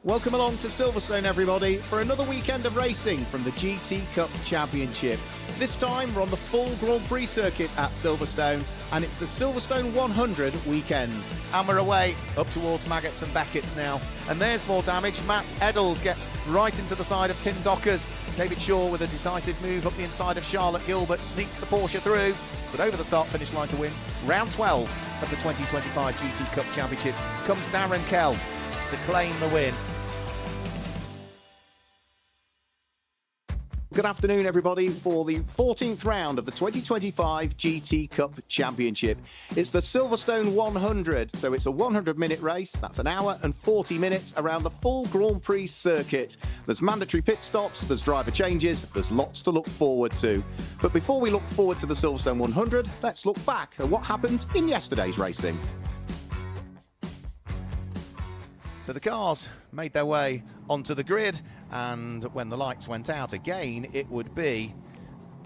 Welcome along to Silverstone, everybody, for another weekend of racing from the GT Cup Championship. This time we're on the full Grand Prix circuit at Silverstone, and it's the Silverstone 100 weekend. And we're away up towards Maggots and Beckett's now. And there's more damage. Matt Eddles gets right into the side of Tim Dockers. David Shaw with a decisive move up the inside of Charlotte Gilbert, sneaks the Porsche through, but over the start-finish line to win. Round 12 of the 2025 GT Cup Championship comes Darren Kell to claim the win. Good afternoon, everybody, for the 14th round of the 2025 GT Cup Championship. It's the Silverstone 100, so it's a 100-minute race. That's an hour and 40 minutes around the full Grand Prix circuit. There's mandatory pit stops, there's driver changes, there's lots to look forward to. But before we look forward to the Silverstone 100, let's look back at what happened in yesterday's racing. So the cars made their way onto the grid, and when the lights went out again, it would be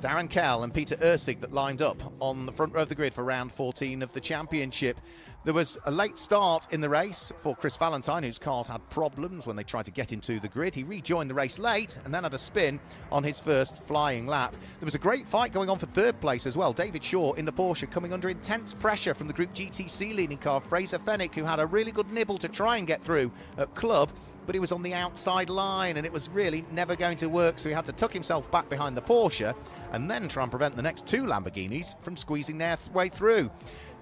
Darren Kell and Peter Ursig that lined up on the front row of the grid for round 14 of the championship. There was a late start in the race for Chris Valentine, whose cars had problems when they tried to get into the grid. He rejoined the race late and then had a spin on his first flying lap. There was a great fight going on for third place as well. David Shaw in the Porsche coming under intense pressure from the Group GTC leading car, Fraser Fenwick, who had a really good nibble to try and get through at Club, but he was on the outside line and it was really never going to work, so he had to tuck himself back behind the Porsche and then try and prevent the next two Lamborghinis from squeezing their way through.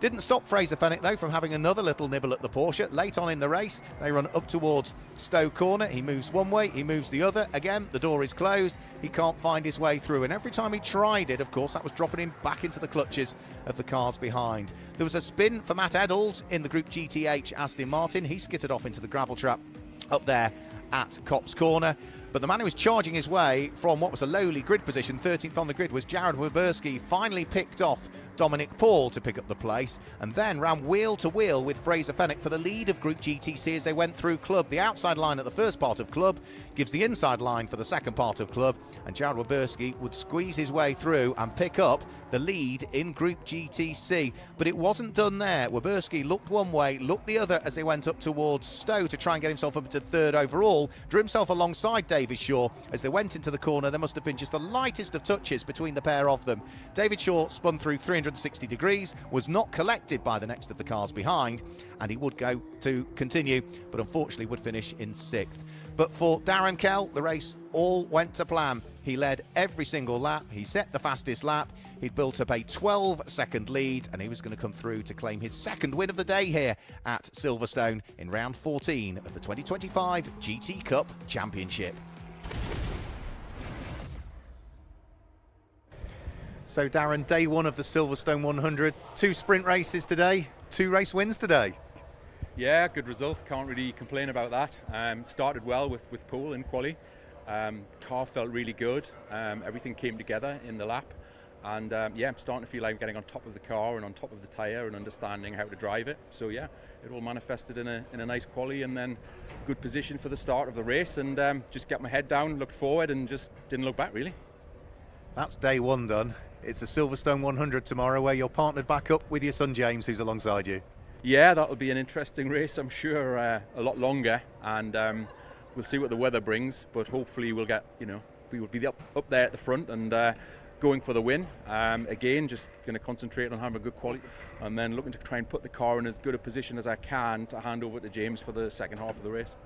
Didn't stop Fraser Fenwick though from having another little nibble at the Porsche. Late on in the race, they run up towards Stowe Corner. He moves one way, he moves the other. Again, the door is closed. He can't find his way through. And every time he tried it, of course, that was dropping him back into the clutches of the cars behind. There was a spin for Matt Eddles in the Group GTH Aston Martin. He skittered off into the gravel trap up there at Copse Corner. But the man who was charging his way from what was a lowly grid position, 13th on the grid, was Jared Weberski. Finally picked off Dominic Paul to pick up the place, and then ran wheel to wheel with Fraser Fenwick for the lead of Group GTC as they went through Club. The outside line at the first part of Club gives the inside line for the second part of Club, and Jared Weberski would squeeze his way through and pick up the lead in Group GTC. But it wasn't done there. Weberski looked one way, looked the other as they went up towards Stowe to try and get himself up to third overall, drew himself alongside David Shaw. As they went into the corner, there must have been just the lightest of touches between the pair of them. David Shaw spun through 360 degrees, was not collected by the next of the cars behind, and he would go to continue, but unfortunately would finish in 6th. But for Darren Kell, the race all went to plan. He led every single lap, he set the fastest lap, he'd built up a 12-second lead, and he was going to come through to claim his second win of the day here at Silverstone in round 14 of the 2025 GT Cup Championship. So Darren, day one of the Silverstone 100, 2 sprint races today, 2 race wins today. Yeah, good result, can't really complain about that. Started well with Poole in quali. Car felt really good, everything came together in the lap, and yeah, I'm starting to feel like I'm getting on top of the car and on top of the tyre and understanding how to drive it. So yeah, it all manifested in a nice quali, and then good position for the start of the race, and just get my head down, looked forward and just didn't look back really. That's day one done. It's a Silverstone 100 tomorrow where you're partnered back up with your son James, who's alongside you. Yeah, that'll be an interesting race, I'm sure, a lot longer, and we'll see what the weather brings, but hopefully we'll get, we will be up there at the front and going for the win. Again, just going to concentrate on having a good quality, and then looking to try and put the car in as good a position as I can to hand over to James for the second half of the race.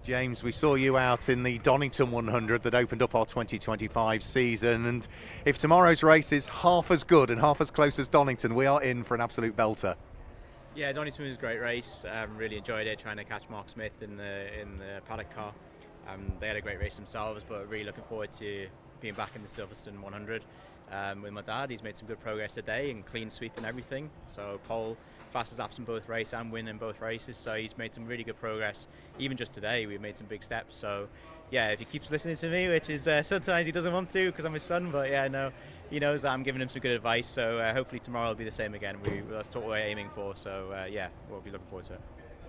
James, we saw you out in the Donington 100 that opened up our 2025 season, and if tomorrow's race is half as good and half as close as Donington, we are in for an absolute belter. Yeah, Donington was a great race. Really enjoyed it, trying to catch Mark Smith in the paddock car. They had a great race themselves, but really looking forward to being back in the Silverstone 100 with my dad. He's made some good progress today and clean sweep and everything. So pole, fastest laps in both races and win in both races. So he's made some really good progress. Even just today, we've made some big steps. So yeah, if he keeps listening to me, which is sometimes he doesn't want to because I'm his son, but yeah, no, he knows that I'm giving him some good advice. So hopefully tomorrow will be the same again. That's what we're aiming for. So yeah, we'll be looking forward to it.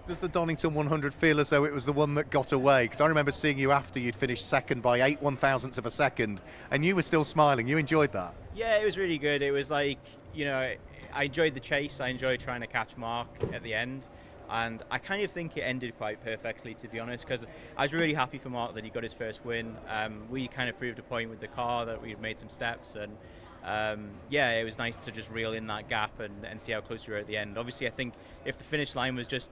Does the Donington 100 feel as though it was the one that got away? Because I remember seeing you after you'd finished second by 8 1/1000ths of a second, and you were still smiling. You enjoyed that? Yeah, it was really good. It was like, I enjoyed the chase. I enjoyed trying to catch Mark at the end. And I kind of think it ended quite perfectly, to be honest, because I was really happy for Mark that he got his first win. We kind of proved a point with the car that we'd made some steps, and yeah, it was nice to just reel in that gap and see how close we were at the end. Obviously, I think if the finish line was just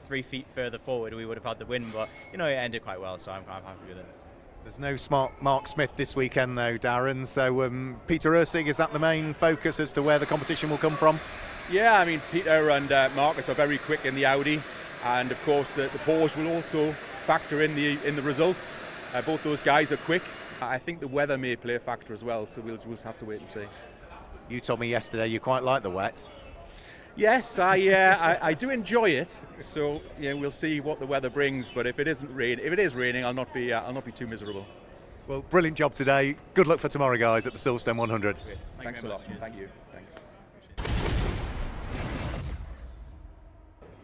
3 feet further forward, we would have had the win, but it ended quite well, so I'm happy with it. There's no smart Mark Smith this weekend though, Darren, so Peter Ursig, is that the main focus as to where the competition will come from? Yeah, I mean, Peter and Marcus are very quick in the Audi, and of course the Porsche will also factor in the results. Both those guys are quick. I think the weather may play a factor as well, so we'll just have to wait and see. You told me yesterday you quite like the wet. Yes, I do enjoy it. So yeah, we'll see what the weather brings. But if it is raining, I'll not be too miserable. Well, brilliant job today. Good luck for tomorrow, guys, at the Silverstone 100. Thanks a lot. Thank you. Thanks.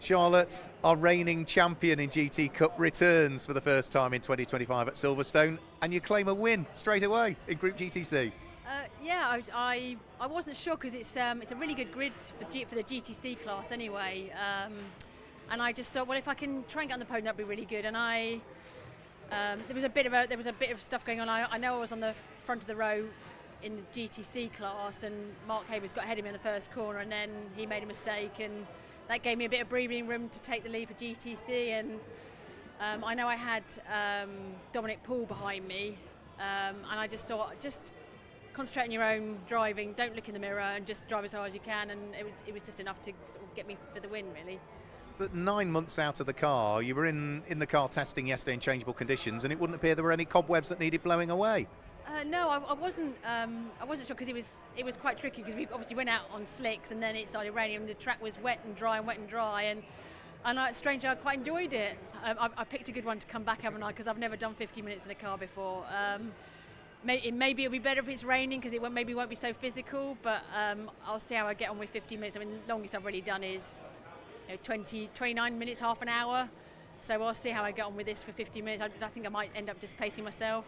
Charlotte, our reigning champion in GT Cup, returns for the first time in 2025 at Silverstone, and you claim a win straight away in Group GTC. Yeah, I wasn't sure because it's a really good grid for the GTC class anyway, and I just thought, well, if I can try and get on the podium, that'd be really good. And there was a bit of stuff going on. I know I was on the front of the row in the GTC class, and Mark Havers got ahead of me in the first corner, and then he made a mistake, and that gave me a bit of breathing room to take the lead for GTC. And I know I had Dominic Poole behind me, and I just thought, just concentrate on your own driving, don't look in the mirror, and just drive as hard as you can, and it was just enough to sort of get me for the win, really. But 9 months out of the car, you were in the car testing yesterday in changeable conditions, and it wouldn't appear there were any cobwebs that needed blowing away. No, I wasn't sure, because it was quite tricky, because we obviously went out on slicks and then it started raining and the track was wet and dry, and strangely I quite enjoyed it. I picked a good one to come back, haven't I? Because I've never done 50 minutes in a car before. Maybe it'll be better if it's raining, because maybe won't be so physical, but I'll see how I get on with 50 minutes. I mean, the longest I've really done is 29 minutes, half an hour. So I'll see how I get on with this for 50 minutes. I think I might end up just pacing myself.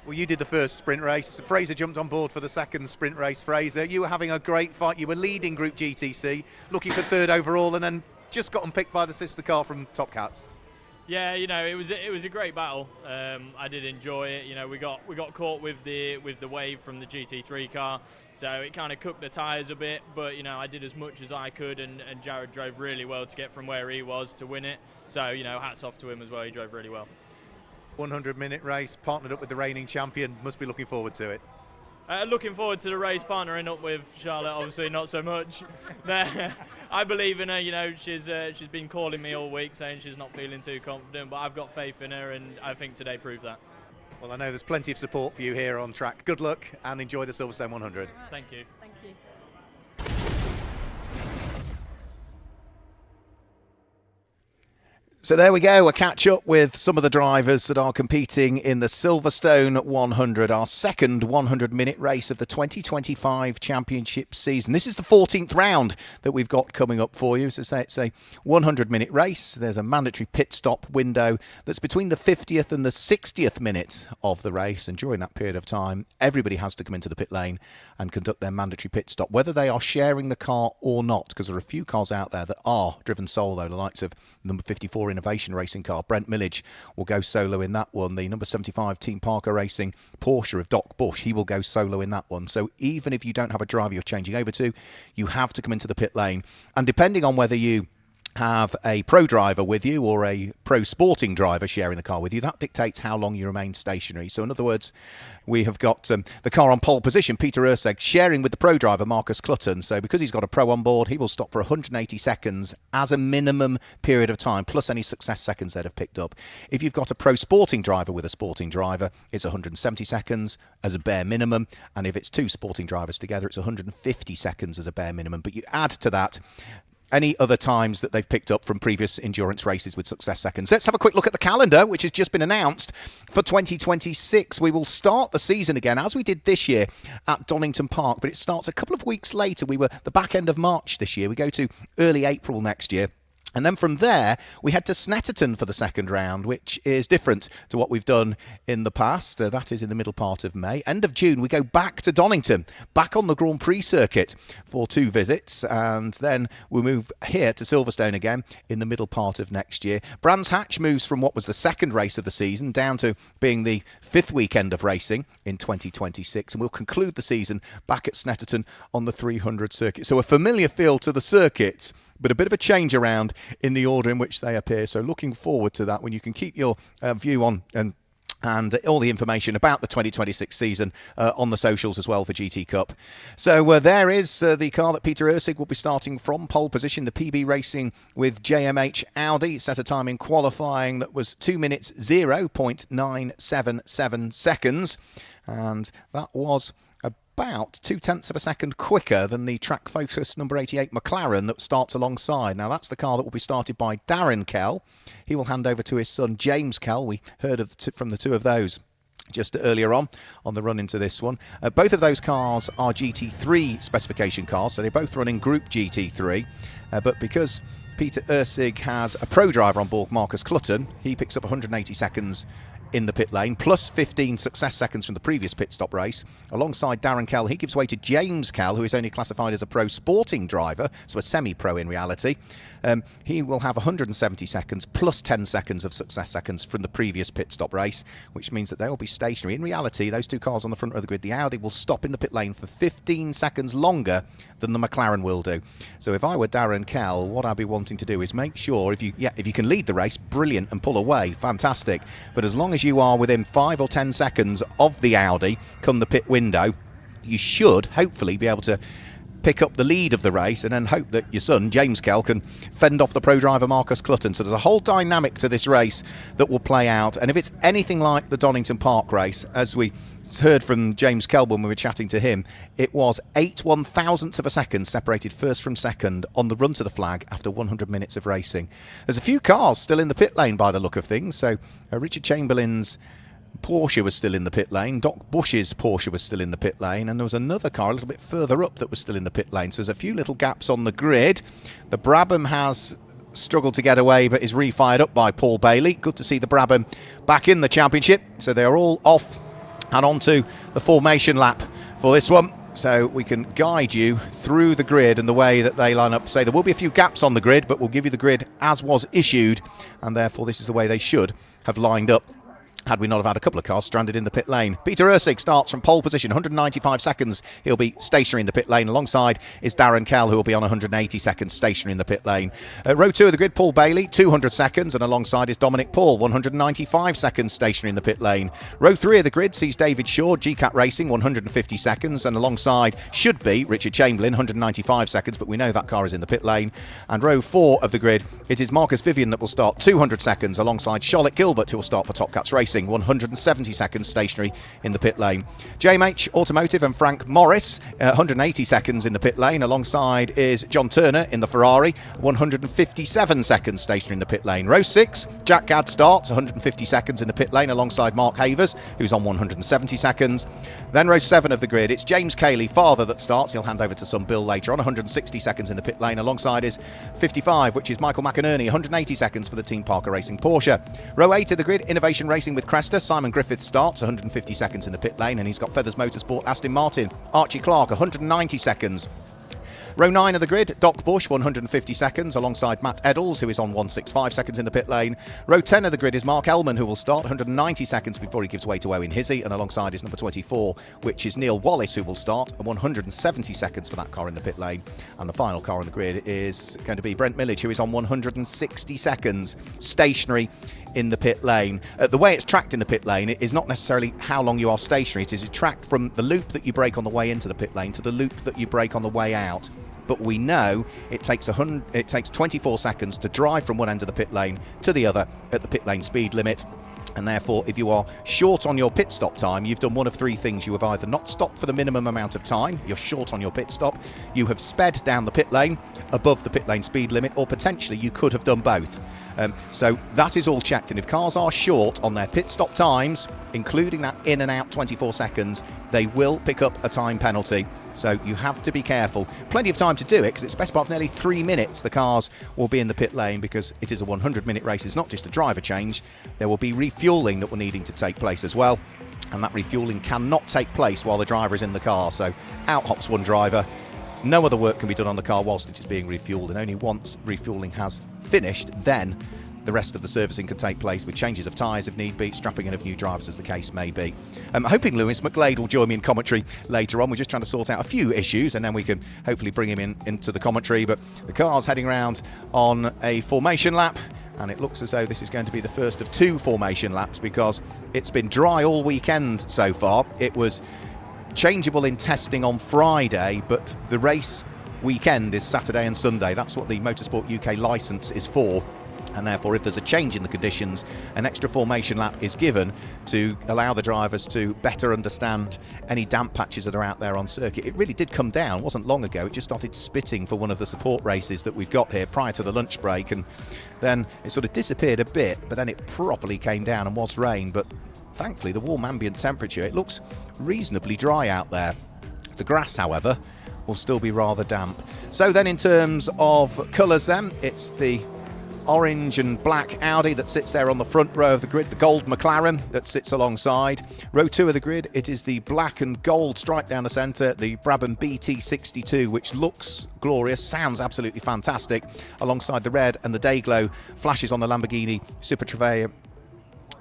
Well, you did the first sprint race. Fraser jumped on board for the second sprint race. Fraser, you were having a great fight. You were leading Group GTC, looking for third overall, and then just got unpicked by the sister car from Top Cats. Yeah, it was a great battle. I did enjoy it. We got caught with the wave from the GT3 car, so it kind of cooked the tyres a bit. But I did as much as I could, and Jared drove really well to get from where he was to win it. So hats off to him as well. He drove really well. 100-minute race, partnered up with the reigning champion. Must be looking forward to it. Looking forward to the race, partnering up with Charlotte. Obviously, not so much. I believe in her. She's been calling me all week, saying she's not feeling too confident, but I've got faith in her, and I think today proved that. Well, I know there's plenty of support for you here on track. Good luck and enjoy the Silverstone 100. Thank you. Thank you. So there we go, a catch up with some of the drivers that are competing in the Silverstone 100, our second 100-minute race of the 2025 championship season. This is the 14th round that we've got coming up for you. As I say, it's a 100-minute race. There's a mandatory pit stop window that's between the 50th and the 60th minute of the race, and during that period of time, everybody has to come into the pit lane and conduct their mandatory pit stop, whether they are sharing the car or not, because there are a few cars out there that are driven solo, the likes of number 54 Innovation Racing car. Brent Millage will go solo in that one. The number 75 Team Parker Racing Porsche of Doc Bush, he will go solo in that one. So even if you don't have a driver you're changing over to, you have to come into the pit lane. And depending on whether you have a pro driver with you or a pro sporting driver sharing the car with you, that dictates how long you remain stationary. So in other words, we have got the car on pole position, Peter Ursig, sharing with the pro driver, Marcus Clutton. So because he's got a pro on board, he will stop for 180 seconds as a minimum period of time, plus any success seconds they'd have picked up. If you've got a pro sporting driver with a sporting driver, it's 170 seconds as a bare minimum. And if it's two sporting drivers together, it's 150 seconds as a bare minimum. But you add to that any other times that they've picked up from previous endurance races with success seconds. Let's have a quick look at the calendar, which has just been announced for 2026. We will start the season again, as we did this year at Donington Park, but it starts a couple of weeks later. We were the back end of March this year. We go to early April next year. And then from there, we head to Snetterton for the second round, which is different to what we've done in the past. That is in the middle part of May. End of June, we go back to Donington, back on the Grand Prix circuit for 2 visits. And then we move here to Silverstone again in the middle part of next year. Brands Hatch moves from what was the second race of the season down to being the 5th weekend of racing in 2026. And we'll conclude the season back at Snetterton on the 300 circuit. So a familiar feel to the circuits, but a bit of a change around in the order in which they appear. So looking forward to that, when you can keep your view on and all the information about the 2026 season on the socials as well for GT Cup. So there is the car that Peter Ursig will be starting from pole position, the PB Racing with JMH Audi. Set a time in qualifying that was 2 minutes 0.977 seconds, and that was about 0.2 of a second quicker than the track focused number 88 McLaren that starts alongside. Now that's the car that will be started by Darren Kell. He will hand over to his son James Kell. We heard from the two of those just earlier on the run into this one. Both of those cars are GT3 specification cars, so they both run in Group GT3, but because Peter Ursig has a pro driver on board, Marcus Clutton, he picks up 180 seconds in the pit lane, plus 15 success seconds from the previous pit stop race. Alongside Darren Kell, he gives way to James Kell, who is only classified as a pro sporting driver, so a semi-pro in reality. He will have 170 seconds plus 10 seconds of success seconds from the previous pit stop race, which means that they will be stationary. In reality, those two cars on the front of the grid, the Audi will stop in the pit lane for 15 seconds longer than the McLaren will do. So if I were Darren Kell, what I'd be wanting to do is make sure, if you can lead the race, brilliant, and pull away, fantastic. But as long as you are within 5 or 10 seconds of the Audi come the pit window, you should hopefully be able to pick up the lead of the race, and then hope that your son James Kell can fend off the pro driver Marcus Clutton. So there's a whole dynamic to this race that will play out, and if it's anything like the Donington Park race, as we heard from James Kell when we were chatting to him, it was 8/1000ths of a second separated first from second on the run to the flag after 100 minutes of racing. There's a few cars still in the pit lane by the look of things. So Richard Chamberlain's Porsche was still in the pit lane, Doc Bush's Porsche was still in the pit lane, and there was another car a little bit further up that was still in the pit lane. So there's a few little gaps on the grid. The Brabham has struggled to get away, but is re-fired up by Paul Bailey. Good to see the Brabham back in the championship. So they are all off and onto the formation lap for this one. So we can guide you through the grid and the way that they line up. Say there will be a few gaps on the grid, but we'll give you the grid as was issued, and therefore this is the way they should have lined up had we not have had a couple of cars stranded in the pit lane. Peter Ursig starts from pole position, 195 seconds. He'll be stationary in the pit lane. Alongside is Darren Kell, who will be on 180 seconds stationary in the pit lane. Row 2 of the grid, Paul Bailey, 200 seconds, and alongside is Dominic Paul, 195 seconds stationary in the pit lane. Row 3 of the grid sees David Shaw, GCAT Racing, 150 seconds, and alongside should be Richard Chamberlain, 195 seconds, but we know that car is in the pit lane. And row 4 of the grid, it is Marcus Vivian that will start 200 seconds, alongside Charlotte Gilbert, who will start for Top Cats Racing, 170 seconds stationary in the pit lane. JMH Automotive and Frank Morris, 180 seconds in the pit lane. Alongside is John Turner in the Ferrari, 157 seconds stationary in the pit lane. Row 6, Jack Gadd starts, 150 seconds in the pit lane alongside Mark Havers, who's on 170 seconds. Then row 7 of the grid, it's James Cayley, father, that starts. He'll hand over to some Bill later on, 160 seconds in the pit lane. Alongside is 55, which is Michael McInerney, 180 seconds for the Team Parker Racing Porsche. Row 8 of the grid, Innovation Racing with Cresta. Simon Griffith starts, 150 seconds in the pit lane, and he's got Feathers Motorsport, Aston Martin. Archie Clark, 190 seconds. Row 9 of the grid, Doc Bush, 150 seconds, alongside Matt Eddles, who is on 165 seconds in the pit lane. Row 10 of the grid is Mark Ellman, who will start 190 seconds before he gives way to Owen Hizzy, and alongside is number 24, which is Neil Wallace, who will start, and 170 seconds for that car in the pit lane. And the final car on the grid is going to be Brent Millage, who is on 160 seconds, stationary in the pit lane. The way it's tracked in the pit lane, it is not necessarily how long you are stationary. It is tracked from the loop that you break on the way into the pit lane to the loop that you break on the way out. But we know it takes 24 seconds to drive from one end of the pit lane to the other at the pit lane speed limit. And therefore, if you are short on your pit stop time, you've done one of three things. You have either not stopped for the minimum amount of time, you're short on your pit stop, you have sped down the pit lane above the pit lane speed limit, or potentially you could have done both. So that is all checked, and if cars are short on their pit stop times, including that in and out 24 seconds, they will pick up a time penalty. So you have to be careful. Plenty of time to do it, because it's best part of nearly 3 minutes the cars will be in the pit lane, because it is a 100-minute race. It's not just a driver change. There will be refuelling that will needing to take place as well, and that refuelling cannot take place while the driver is in the car. So out hops one driver. No other work can be done on the car whilst it is being refueled, and only once refuelling has finished, then the rest of the servicing can take place, with changes of tyres if need be, strapping in of new drivers as the case may be. I'm hoping Lewis McGlade will join me in commentary later on. We're just trying to sort out a few issues, and then we can hopefully bring him into the commentary. But the car's heading around on a formation lap, and it looks as though this is going to be the first of 2 formation laps, because it's been dry all weekend so far. It was changeable in testing on Friday, but the race weekend is Saturday and Sunday. That's what the Motorsport UK licence is for, and therefore if there's a change in the conditions, an extra formation lap is given to allow the drivers to better understand any damp patches that are out there on circuit. It really did come down, it wasn't long ago. It just started spitting for one of the support races that we've got here prior to the lunch break, and then it sort of disappeared a bit, but then it properly came down and was rain. But thankfully the warm ambient temperature, it looks reasonably dry out there. The grass, however, will still be rather damp. So then in terms of colours then, it's the orange and black Audi that sits there on the front row of the grid, the gold McLaren that sits alongside. Row 2 of the grid, it is the black and gold stripe down the centre, the Brabham BT62, which looks glorious, sounds absolutely fantastic, alongside the red and the day glow flashes on the Lamborghini Super Trevea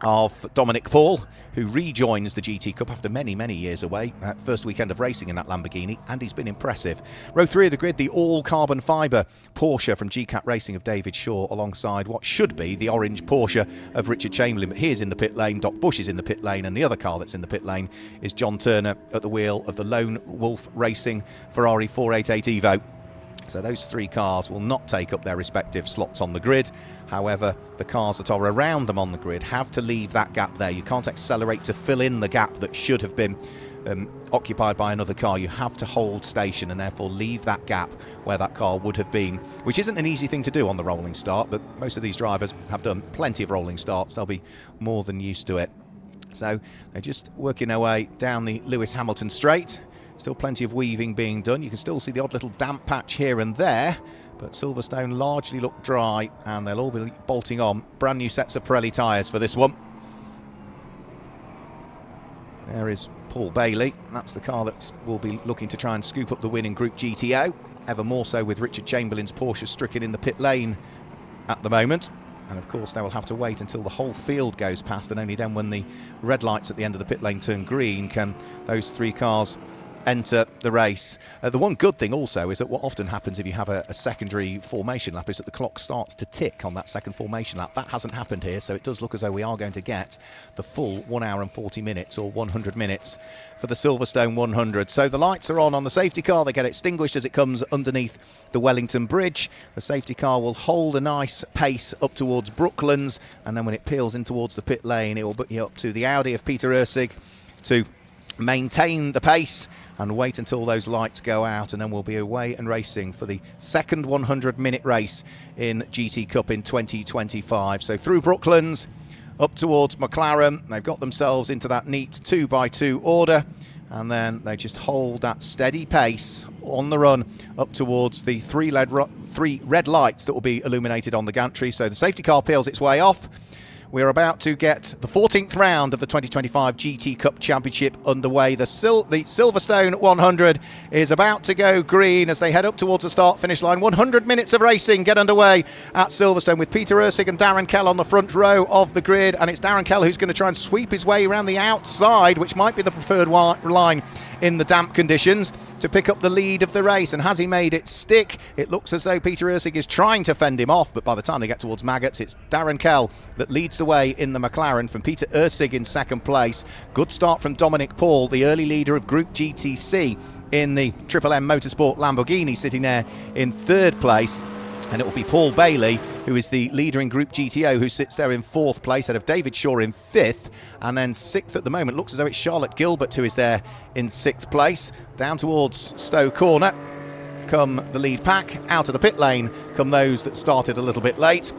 of Dominic Paul, who rejoins the GT Cup after many, many years away. First weekend of racing in that Lamborghini, and he's been impressive. Row 3 of the grid, the all-carbon fibre Porsche from GCAT Racing of David Shaw, alongside what should be the orange Porsche of Richard Chamberlain. But he is in the pit lane, Doc Bush is in the pit lane, and the other car that's in the pit lane is John Turner at the wheel of the Lone Wolf Racing Ferrari 488 Evo. So those 3 cars will not take up their respective slots on the grid. However, the cars that are around them on the grid have to leave that gap there. You can't accelerate to fill in the gap that should have been occupied by another car. You have to hold station and therefore leave that gap where that car would have been, which isn't an easy thing to do on the rolling start, but most of these drivers have done plenty of rolling starts. They'll be more than used to it. So they're just working their way down the Lewis Hamilton straight. Still plenty of weaving being done. You can still see the odd little damp patch here and there, but Silverstone largely look dry, and they'll all be bolting on brand new sets of Pirelli tyres for this one. There is Paul Bailey. That's the car that will be looking to try and scoop up the win in Group GTO, ever more so with Richard Chamberlain's Porsche stricken in the pit lane at the moment. And of course they will have to wait until the whole field goes past, and only then, when the red lights at the end of the pit lane turn green, can those 3 cars enter the race. The one good thing also is that what often happens if you have a secondary formation lap is that the clock starts to tick on that second formation lap. That hasn't happened here, so it does look as though we are going to get the full 1 hour and 40 minutes or 100 minutes for the Silverstone 100. So the lights are on the safety car. They get extinguished as it comes underneath the Wellington Bridge. The safety car will hold a nice pace up towards Brooklands, and then when it peels in towards the pit lane, it will put you up to the Audi of Peter Ursig to maintain the pace and wait until those lights go out, and then we'll be away and racing for the second 100-minute race in GT Cup in 2025. So through Brooklands, up towards McLaren. They've got themselves into that neat 2x2 order, and then they just hold that steady pace on the run up towards the 3 red lights that will be illuminated on the gantry. So the safety car peels its way off. We're about to get the 14th round of the 2025 GT Cup Championship underway. The Silverstone 100 is about to go green as they head up towards the start-finish line. 100 minutes of racing get underway at Silverstone, with Peter Ursig and Darren Kell on the front row of the grid. And it's Darren Kell who's going to try and sweep his way around the outside, which might be the preferred line in the damp conditions, to pick up the lead of the race. And has he made it stick? It looks as though Peter Ursig is trying to fend him off, but by the time they get towards Maggots, it's Darren Kell that leads the way in the McLaren from Peter Ursig in second place. Good start from Dominic Paul, the early leader of Group GTC in the Triple M Motorsport Lamborghini, sitting there in third place. And it will be Paul Bailey, who is the leader in Group GTO, who sits there in fourth place, ahead of David Shaw in fifth. And then sixth at the moment looks as though it's Charlotte Gilbert who is there in sixth place. Down towards Stowe Corner come the lead pack. Out of the pit lane come those that started a little bit late.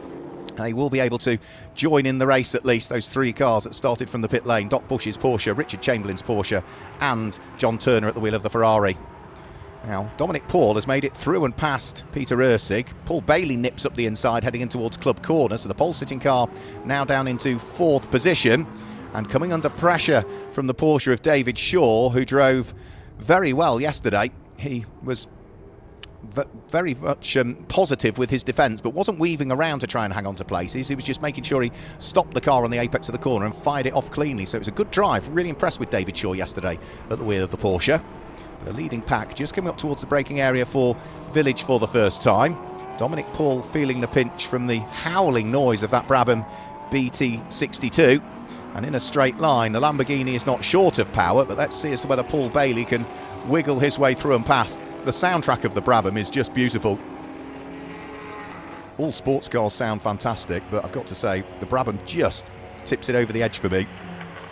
They will be able to join in the race, at least, those 3 cars that started from the pit lane. Doc Bush's Porsche, Richard Chamberlain's Porsche, and John Turner at the wheel of the Ferrari. Now, Dominic Paul has made it through and past Peter Ursig. Paul Bailey nips up the inside, heading in towards Club Corner, so the pole-sitting car now down into 4th position, and coming under pressure from the Porsche of David Shaw, who drove very well yesterday. He was very much positive with his defence, but wasn't weaving around to try and hang on to places. He was just making sure he stopped the car on the apex of the corner and fired it off cleanly. So it was a good drive. Really impressed with David Shaw yesterday at the wheel of the Porsche. The leading pack just coming up towards the braking area for Village for the first time. Dominic Paul feeling the pinch from the howling noise of that Brabham BT62. And in a straight line, the Lamborghini is not short of power, but let's see as to whether Paul Bailey can wiggle his way through and past. The soundtrack of the Brabham is just beautiful. All sports cars sound fantastic, but I've got to say, the Brabham just tips it over the edge for me.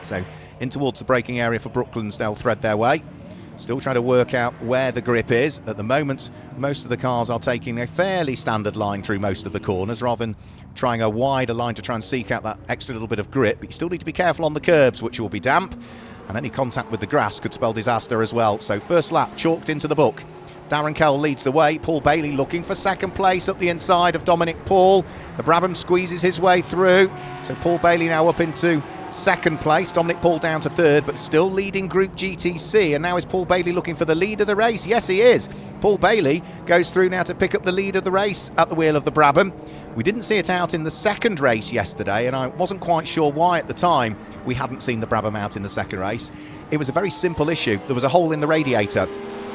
So in towards the braking area for Brooklands, they'll thread their way. Still trying to work out where the grip is. At the moment, most of the cars are taking a fairly standard line through most of the corners, rather than trying a wider line to try and seek out that extra little bit of grip. But you still need to be careful on the curbs, which will be damp, and any contact with the grass could spell disaster as well. So first lap chalked into the book. Darren Kell leads the way. Paul Bailey looking for second place up the inside of Dominic Paul. The Brabham squeezes his way through. So Paul Bailey now up into second place. Dominic Paul down to third, but still leading Group GTC. And now is Paul Bailey looking for the lead of the race? Yes, he is. Paul Bailey goes through now to pick up the lead of the race at the wheel of the Brabham. We didn't see it out in the second race yesterday, and I wasn't quite sure why at the time we hadn't seen the Brabham out in the second race. It was a very simple issue. There was a hole in the radiator.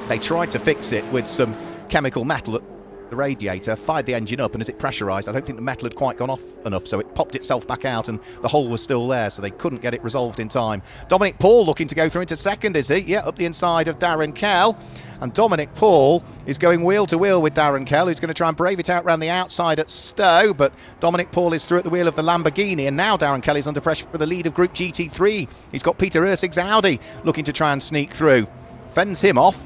They tried to fix it with some chemical metal at the radiator, fired the engine up, and as it pressurised, I don't think the metal had quite gone off enough, so it popped itself back out and the hole was still there, so they couldn't get it resolved in time. Dominic Paul looking to go through into second, is he? Yeah, up the inside of Darren Kell. And Dominic Paul is going wheel to wheel with Darren Kell, who's going to try and brave it out around the outside at Stowe, but Dominic Paul is through at the wheel of the Lamborghini, and now Darren Kell is under pressure for the lead of Group GT3. He's got Peter Ursig's Audi looking to try and sneak through. Fends him off.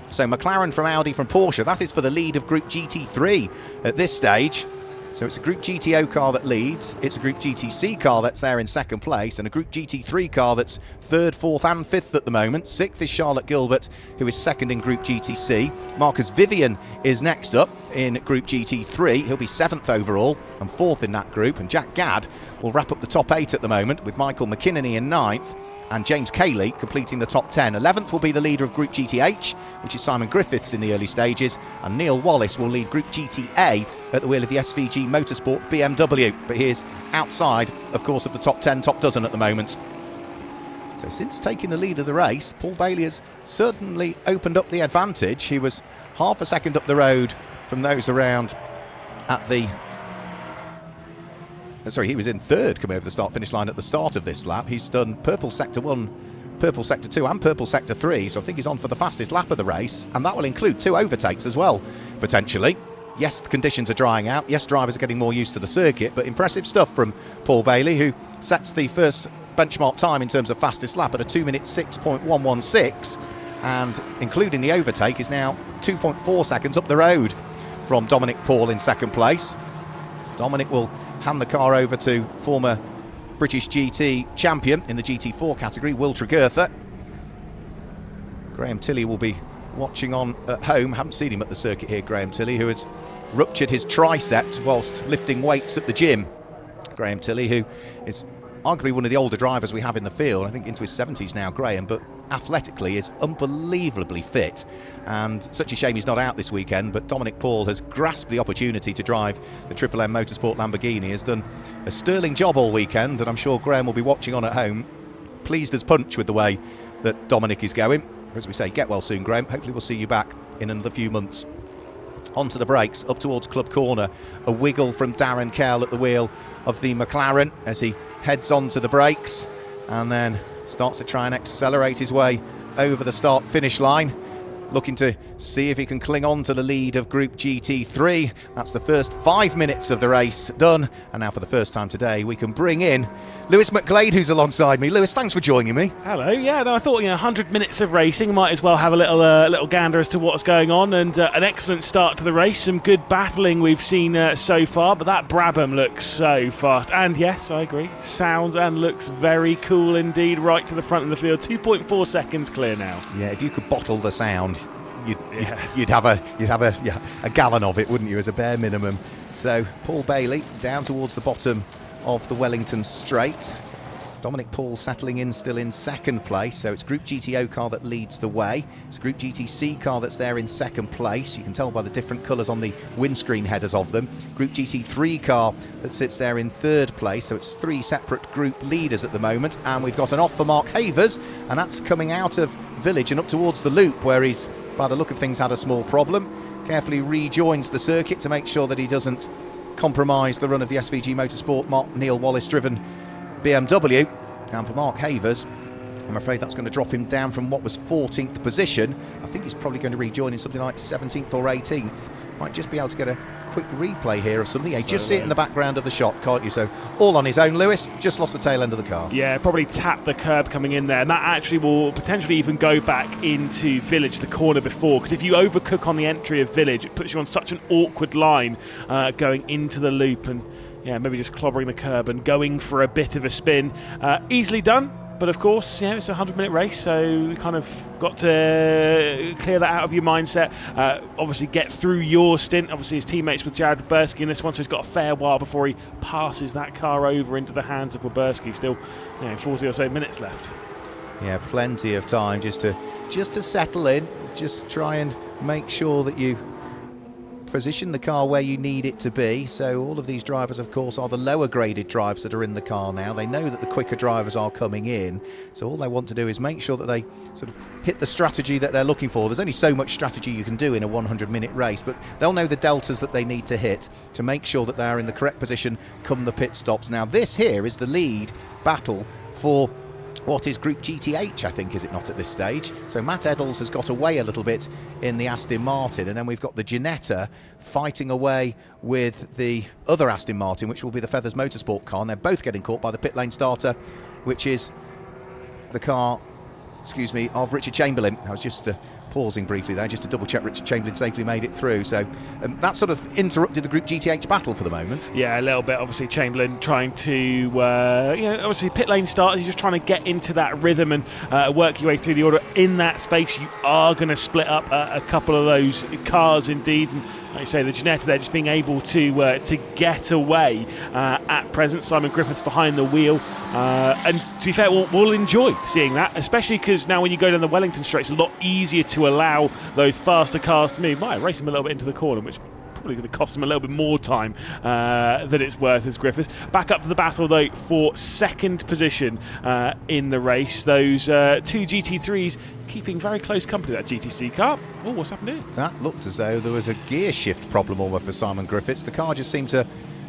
So McLaren from Audi from Porsche, that is for the lead of Group GT3 at this stage. So it's a Group GTO car that leads, it's a Group GTC car that's there in second place, and a Group GT3 car that's third, fourth and fifth at the moment. Sixth is Charlotte Gilbert, who is second in Group GTC. Marcus Vivian is next up in Group GT3. He'll be seventh overall and fourth in that group. And Jack Gadd will wrap up the top 8 at the moment, with Michael McKinney in ninth and James Cayley completing the top 10. 11th will be the leader of Group GTH, which is Simon Griffiths in the early stages, and Neil Wallace will lead Group GTA at the wheel of the SVG Motorsport BMW, but he is outside, of course, of the top 10, top dozen at the moment. So since taking the lead of the race, Paul Bailey has certainly opened up the advantage. He was half a second up the road from those around at the... Sorry, he was in third coming over the start-finish line at the start of this lap. He's done Purple Sector 1, Purple Sector 2 and Purple Sector 3, so I think he's on for the fastest lap of the race, and that will include 2 overtakes as well, potentially. Yes, the conditions are drying out. Yes, drivers are getting more used to the circuit, but impressive stuff from Paul Bailey, who sets the first benchmark time in terms of fastest lap at a 2 minute 6.116, and including the overtake is now 2.4 seconds up the road from Dominic Paul in second place. Dominic will hand the car over to former British GT champion in the GT4 category, Will Tregurtha. Graham Tilley will be watching on at home. Haven't seen him at the circuit here, Graham Tilley, who has ruptured his tricep whilst lifting weights at the gym. Graham Tilley, who is arguably one of the older drivers we have in the field, I think into his 70s now, Graham, but athletically is unbelievably fit, and such a shame he's not out this weekend. But Dominic Paul has grasped the opportunity to drive the Triple M Motorsport Lamborghini, has done a sterling job all weekend, and I'm sure Graham will be watching on at home, pleased as punch with the way that Dominic is going. As we say, get well soon, Graham. Hopefully we'll see you back in another few months. Onto the brakes, up towards Club Corner. A wiggle from Darren Kell at the wheel of the McLaren as he heads onto the brakes and then starts to try and accelerate his way over the start-finish line, looking to see if he can cling on to the lead of Group GT3. That's the first 5 minutes of the race done, and now for the first time today we can bring in Lewis McGlade, who's alongside me. Lewis, thanks for joining me. Hello. Yeah, no, I thought 100 minutes of racing, might as well have a little gander as to what's going on, and an excellent start to the race. Some good battling we've seen so far, but that Brabham looks so fast, and yes, I agree, sounds and looks very cool indeed, right to the front of the field. 2.4 seconds clear now. Yeah, if you could bottle the sound, you'd have a gallon of it, wouldn't you, as a bare minimum. So Paul Bailey down towards the bottom of the Wellington Straight. Dominic Paul settling in still in second place, so it's Group GTO car that leads the way. It's Group GTC car that's there in second place. You can tell by the different colours on the windscreen headers of them. Group GT3 car that sits there in third place, so it's 3 separate group leaders at the moment. And we've got an off for Mark Havers, and that's coming out of Village and up towards the loop, where he's, by the look of things, had a small problem. Carefully rejoins the circuit to make sure that he doesn't compromise the run of the SVG Motorsport Neil Wallace driven BMW. And for Mark Havers, I'm afraid that's going to drop him down from what was 14th position. I think he's probably going to rejoin in something like 17th or 18th. Might just be able to get a quick replay here of something. You just see it in the background of the shot, can't you? So all on his own. Lewis just lost the tail end of the car. Yeah, probably tapped the curb coming in there, and that actually will potentially even go back into Village, the corner before, because if you overcook on the entry of Village, it puts you on such an awkward line going into the loop, and yeah, maybe just clobbering the curb and going for a bit of a spin. Easily done, but of course, yeah, it's a 100-minute race, so you kind of got to clear that out of your mindset. Obviously get through your stint. Obviously his teammates with Jared Weberski in this one, so he's got a fair while before he passes that car over into the hands of Weberski. Still 40 or so minutes left. Yeah, plenty of time just to settle in, just try and make sure that you position the car where you need it to be. So all of these drivers, of course, are the lower graded drivers that are in the car now. They know that the quicker drivers are coming in, so all they want to do is make sure that they sort of hit the strategy that they're looking for. There's only so much strategy you can do in a 100-minute race, but they'll know the deltas that they need to hit to make sure that they're in the correct position come the pit stops. Now this here is the lead battle for what is Group GTH, I think, is it not, at this stage? So Matt Eddles has got away a little bit in the Aston Martin, and then we've got the Ginetta fighting away with the other Aston Martin, which will be the Feathers Motorsport car, and they're both getting caught by the pit lane starter, which is the car, of Richard Chamberlain. I was just pausing briefly there just to double check Richard Chamberlain safely made it through. So that sort of interrupted the Group GTH battle for the moment. Yeah, a little bit. Obviously Chamberlain trying to obviously pit lane starters, you're just trying to get into that rhythm and work your way through the order. In that space you are going to split up a couple of those cars indeed, and like you say, the Ginetta, they're just being able to get away at present. Simon Griffiths behind the wheel, and to be fair, we'll enjoy seeing that, especially because now when you go down the Wellington Straight, it's a lot easier to allow those faster cars to move. Might race them a little bit into the corner, which probably going to cost them a little bit more time than it's worth as Griffiths. Back up to the battle though for second position in the race. Those 2 GT3s keeping very close company, that GTC car. Oh, what's happened here? That looked as though there was a gear shift problem almost for Simon Griffiths. The car just seemed to,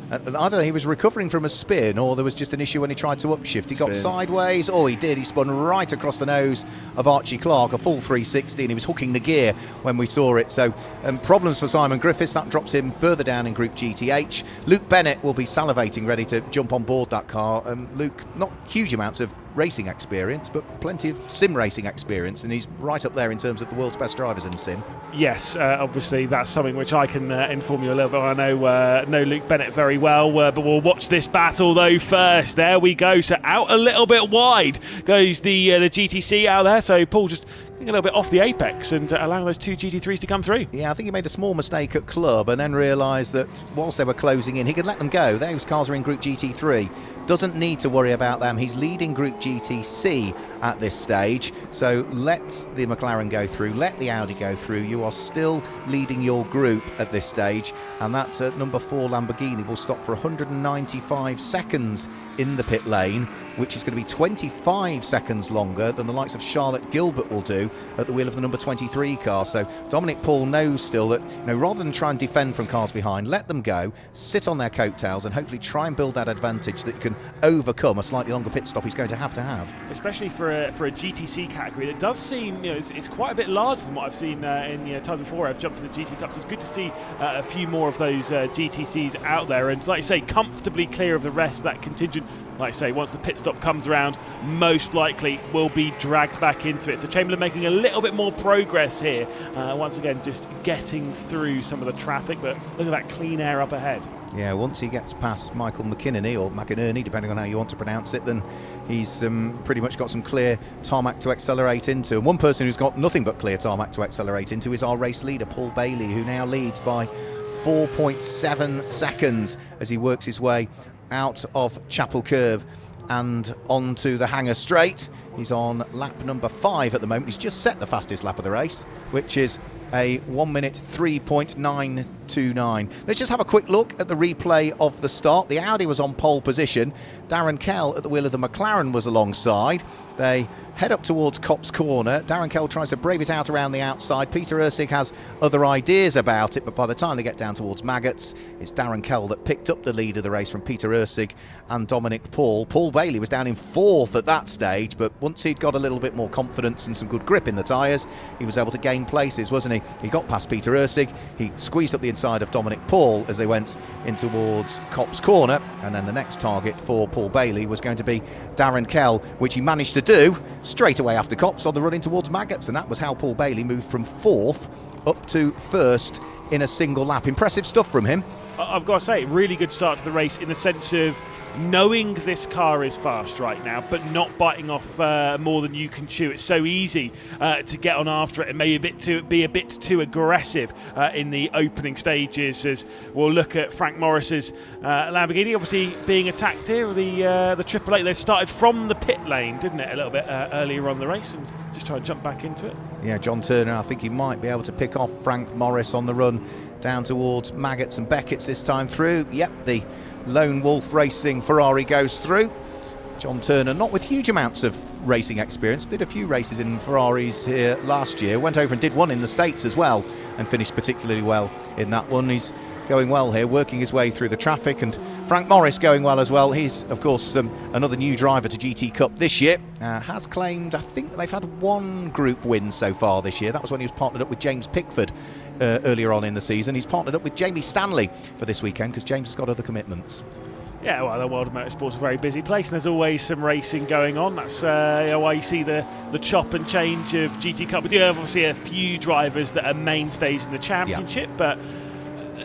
either he was recovering from a spin or there was just an issue when he tried to upshift. He got sideways. Oh, he did. He spun right across the nose of Archie Clark, a full 360, and he was hooking the gear when we saw it. So problems for Simon Griffiths. That drops him further down in Group GTH. Luke Bennett will be salivating, ready to jump on board that car. Luke, not huge amounts of racing experience, but plenty of sim racing experience, and he's right up there in terms of the world's best drivers in sim. Yes, obviously that's something which I can inform you a little bit. I know Luke Bennett very well, but we'll watch this battle though first. There we go. So out a little bit wide goes the GTC out there. So Paul just a little bit off the apex and allowing those 2 GT3s to come through. Yeah, I think he made a small mistake at club and then realised that whilst they were closing in, he could let them go. Those cars are in Group GT3. Doesn't need to worry about them. He's leading Group GTC at this stage. So let the McLaren go through, let the Audi go through. You are still leading your group at this stage. And that's number 4 Lamborghini will stop for 195 seconds in the pit lane. which is going to be 25 seconds longer than the likes of Charlotte Gilbert will do at the wheel of the number 23 car. So Dominic Paul knows still that, rather than try and defend from cars behind, let them go, sit on their coattails, and hopefully try and build that advantage that can overcome a slightly longer pit stop he's going to have. Especially for a GTC category that does seem, it's quite a bit larger than what I've seen in times before I've jumped to the GT Cups. It's good to see a few more of those GTCs out there, and like you say, comfortably clear of the rest of that contingent. Like I say, once the pit stop comes around, most likely will be dragged back into it. So Chamberlain making a little bit more progress here. Once again, just getting through some of the traffic, but look at that clean air up ahead. Yeah, once he gets past Michael McInerney, or McInerney, depending on how you want to pronounce it, then he's pretty much got some clear tarmac to accelerate into. And one person who's got nothing but clear tarmac to accelerate into is our race leader, Paul Bailey, who now leads by 4.7 seconds as he works his way out of Chapel Curve and onto the Hangar Straight. He's on lap number 5 at the moment. He's just set the fastest lap of the race, which is a 1 minute 3.929. Let's just have a quick look at the replay of the start. The Audi was on pole position. Darren Kell at the wheel of the McLaren was alongside. They head up towards Copse Corner. Darren Kell tries to brave it out around the outside. Peter Ursig has other ideas about it, but by the time they get down towards Maggots, it's Darren Kell that picked up the lead of the race from Peter Ursig and Dominic Paul. Paul Bailey was down in 4th at that stage, but once he'd got a little bit more confidence and some good grip in the tyres, he was able to gain places, wasn't he? He got past Peter Ursig, he squeezed up the inside of Dominic Paul as they went in towards Copse Corner, and then the next target for Paul Bailey was going to be Darren Kell, which he managed to do straight away after Copse on the run in towards Maggots, and that was how Paul Bailey moved from 4th up to 1st in a single lap. Impressive stuff from him. I've got to say, really good start to the race in the sense of knowing this car is fast right now, but not biting off more than you can chew. It's so easy to get on after it and maybe be a bit too aggressive in the opening stages. As we'll look at Frank Morris's Lamborghini, obviously being attacked here. The Triple Eight, they started from the pit lane, didn't it, a little bit earlier on the race, and just try and jump back into it. Yeah, John Turner, I think he might be able to pick off Frank Morris on the run down towards Maggots and Beckett's this time through. Yep, the Lone Wolf Racing Ferrari goes through. John Turner, not with huge amounts of racing experience, did a few races in Ferraris here last year, went over and did one in the States as well and finished particularly well in that one. He's going well here, working his way through the traffic, and Frank Morris going well as well. He's of course another new driver to GT Cup this year, has claimed, I think they've had one group win so far this year. That was when he was partnered up with James Pickford earlier on in the season. He's partnered up with Jamie Stanley for this weekend because James has got other commitments. Yeah, well, the world of motorsport's a very busy place, and there's always some racing going on. That's why you see the chop and change of GT Cup. We do have obviously a few drivers that are mainstays in the championship, but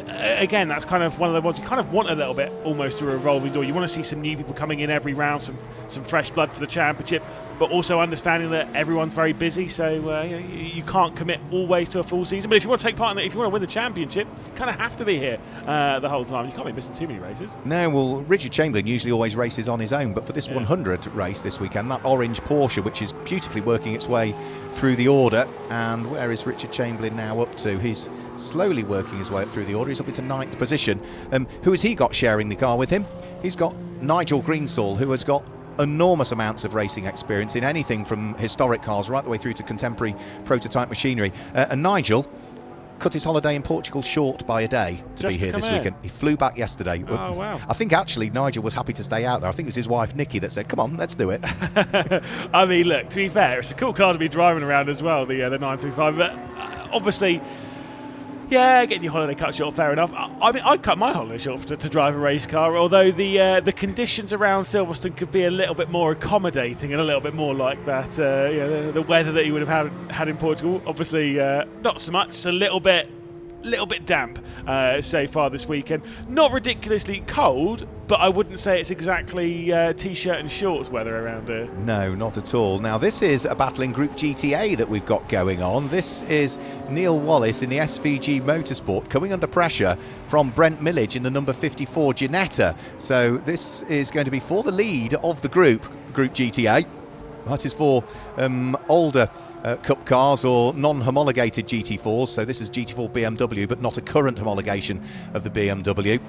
again, that's kind of one of the ones you kind of want a little bit almost a revolving door. You want to see some new people coming in every round, some fresh blood for the championship, but also understanding that everyone's very busy, so you can't commit always to a full season. But if you want to take part in it, if you want to win the championship, you kind of have to be here the whole time. You can't be missing too many races. No, well, Richard Chamberlain usually always races on his own, but for this 100 race this weekend, that orange Porsche, which is beautifully working its way through the order, and where is Richard Chamberlain now up to? He's slowly working his way up through the order. He's up into 9th position. Who has he got sharing the car with him? He's got Nigel Greensall, who has got enormous amounts of racing experience in anything from historic cars right the way through to contemporary prototype machinery. And Nigel cut his holiday in Portugal short by a day to be here this weekend. He flew back yesterday. Oh, wow. I think actually Nigel was happy to stay out there. I think it was his wife Nikki that said, come on, let's do it. I mean, look, to be fair, it's a cool car to be driving around as well, the 935, but obviously, yeah, getting your holiday cut short, fair enough. I mean, I'd cut my holiday short to drive a race car, although the conditions around Silverstone could be a little bit more accommodating and a little bit more like that. The weather that you would have had in Portugal, obviously not so much. It's a little bit damp so far this weekend. Not ridiculously cold, but I wouldn't say it's exactly t-shirt and shorts weather around here. No, not at all. Now this is a battling Group GTA that we've got going on. This is Neil Wallace in the SVG Motorsport coming under pressure from Brent Millage in the number 54 Ginetta. So this is going to be for the lead of the Group GTA. That is for older Cup cars or non-homologated GT4s. So this is GT4 BMW, but not a current homologation of the BMW.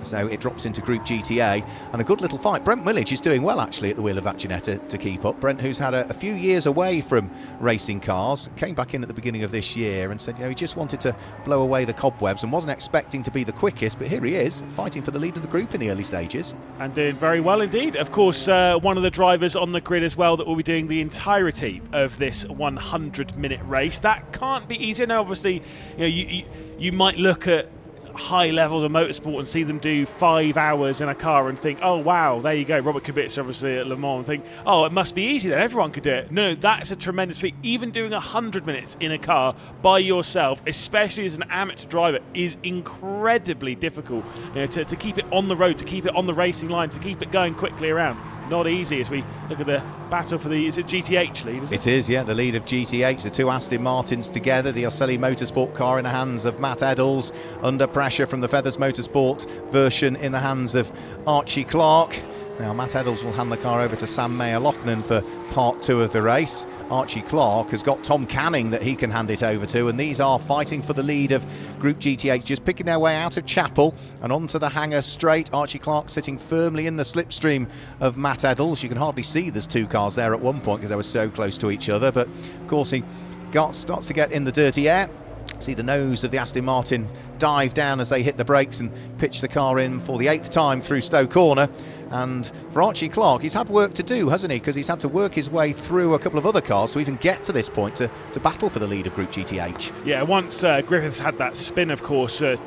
So it drops into Group GTA, and a good little fight. Brent Millage is doing well actually at the wheel of that Ginetta to keep up. Brent, who's had a few years away from racing cars, came back in at the beginning of this year and said, he just wanted to blow away the cobwebs and wasn't expecting to be the quickest, but here he is, fighting for the lead of the group in the early stages. And doing very well indeed. Of course, one of the drivers on the grid as well that will be doing the entirety of this 100-minute race. That can't be easy. Now, obviously, you might look at high levels of motorsport and see them do 5 hours in a car and think, oh wow, there you go, Robert Kubica obviously at Le Mans, and think, oh, it must be easy then, everyone could do it. No, that's a tremendous feat. Even doing 100 minutes in a car by yourself, especially as an amateur driver, is incredibly difficult. To keep it on the road, to keep it on the racing line, to keep it going quickly around. Not easy as we look at the battle for the, is it GTH lead? It is, yeah, the lead of GTH, the two Aston Martins together, the Ocelli Motorsport car in the hands of Matt Eddles, under pressure from the Feathers Motorsport version in the hands of Archie Clark. Now Matt Eddles will hand the car over to Sam Mayer-Lochnan for part 2 of the race. Archie Clark has got Tom Canning that he can hand it over to, and these are fighting for the lead of Group GTH, just picking their way out of Chapel and onto the hangar straight. Archie Clark sitting firmly in the slipstream of Matt Eddles. You can hardly see there's 2 cars there at one point because they were so close to each other, but of course he starts to get in the dirty air. See the nose of the Aston Martin dive down as they hit the brakes and pitch the car in for the 8th time through Stowe Corner. And for Archie Clark, he's had work to do, hasn't he? Because he's had to work his way through a couple of other cars to even get to this point to battle for the lead of Group GTH. Yeah, once Griffiths had that spin, of course, at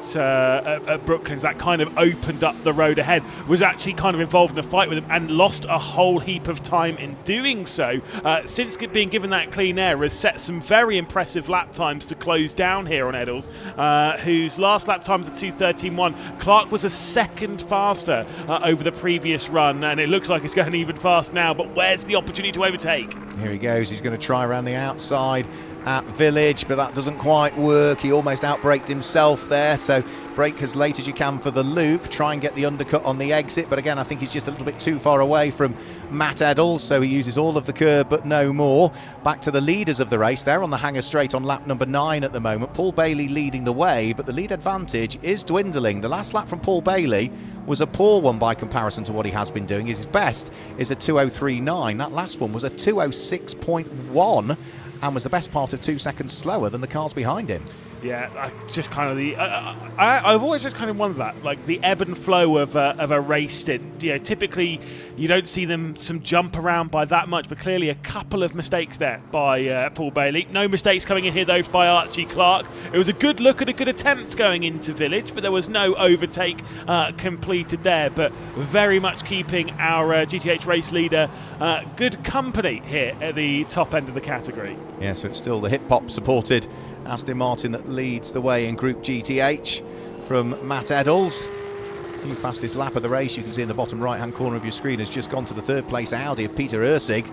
Brooklands, that kind of opened up the road ahead, was actually kind of involved in a fight with him and lost a whole heap of time in doing so. Since being given that clean air, has set some very impressive lap times to close down here on Eddles, whose last lap time was a 2:13.1. Clark was a second faster over the previous run, and it looks like it's going even fast now, but where's the opportunity to overtake? Here he goes, he's going to try around the outside at Village, but that doesn't quite work. He almost outbraked himself there, so brake as late as you can for the loop, try and get the undercut on the exit, but again I think he's just a little bit too far away from Matt Eddles, so he uses all of the curb but no more. Back to the leaders of the race, they're on the hangar straight on lap number 9 at the moment. Paul Bailey leading the way, but the lead advantage is dwindling. The last lap from Paul Bailey was a poor one by comparison to what he has been doing. His best is a 2:03.9. That last one was a 2:06.1 and was the best part of 2 seconds slower than the cars behind him. Yeah, just kind of I've always just kind of wondered that, like the ebb and flow of a race stint. Typically you don't see them jump around by that much, but clearly a couple of mistakes there by Paul Bailey. No mistakes coming in here though by Archie Clark. It was a good look at a good attempt going into Village, but there was no overtake completed there. But very much keeping our GTH race leader good company here at the top end of the category. Yeah, so it's still the hip-hop supported Aston Martin that leads the way in Group GTH from Matt Eddles. New fastest lap of the race, you can see in the bottom right hand corner of your screen, has just gone to the 3rd place Audi of Peter Ursig.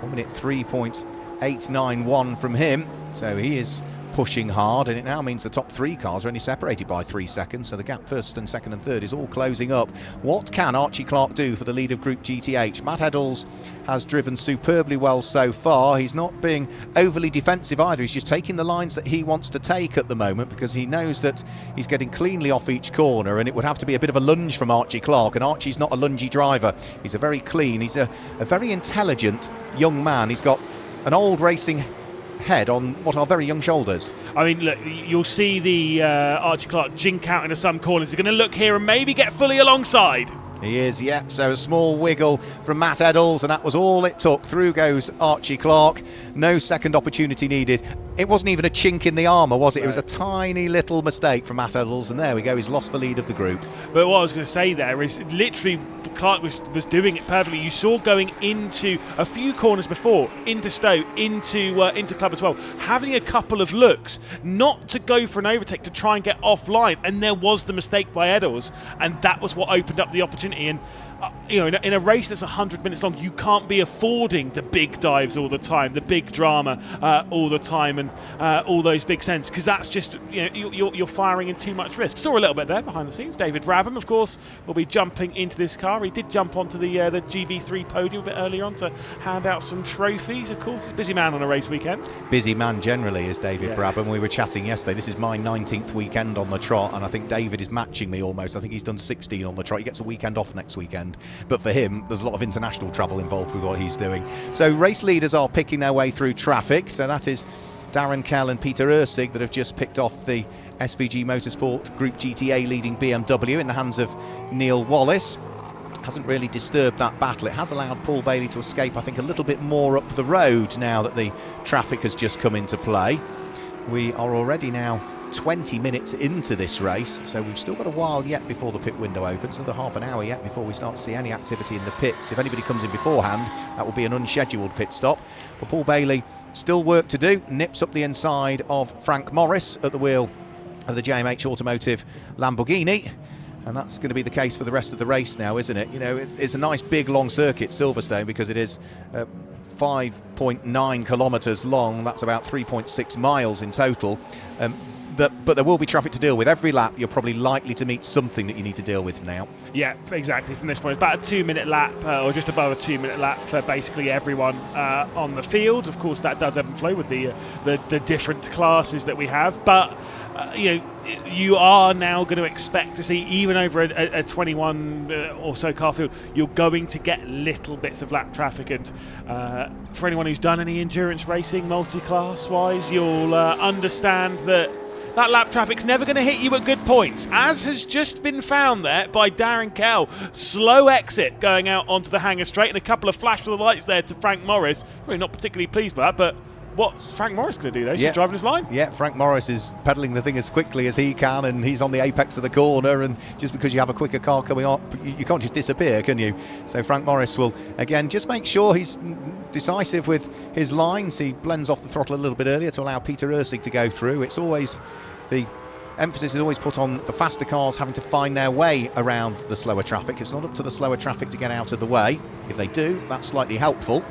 1:03.891 from him, so he is pushing hard, and it now means the top 3 cars are only separated by 3 seconds, so the gap 1st and 2nd and 3rd is all closing up. What can Archie Clark do for the lead of Group GTH? Matt Eddles has driven superbly well so far. He's not being overly defensive either. He's just taking the lines that he wants to take at the moment, because he knows that he's getting cleanly off each corner, and it would have to be a bit of a lunge from Archie Clark, and Archie's not a lungy driver. He's a very clean, he's a very intelligent young man. He's got an old racing head on what are very young shoulders. I mean, look, you'll see the Archie Clark jink out into some corners. He's going to look here and maybe get fully alongside. He is, yeah, so a small wiggle from Matt Eddles, and that was all it took. Through goes Archie Clark. No second opportunity needed. It wasn't even a chink in the armour, was it? It was a tiny little mistake from Matt Eddles, and there we go, he's lost the lead of the group. But what I was going to say there is literally Clark was doing it perfectly. You saw going into a few corners before, into Stowe, into Club as well, having a couple of looks, not to go for an overtake, to try and get offline, and there was the mistake by Eddles, and that was what opened up the opportunity. And in a race that's 100 minutes long, you can't be affording the big dives all the time, the big drama all the time, and all those big sends, because that's just, you're firing in too much risk. Saw a little bit there behind the scenes. David Brabham, of course, will be jumping into this car. He did jump onto the GB3 podium a bit earlier on to hand out some trophies, of course. Busy man on a race weekend. Busy man generally is David Brabham. We were chatting yesterday. This is my 19th weekend on the trot, and I think David is matching me almost. I think he's done 16 on the trot. He gets a weekend off next weekend. But for him, there's a lot of international travel involved with what he's doing. So race leaders are picking their way through traffic. So that is Darren Kell and Peter Ursig that have just picked off the SVG Motorsport Group GTA leading BMW in the hands of Neil Wallace. Hasn't really disturbed that battle. It has allowed Paul Bailey to escape, I think, a little bit more up the road now that the traffic has just come into play. We are already now 20 minutes into this race, so we've still got a while yet before the pit window opens, another half an hour yet before we start to see any activity in the pits. If anybody comes in beforehand, that will be an unscheduled pit stop. For Paul Bailey, still work to do. Nips up the inside of Frank Morris at the wheel of the JMH Automotive Lamborghini. And that's going to be the case for the rest of the race now, isn't it? It's a nice big long circuit, Silverstone, because it is 5.9 kilometres long. That's about 3.6 miles in total. But there will be traffic to deal with. Every lap, you're probably likely to meet something that you need to deal with now. Yeah, exactly. From this point, it's about a 2-minute lap, or just above a 2-minute lap for basically everyone on the field. Of course, that does ebb and flow with the different classes that we have. But you are now going to expect to see, even over a 21 or so car field, you're going to get little bits of lap traffic. And for anyone who's done any endurance racing, multi-class wise, you'll understand that lap traffic's never going to hit you at good points, as has just been found there by Darren Kell. Slow exit going out onto the hangar straight, and a couple of flash of the lights there to Frank Morris. Probably not particularly pleased with that, but what's Frank Morris going to do, though? He's driving his line. Yeah, Frank Morris is pedalling the thing as quickly as he can, and he's on the apex of the corner, and just because you have a quicker car coming up, you can't just disappear, can you? So Frank Morris will, again, just make sure he's decisive with his lines. He blends off the throttle a little bit earlier to allow Peter Ursig to go through. It's always, the emphasis is always put on the faster cars having to find their way around the slower traffic. It's not up to the slower traffic to get out of the way. If they do, that's slightly helpful.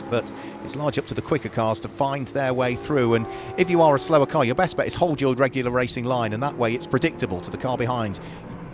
But it's largely up to the quicker cars to find their way through. And if you are a slower car, your best bet is hold your regular racing line, and that way it's predictable to the car behind.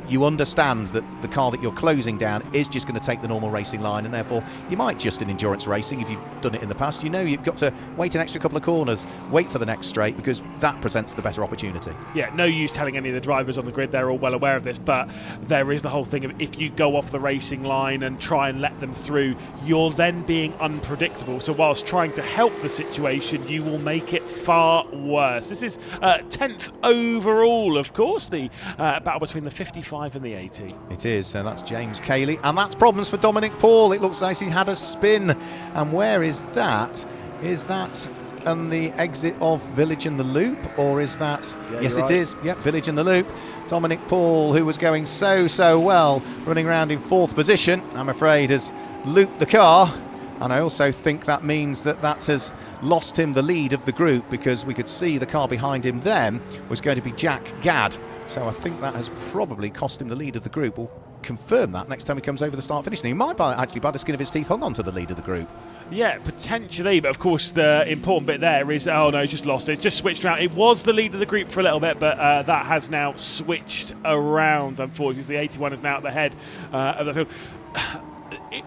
You understand that the car that you're closing down is just going to take the normal racing line, and therefore you might just in endurance racing, if you've done it in the past, you've got to wait an extra couple of corners, wait for the next straight, because that presents the better opportunity. Yeah, no use telling any of the drivers on the grid, they're all well aware of this, but there is the whole thing of, if you go off the racing line and try and let them through, you're then being unpredictable. So whilst trying to help the situation, you will make it far worse. This is 10th overall, of course, the battle between the 55 and the 80. It is, so that's James Cayley, and that's problems for Dominic Paul. It looks like he had a spin, and where is that? Is that on the exit of Village in the Loop, or is that? Yes, it is. Yep, Village in the Loop. Dominic Paul, who was going so well, running around in 4th position, I'm afraid has looped the car. And I also think that means that has lost him the lead of the group, because we could see the car behind him then was going to be Jack Gadd. So I think that has probably cost him the lead of the group. We'll confirm that next time he comes over the start finish. And he might actually, by the skin of his teeth, hung on to the lead of the group. Yeah, potentially, but of course the important bit there is, oh no, he's just lost it. It's just switched around. It was the lead of the group for a little bit, but that has now switched around, unfortunately. The 81 is now at the head of the field.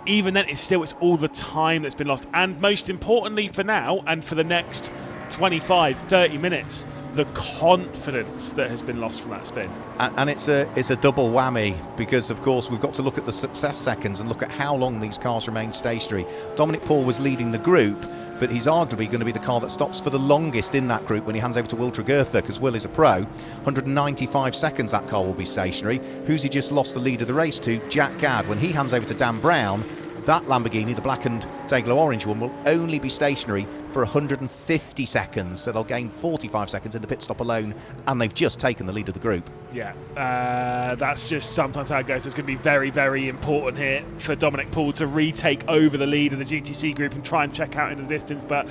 Even then, it's all the time that's been lost. And most importantly for now, and for the next 25, 30 minutes, the confidence that has been lost from that spin. And it's a double whammy, because of course we've got to look at the success seconds and look at how long these cars remain stationary. Dominic Paul was leading the group, but he's arguably going to be the car that stops for the longest in that group when he hands over to Will Tregurtha, because Will is a pro. 195 seconds that car will be stationary. Who's he just lost the lead of the race to? Jack Gadd. When he hands over to Dan Brown, that Lamborghini, the black and day-glow orange one, will only be stationary for 150 seconds, so they'll gain 45 seconds in the pit stop alone, and they've just taken the lead of the group. Yeah, that's just sometimes how it goes. It's going to be very, very important here for Dominic Paul to retake over the lead of the GTC group and try and check out in the distance, but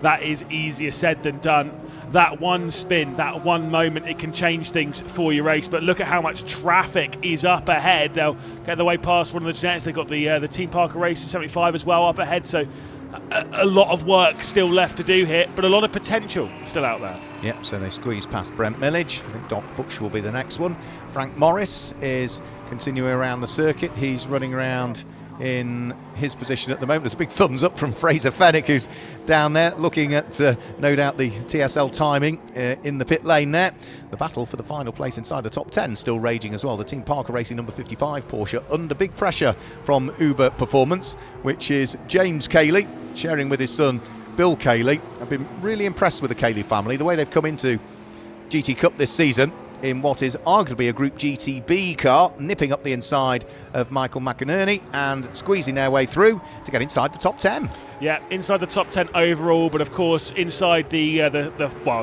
that is easier said than done. that one spin, that one moment, it can change things for your race. But look at how much traffic is up ahead. They'll get their way past one of the Genetics. They've got the Team Parker race in 75 as well up ahead. So a lot of work still left to do here, but a lot of potential still out there. Yep, so they squeeze past Brent Millage. I think Doc Butch will be the next one. Frank Morris is continuing around the circuit. He's running around in his position at the moment. There's a big thumbs up from Fraser Fennick, who's down there looking at no doubt the TSL timing in the pit lane there. The battle for the final place inside the top 10 still raging as well. The Team Parker Racing number 55 Porsche under big pressure from Uber Performance, which is James Cayley sharing with his son Bill Cayley. I've been really impressed with the Cayley family, the way they've come into GT Cup this season in what is arguably a Group GTB car, nipping up the inside of Michael McInerney and squeezing their way through to get inside the top 10. Yeah, inside the top 10 overall, but of course inside the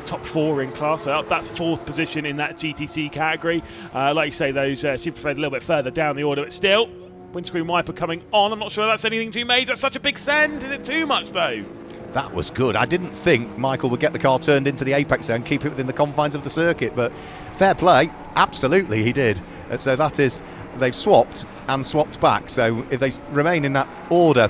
top 4 in class. So that's 4th position in that GTC category. Like you say, those Superfeds a little bit further down the order, but still, windscreen wiper coming on. I'm not sure that's anything too major. That's such a big send. Is it too much though? That was good. I didn't think Michael would get the car turned into the apex there and keep it within the confines of the circuit, but fair play, absolutely he did. So that is, they've swapped and swapped back. So if they remain in that order,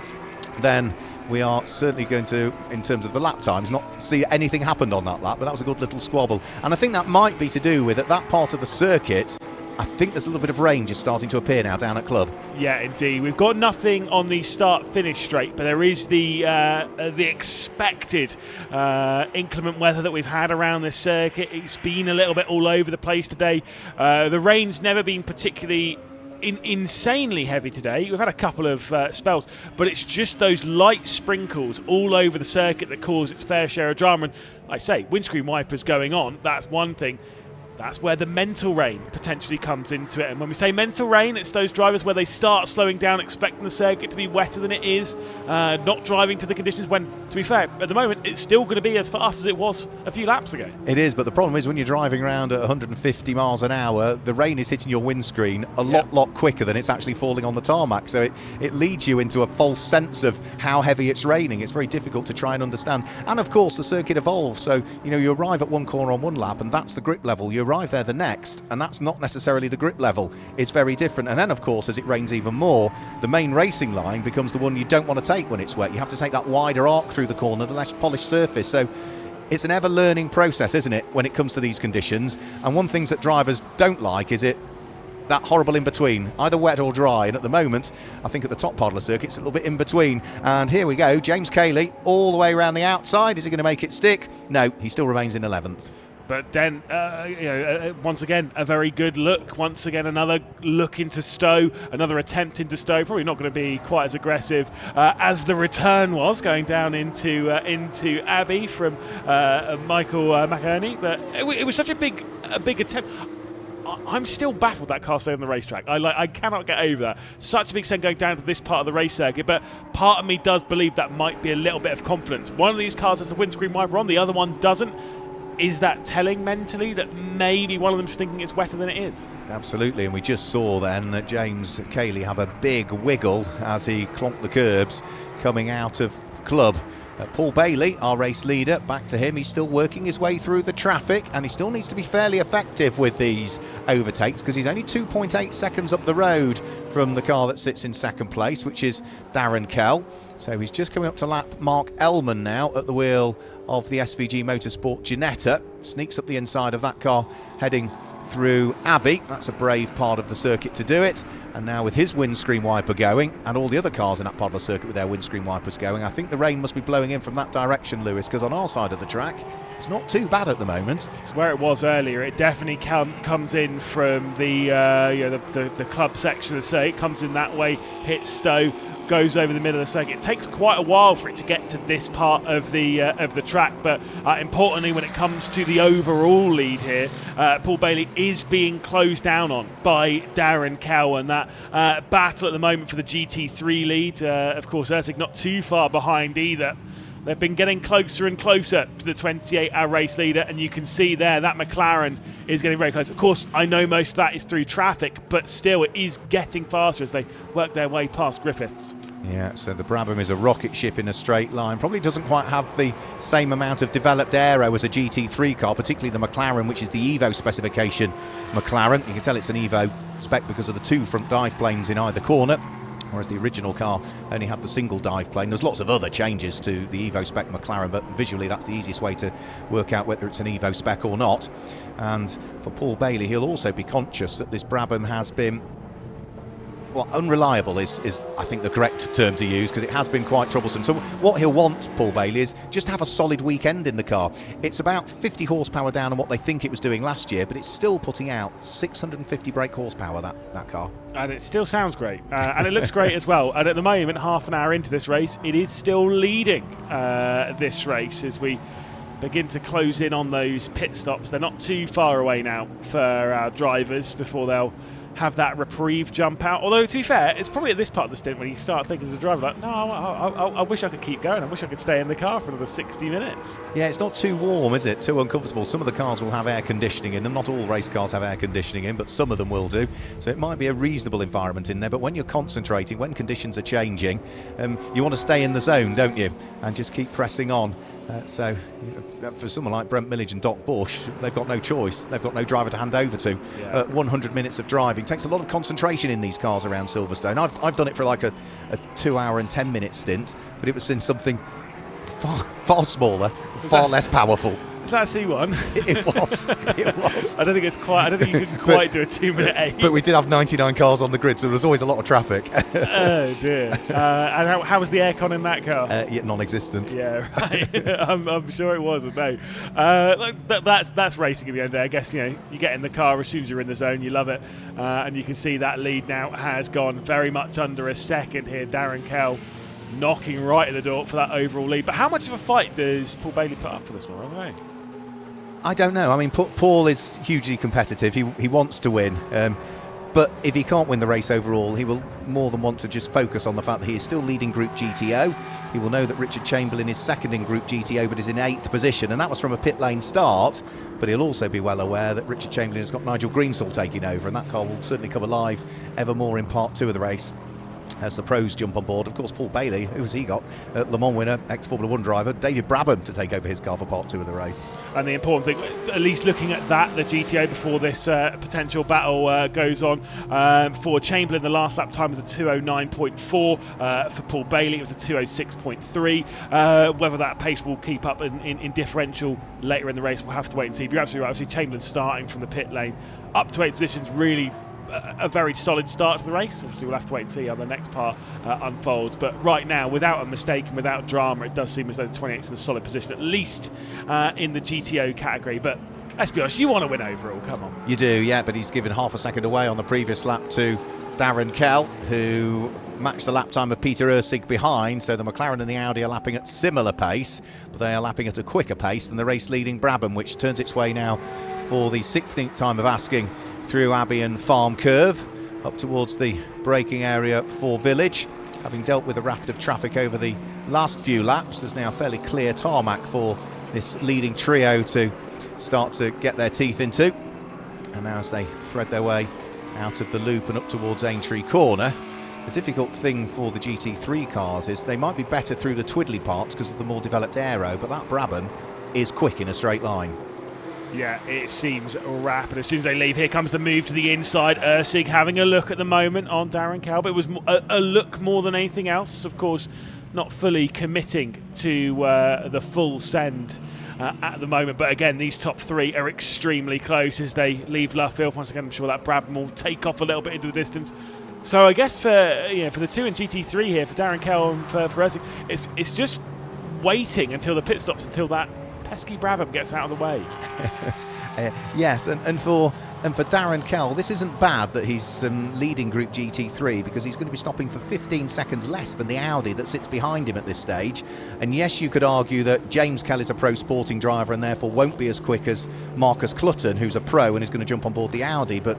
then we are certainly going to, in terms of the lap times, not see anything happened on that lap, but that was a good little squabble. And I think that might be to do with, at that part of the circuit, I think there's a little bit of rain just starting to appear now down at Club. Yeah, indeed. We've got nothing on the start-finish straight, but there is the expected inclement weather that we've had around this circuit. It's been a little bit all over the place today. The rain's never been particularly insanely heavy today. We've had a couple of spells, but it's just those light sprinkles all over the circuit that cause its fair share of drama. And like I say, windscreen wipers going on, that's one thing. That's where the mental rain potentially comes into it. And when we say mental rain, it's those drivers where they start slowing down, expecting the circuit to be wetter than it is, not driving to the conditions when, to be fair, at the moment, it's still going to be as fast as it was a few laps ago. It is, but the problem is when you're driving around at 150 miles an hour, the rain is hitting your windscreen a lot quicker than it's actually falling on the tarmac. So it leads you into a false sense of how heavy it's raining. It's very difficult to try and understand. And of course, the circuit evolves. So, you arrive at one corner on one lap, and that's the grip level. You arrive there the next, and that's not necessarily the grip level. It's very different. And then of course, as it rains even more, the main racing line becomes the one you don't want to take when it's wet. You have to take that wider arc through the corner, the less polished surface. So it's an ever learning process, isn't it, when it comes to these conditions. And one thing that drivers don't like is that horrible in between, either wet or dry. And at the moment, I think at the top part of the circuit, it's a little bit in between. And here we go, James Cayley all the way around the outside. Is he going to make it stick? No, he still remains in 11th. But then, once again, a very good look. Once again, another look into Stowe, another attempt into Stowe. Probably not going to be quite as aggressive as the return was, going down into Abbey from Michael McInerney. But it was such a big attempt. I'm still baffled that car stayed on the racetrack. I cannot get over that. Such a big send going down to this part of the race circuit, but part of me does believe that might be a little bit of confidence. One of these cars has the windscreen wiper on, the other one doesn't. Is that telling mentally that maybe one of them's thinking it's wetter than it is? Absolutely, and we just saw then James Cayley have a big wiggle as he clonked the curbs coming out of Club. Paul Bailey, our race leader, back to him. He's still working his way through the traffic, and he still needs to be fairly effective with these overtakes because he's only 2.8 seconds up the road from the car that sits in second place, which is Darren Kell. So he's just coming up to lap Mark Ellman now at the wheel of the SVG Motorsport Ginetta. Sneaks up the inside of that car heading through Abbey. That's a brave part of the circuit to do it. And now with his windscreen wiper going, and all the other cars in that part of the circuit with their windscreen wipers going, I think the rain must be blowing in from that direction, Lewis, because on our side of the track, it's not too bad at the moment. It's where it was earlier. It definitely comes in from the club section. So it comes in that way, hits Stowe, goes over the middle of the circuit. It takes quite a while for it to get to this part of the track, but importantly, when it comes to the overall lead here, Paul Bailey is being closed down on by Darren Cow, and that battle at the moment for the GT3 lead. Of course, Ertig not too far behind either. They've been getting closer and closer to the 28-hour race leader, and you can see there that McLaren is getting very close. Of course, I know most of that is through traffic, but still it is getting faster as they work their way past Griffiths. Yeah, so the Brabham is a rocket ship in a straight line. Probably doesn't quite have the same amount of developed aero as a GT3 car, particularly the McLaren, which is the Evo specification McLaren. You can tell it's an Evo spec because of the 2 front dive planes in either corner, whereas the original car only had the single dive plane. There's lots of other changes to the Evo spec McLaren, but visually that's the easiest way to work out whether it's an Evo spec or not. And for Paul Bailey, he'll also be conscious that this Brabham has been, well, unreliable is I think the correct term to use, because it has been quite troublesome. So what he'll want, Paul Bailey, is just have a solid weekend in the car. It's about 50 horsepower down on what they think it was doing last year, but it's still putting out 650 brake horsepower, that car. And it still sounds great, and it looks great as well. And at the moment, half an hour into this race, it is still leading this race as we begin to close in on those pit stops. They're not too far away now for our drivers before they'll have that reprieve jump out. Although, to be fair, it's probably at this part of the stint when you start thinking as a driver, like, no, I wish I could keep going. I wish I could stay in the car for another 60 minutes. Yeah, it's not too warm, is it? Too uncomfortable. Some of the cars will have air conditioning in them. Not all race cars have air conditioning in, but some of them will do. So it might be a reasonable environment in there. But when you're concentrating, when conditions are changing, you want to stay in the zone, don't you? And just keep pressing on. So for someone like Brent Millage and Doc Bush, they've got no choice. They've got no driver to hand over to. 100 minutes of driving takes a lot of concentration in these cars around Silverstone. I've done it for like a 2 hour and 10 minute stint, but it was in something far smaller, far less powerful. Is that a C1? It was. It was. I don't think you can quite do a 2 minute 8. But we did have 99 cars on the grid, so there was always a lot of traffic. Oh dear. And how was the aircon in that car? Yeah, non-existent. Yeah, right. I'm sure it wasn't. No. That's racing at the end of the day. I guess you get in the car as soon as you're in the zone, you love it, and you can see that lead now has gone very much under a second here. Darren Kell knocking right at the door for that overall lead. But how much of a fight does Paul Bailey put up for this one? I don't know. I don't know. I mean, Paul is hugely competitive. He wants to win. But if he can't win the race overall, he will more than want to just focus on the fact that he is still leading Group GTO. He will know that Richard Chamberlain is second in Group GTO but is in 8th position, and that was from a pit lane start. But he'll also be well aware that Richard Chamberlain has got Nigel Greenstall taking over, and that car will certainly come alive ever more in part 2 of the race as the pros jump on board. Of course, Paul Bailey, who has he got? Le Mans winner, ex-Formula 1 driver, David Brabham to take over his car for part 2 of the race. And the important thing, at least looking at that, the GTO before this potential battle goes on, for Chamberlain, the last lap time was a 2:09.4. For Paul Bailey, it was a 2:06.3. Whether that pace will keep up in differential later in the race, we'll have to wait and see. But you're absolutely right. Obviously, Chamberlain starting from the pit lane up to 8th positions, really a very solid start to the race. Obviously, we'll have to wait and see how the next part unfolds. But right now, without a mistake and without drama, it does seem as though the 28's in a solid position, at least in the GTO category. But let's be honest, you want to win overall, come on. You do, yeah, but he's given half a second away on the previous lap to Darren Kell, who matched the lap time of Peter Ursig behind. So the McLaren and the Audi are lapping at similar pace, but they are lapping at a quicker pace than the race-leading Brabham, which turns its way now for the 16th time of asking through Abbey and Farm Curve up towards the braking area for Village. Having dealt with a raft of traffic over the last few laps, there's now fairly clear tarmac for this leading trio to start to get their teeth into. And now as they thread their way out of the loop and up towards Aintree Corner, the difficult thing for the GT3 cars is they might be better through the twiddly parts because of the more developed aero, but that Brabham is quick in a straight line. Yeah, it seems rapid. As soon as they leave, here comes the move to the inside. Ursig having a look at the moment on Darren Kell. It was a look more than anything else. Of course, not fully committing to the full send at the moment. But again, these top 3 are extremely close as they leave Luffield. Once again, I'm sure that Brabham will take off a little bit into the distance. So I guess for the 2 in GT3 here, for Darren Kell and for Ursig, it's just waiting until the pit stops, until that pesky Brabham gets out of the way. Yes, and for Darren Kell, this isn't bad that he's leading Group GT3, because he's going to be stopping for 15 seconds less than the Audi that sits behind him at this stage. And yes, you could argue that James Kell is a pro sporting driver and therefore won't be as quick as Marcus Clutton, who's a pro and is going to jump on board the Audi, but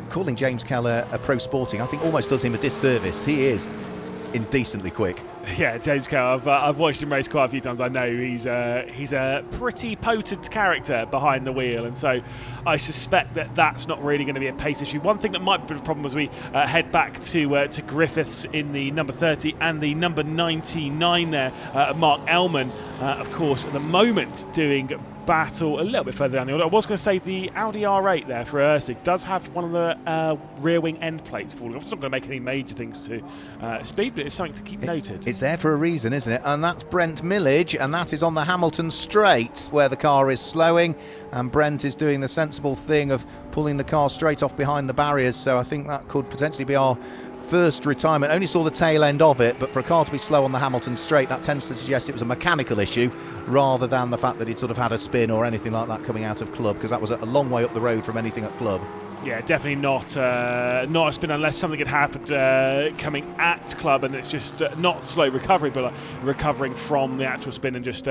calling James Kell a pro sporting, I think almost does him a disservice. He is indecently quick. Yeah, James Kell. I've watched him race quite a few times. I know he's a pretty potent character behind the wheel, and so I suspect that that's not really going to be a pace issue. One thing that might be a problem as we head back to Griffiths in the number 30 and the number 99 there, Mark Ellman, of course, at the moment doing battle a little bit further down the order. I was going to say the Audi R8 there for Ursig does have one of the rear wing end plates falling off. It's not going to make any major things to speed, but it's something to keep noted. It's there for a reason, isn't it? And that's Brent Millage, and that is on the Hamilton straight where the car is slowing, and Brent is doing the sensible thing of pulling the car straight off behind the barriers, so I think that could potentially be our first retirement. Only saw the tail end of it, but for a car to be slow on the Hamilton straight, that tends to suggest it was a mechanical issue rather than the fact that he'd sort of had a spin or anything like that coming out of club, because that was a long way up the road from anything at club. Yeah, definitely not a spin unless something had happened coming at club, and it's just not slow recovery, but recovering from the actual spin and just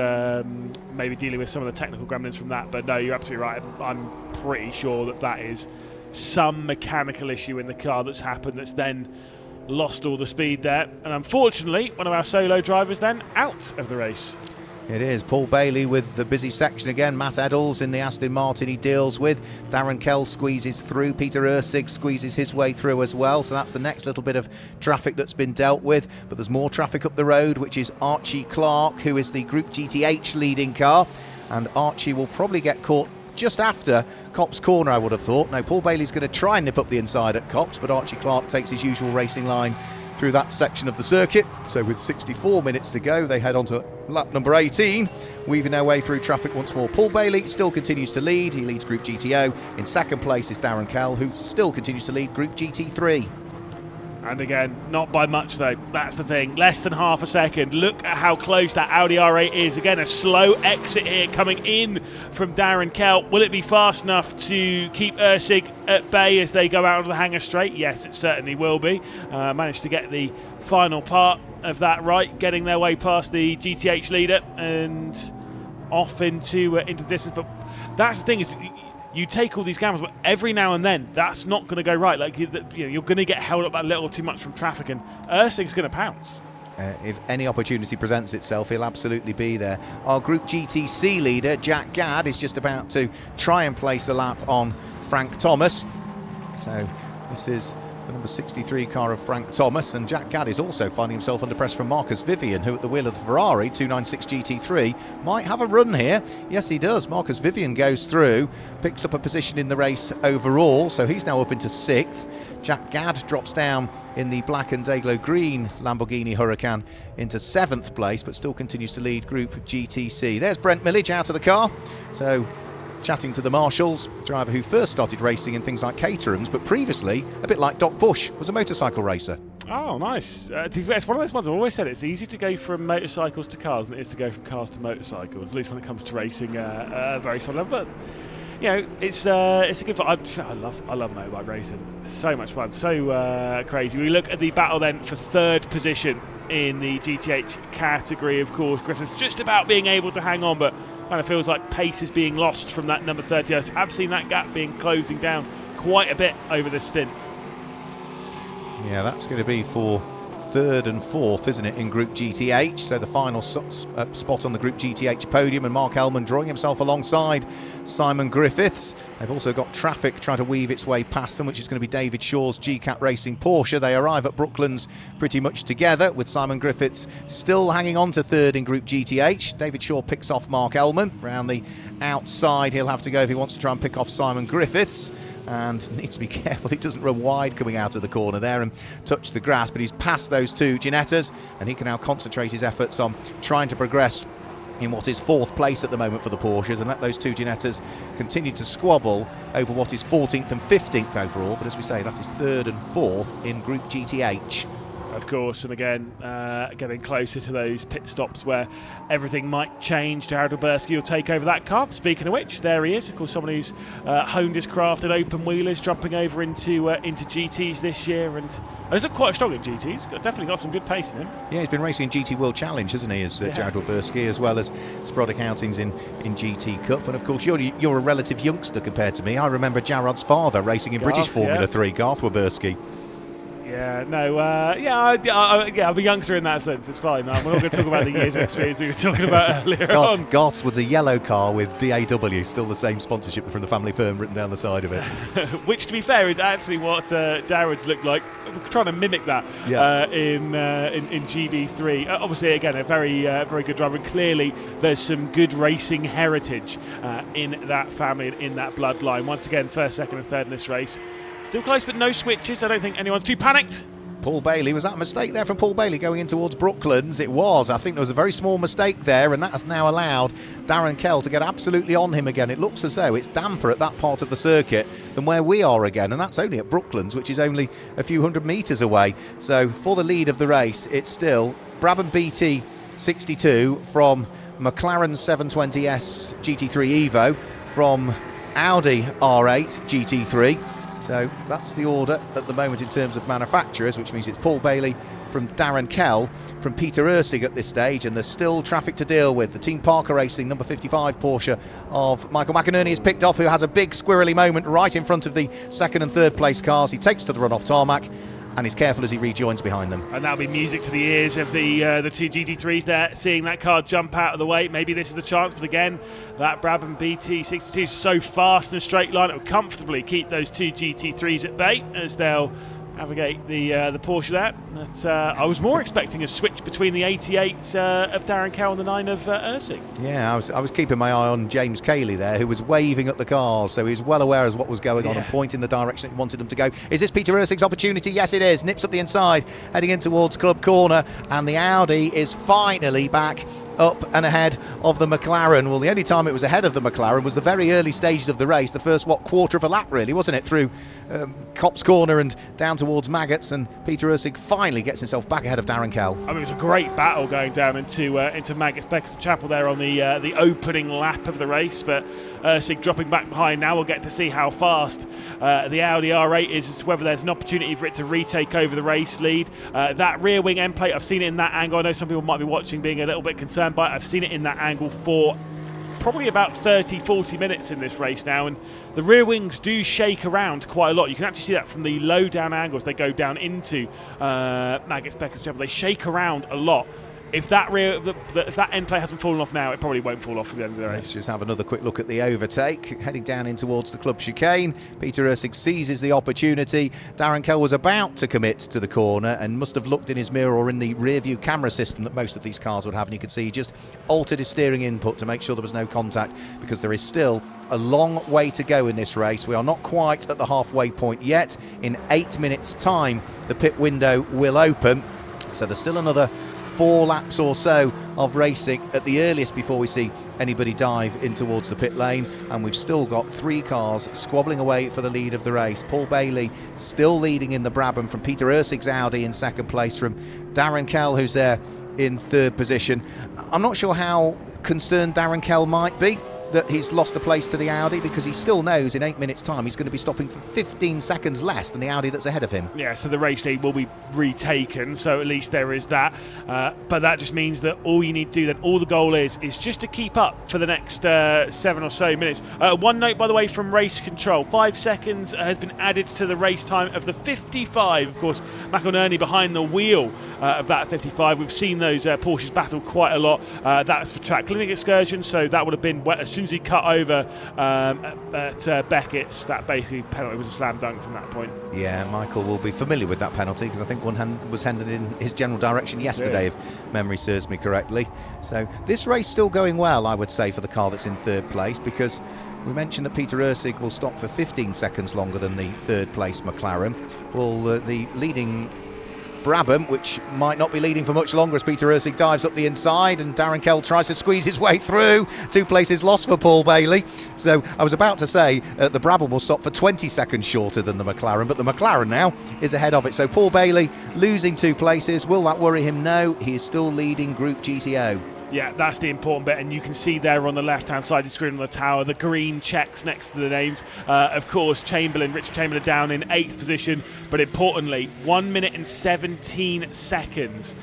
maybe dealing with some of the technical gremlins from that. But no, you're absolutely right. I'm pretty sure that is some mechanical issue in the car that's happened that's then lost all the speed there, and unfortunately one of our solo drivers then out of the race. It is Paul Bailey with the busy section again. Matt Eddles in the Aston Martin he deals with. Darren Kell squeezes through. Peter Ursig squeezes his way through as well. So that's the next little bit of traffic that's been dealt with. But there's more traffic up the road, which is Archie Clark, who is the Group GTH leading car. And Archie will probably get caught just after Copse Corner, I would have thought. Now, Paul Bailey's going to try and nip up the inside at Copse, but Archie Clark takes his usual racing line through that section of the circuit. So with 64 minutes to go, they head on to lap number 18, weaving their way through traffic once more. Paul Bailey still continues to lead. He leads Group GTO. In second place is Darren Kell, who still continues to lead Group GT3. And again, not by much though. That's the thing. Less than half a second. Look at how close that Audi R8 is. Again, a slow exit here coming in from Darren Kell. Will it be fast enough to keep Ursig at bay as they go out of the hangar straight? Yes, it certainly will be. Managed to get the final part of that right, getting their way past the GTH leader and off into distance. But that's the thing, is you take all these gambles, but every now and then that's not going to go right. Like you're going to get held up that little too much from traffic, and Ursig's going to pounce. If any opportunity presents itself, he'll absolutely be there. Our Group GTC leader, Jack Gadd, is just about to try and place a lap on Frank Thomas. So this is the number 63 car of Frank Thomas, and Jack Gadd is also finding himself under pressure from Marcus Vivian, who at the wheel of the Ferrari 296 GT3 might have a run here. Yes, he does. Marcus Vivian goes through, picks up a position in the race overall, so he's now up into 6th. Jack Gadd drops down in the black and Dayglow green Lamborghini Huracan into 7th place, but still continues to lead Group GTC. There's Brent Millage out of the car, so chatting to the marshals, driver who first started racing in things like Caterhams, but previously, a bit like Doc Bush, was a motorcycle racer. Oh, nice. It's one of those ones I've always said, it's easy to go from motorcycles to cars than it is to go from cars to motorcycles, at least when it comes to racing a very solid level. But you know, it's a good fun. I love motorbike racing. So much fun, so crazy. We look at the battle then for 3rd position in the GTH category. Of course, Griffin's just about being able to hang on, but kind of feels like pace is being lost from that number 30. I have seen that gap being closing down quite a bit over this stint. Yeah, that's going to be for 3rd and 4th, isn't it, in Group GTH? So the final spot on the Group GTH podium, and Mark Ellman drawing himself alongside Simon Griffiths. They've also got traffic trying to weave its way past them, which is going to be David Shaw's GCAT Racing Porsche. They arrive at Brooklands pretty much together, with Simon Griffiths still hanging on to 3rd in Group GTH. David Shaw picks off Mark Ellman. Round the outside he'll have to go if he wants to try and pick off Simon Griffiths, and needs to be careful he doesn't run wide coming out of the corner there and touch the grass, but he's past those two Ginettas, and he can now concentrate his efforts on trying to progress in what is 4th place at the moment for the Porsches, and let those two Ginettas continue to squabble over what is 14th and 15th overall. But as we say, that is 3rd and 4th in Group GTH. Of course, and again, getting closer to those pit stops where everything might change. Jared Alberski will take over that car. Speaking of which, there he is. Of course, someone who's honed his craft at open wheelers, jumping over into GTs this year, and he's quite strong in GTs. Definitely got some good pace in him. Yeah, he's been racing in GT World Challenge, hasn't he, as Jared Alberski, as well as sporadic outings in GT Cup. And of course, you're a relative youngster compared to me. I remember Jarod's father racing in British Formula 3, Garth Alberski. Yeah, no, I'm a youngster in that sense. It's fine. We're not going to talk about the years of experience we were talking about earlier on. Goss was a yellow car with DAW, still the same sponsorship from the family firm written down the side of it. Which, to be fair, is actually what Darren's looked like. We're trying to mimic that in GB3. Obviously, again, a very good driver, and clearly there's some good racing heritage in that family and in that bloodline. Once again, first, second, and third in this race. Still close, but no switches. I don't think anyone's too panicked. Paul Bailey, was that a mistake there from Paul Bailey going in towards Brooklands? It was. I think there was a very small mistake there, and that has now allowed Darren Kell to get absolutely on him again. It looks as though it's damper at that part of the circuit than where we are again, and that's only at Brooklands, which is only a few hundred metres away. So for the lead of the race, it's still Brabham BT 62 from McLaren 720S GT3 Evo, from Audi R8 GT3. So that's the order at the moment in terms of manufacturers, which means it's Paul Bailey from Darren Kell from Peter Ursig at this stage, and there's still traffic to deal with. The Team Parker Racing number 55 Porsche of Michael McInerney is picked off, who has a big squirrely moment right in front of the second and third place cars. He takes to the run-off tarmac and is careful as he rejoins behind them. And that'll be music to the ears of the two GT3s there, seeing that car jump out of the way. Maybe this is the chance, but again, that Brabham BT 62 is so fast in a straight line, it will comfortably keep those two GT3s at bay as they'll navigate the Porsche there. But, I was more expecting a switch between the 88 of Darren Kell and the 9 of Ursig. Yeah, I was keeping my eye on James Cayley there, who was waving at the cars, so he was well aware of what was going on and pointing the direction he wanted them to go. Is this Peter Ursig's opportunity? Yes, it is. Nips up the inside, heading in towards Club Corner, and the Audi is finally back up and ahead of the McLaren. Well, the only time it was ahead of the McLaren was the very early stages of the race, the first, quarter of a lap really, wasn't it, through Copse Corner and down towards Maggots, and Peter Ursig finally gets himself back ahead of Darren Kell. I mean, it was a great battle going down into Maggots Beckers Chapel there on the opening lap of the race, but Ursig dropping back behind. Now we'll get to see how fast the Audi R8 is, as to whether there's an opportunity for it to retake over the race lead. That rear wing end plate, I've seen it in that angle. I know some people might be watching being a little bit concerned by it. I've seen it in that angle for probably about 30-40 minutes in this race now, and the rear wings do shake around quite a lot. You can actually see that from the low down angles they go down into Maggots Beckers Chapel. They shake around a lot. If that if that end plate hasn't fallen off now, it probably won't fall off at the end of the race. Let's just have another quick look at the overtake. Heading down in towards the club chicane, Peter Ursig seizes the opportunity. Darren Kell was about to commit to the corner and must have looked in his mirror or in the rear view camera system that most of these cars would have, and you could see he just altered his steering input to make sure there was no contact, because there is still a long way to go in this race. We are not quite at the halfway point yet. In 8 minutes time the pit window will open, so there's still another 4 laps or so of racing at the earliest before we see anybody dive in towards the pit lane, and we've still got 3 cars squabbling away for the lead of the race. Paul Bailey still leading in the Brabham from Peter Ursig's Audi, in second place from Darren Kell, who's there in third position. I'm not sure how concerned Darren Kell might be that he's lost a place to the Audi, because he still knows in 8 minutes time he's going to be stopping for 15 seconds less than the Audi that's ahead of him. Yeah, so the race lead will be retaken, so at least there is that, but that just means that all you need to do then, all the goal is just to keep up for the next 7 or so minutes. One note, by the way, from race control, 5 seconds has been added to the race time of the 55. Of course, McInerney behind the wheel of that 55. We've seen those Porsches battle quite a lot. That's for track clinic excursion, so that would have been as soon as he cut over at Beckett's, that basically penalty was a slam dunk from that point. Yeah, Michael will be familiar with that penalty, because I think one hand was handed in his general direction yesterday, if memory serves me correctly. So this race still going well, I would say, for the car that's in third place, because we mentioned that Peter Ursig will stop for 15 seconds longer than the third place McLaren. Well, the leading Brabham, which might not be leading for much longer as Peter Ursig dives up the inside and Darren Kell tries to squeeze his way through. 2 places lost for Paul Bailey. So I was about to say the Brabham will stop for 20 seconds shorter than the McLaren, but the McLaren now is ahead of it. So Paul Bailey losing 2 places. Will that worry him? No, he is still leading Group GTO. Yeah, that's the important bit, and you can see there on the left-hand side of the screen on the tower, the green checks next to the names. Of course, Richard Chamberlain down in 8th position, but importantly, 1 minute and 17 seconds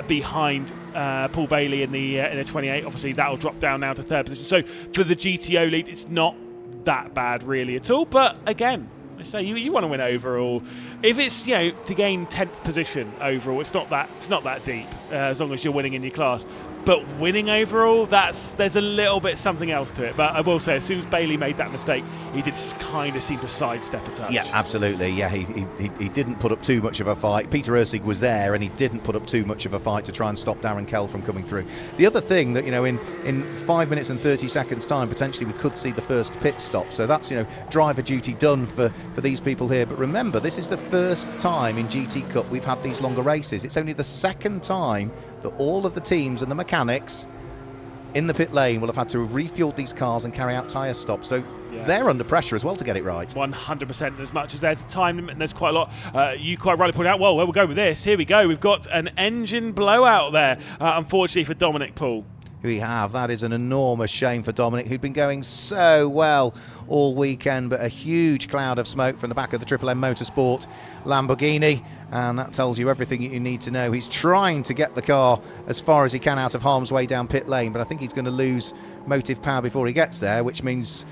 behind Paul Bailey in the 28. Obviously, that'll drop down now to 3rd position. So for the GTO lead, it's not that bad really at all, but again, I say you want to win overall. If it's to gain 10th position overall, it's not that deep as long as you're winning in your class. But winning overall, there's a little bit something else to it. But I will say, as soon as Bailey made that mistake, he did kind of seem to sidestep a touch. Yeah, absolutely. Yeah, he didn't put up too much of a fight. Peter Ursig was there, and he didn't put up too much of a fight to try and stop Darren Kell from coming through. The other thing that in 5 minutes and 30 seconds time, potentially we could see the first pit stop. So that's driver duty done for these people here. But remember, this is the first time in GT Cup we've had these longer races. It's only the second time that all of the teams and the mechanics in the pit lane will have had to have refueled these cars and carry out tyre stops. So they're under pressure as well to get it right. 100%. As much as there's a time limit and there's quite a lot, you quite rightly pointed out, well, we'll go with this. Here we go. We've got an engine blowout there, unfortunately for Dominic Poole. We have. That is an enormous shame for Dominic, who'd been going so well all weekend, but a huge cloud of smoke from the back of the Triple M Motorsport Lamborghini, and that tells you everything you need to know. He's trying to get the car as far as he can out of harm's way down pit lane, but I think he's going to lose motive power before he gets there, which means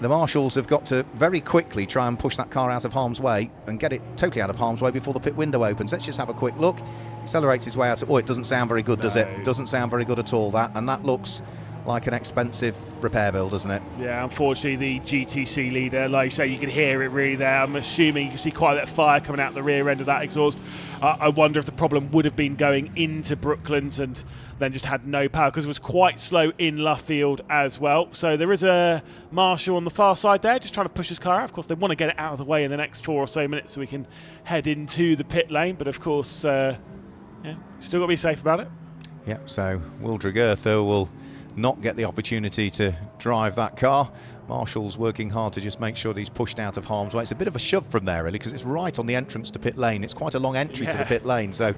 the marshals have got to very quickly try and push that car out of harm's way and get it totally out of harm's way before the pit window opens. Let's just have a quick look. Accelerates his way out. Oh, it doesn't sound very good, does it? Doesn't sound very good at all, that. And that looks like an expensive repair bill, doesn't it? Yeah, unfortunately the GTC leader, like you say, you can hear it really there. I'm assuming you can see quite a bit of fire coming out the rear end of that exhaust. I wonder if the problem would have been going into Brooklands and then just had no power, because it was quite slow in Luffield as well. So there is a marshal on the far side there just trying to push his car out. Of course, they want to get it out of the way in the next 4 or so minutes so we can head into the pit lane, but of course still got to be safe about it. Yep, so Wildrig Earther will not get the opportunity to drive that car. Marshall's working hard to just make sure that he's pushed out of harm's way. It's a bit of a shove from there, really, because it's right on the entrance to pit lane. It's quite a long entry to the pit lane, so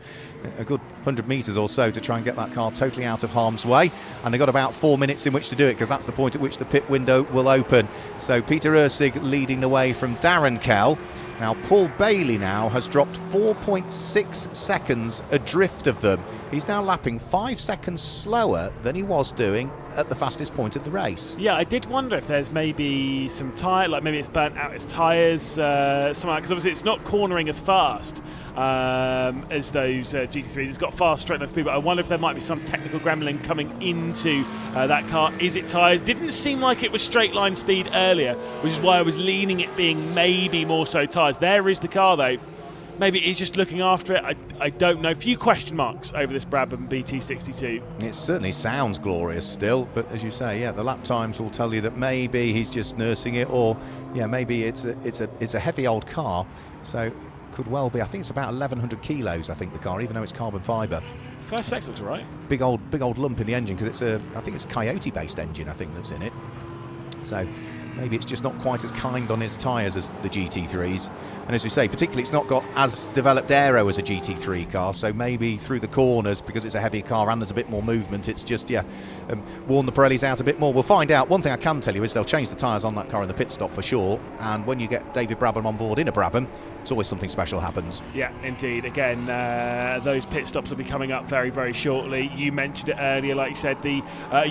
a good 100 metres or so to try and get that car totally out of harm's way. And they've got about 4 minutes in which to do it, because that's the point at which the pit window will open. So Peter Ursig leading the way from Darren Kell. Now, Paul Bailey now has dropped 4.6 seconds adrift of them. He's now lapping 5 seconds slower than he was doing at the fastest point of the race. Yeah, I did wonder if there's maybe some tyre, like maybe it's burnt out its tyres, something like, because obviously it's not cornering as fast as those GT3s. It's got fast straight line speed, but I wonder if there might be some technical gremlin coming into that car. Is it tyres? Didn't seem like it was straight line speed earlier, which is why I was leaning it being maybe more so tyres. There is the car though. Maybe he's just looking after it. I don't know. Few question marks over this Brabham BT62. It certainly sounds glorious still, but as you say, the lap times will tell you that maybe he's just nursing it, or maybe it's a heavy old car, so could well be. I think it's about 1,100 kilos. I think the car, even though it's carbon fibre. First section's right. Big old lump in the engine, because I think it's a Coyote-based engine. I think that's in it. So maybe it's just not quite as kind on his tyres as the GT3s. And as we say, particularly it's not got as developed aero as a GT3 car, so maybe through the corners, because it's a heavier car and there's a bit more movement, it's just, worn the Pirellis out a bit more. We'll find out. One thing I can tell you is they'll change the tyres on that car in the pit stop for sure, and when you get David Brabham on board in a Brabham, it's always something special happens. Yeah, indeed. Again, those pit stops will be coming up very, very shortly. You mentioned it earlier, like you said,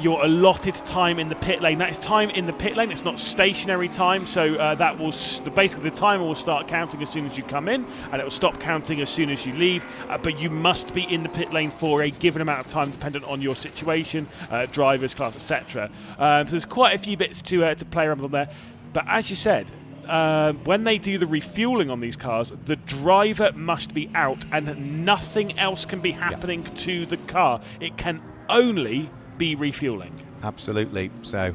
your allotted time in the pit lane. That is time in the pit lane. It's not stationary time, so that will basically the timer will start counting as soon as you come in, and it will stop counting as soon as you leave. But you must be in the pit lane for a given amount of time, dependent on your situation, drivers, class, etc. So there's quite a few bits to play around with on there. But as you said, when they do the refueling on these cars, the driver must be out and nothing else can be happening to the car. It can only be refueling. Absolutely. So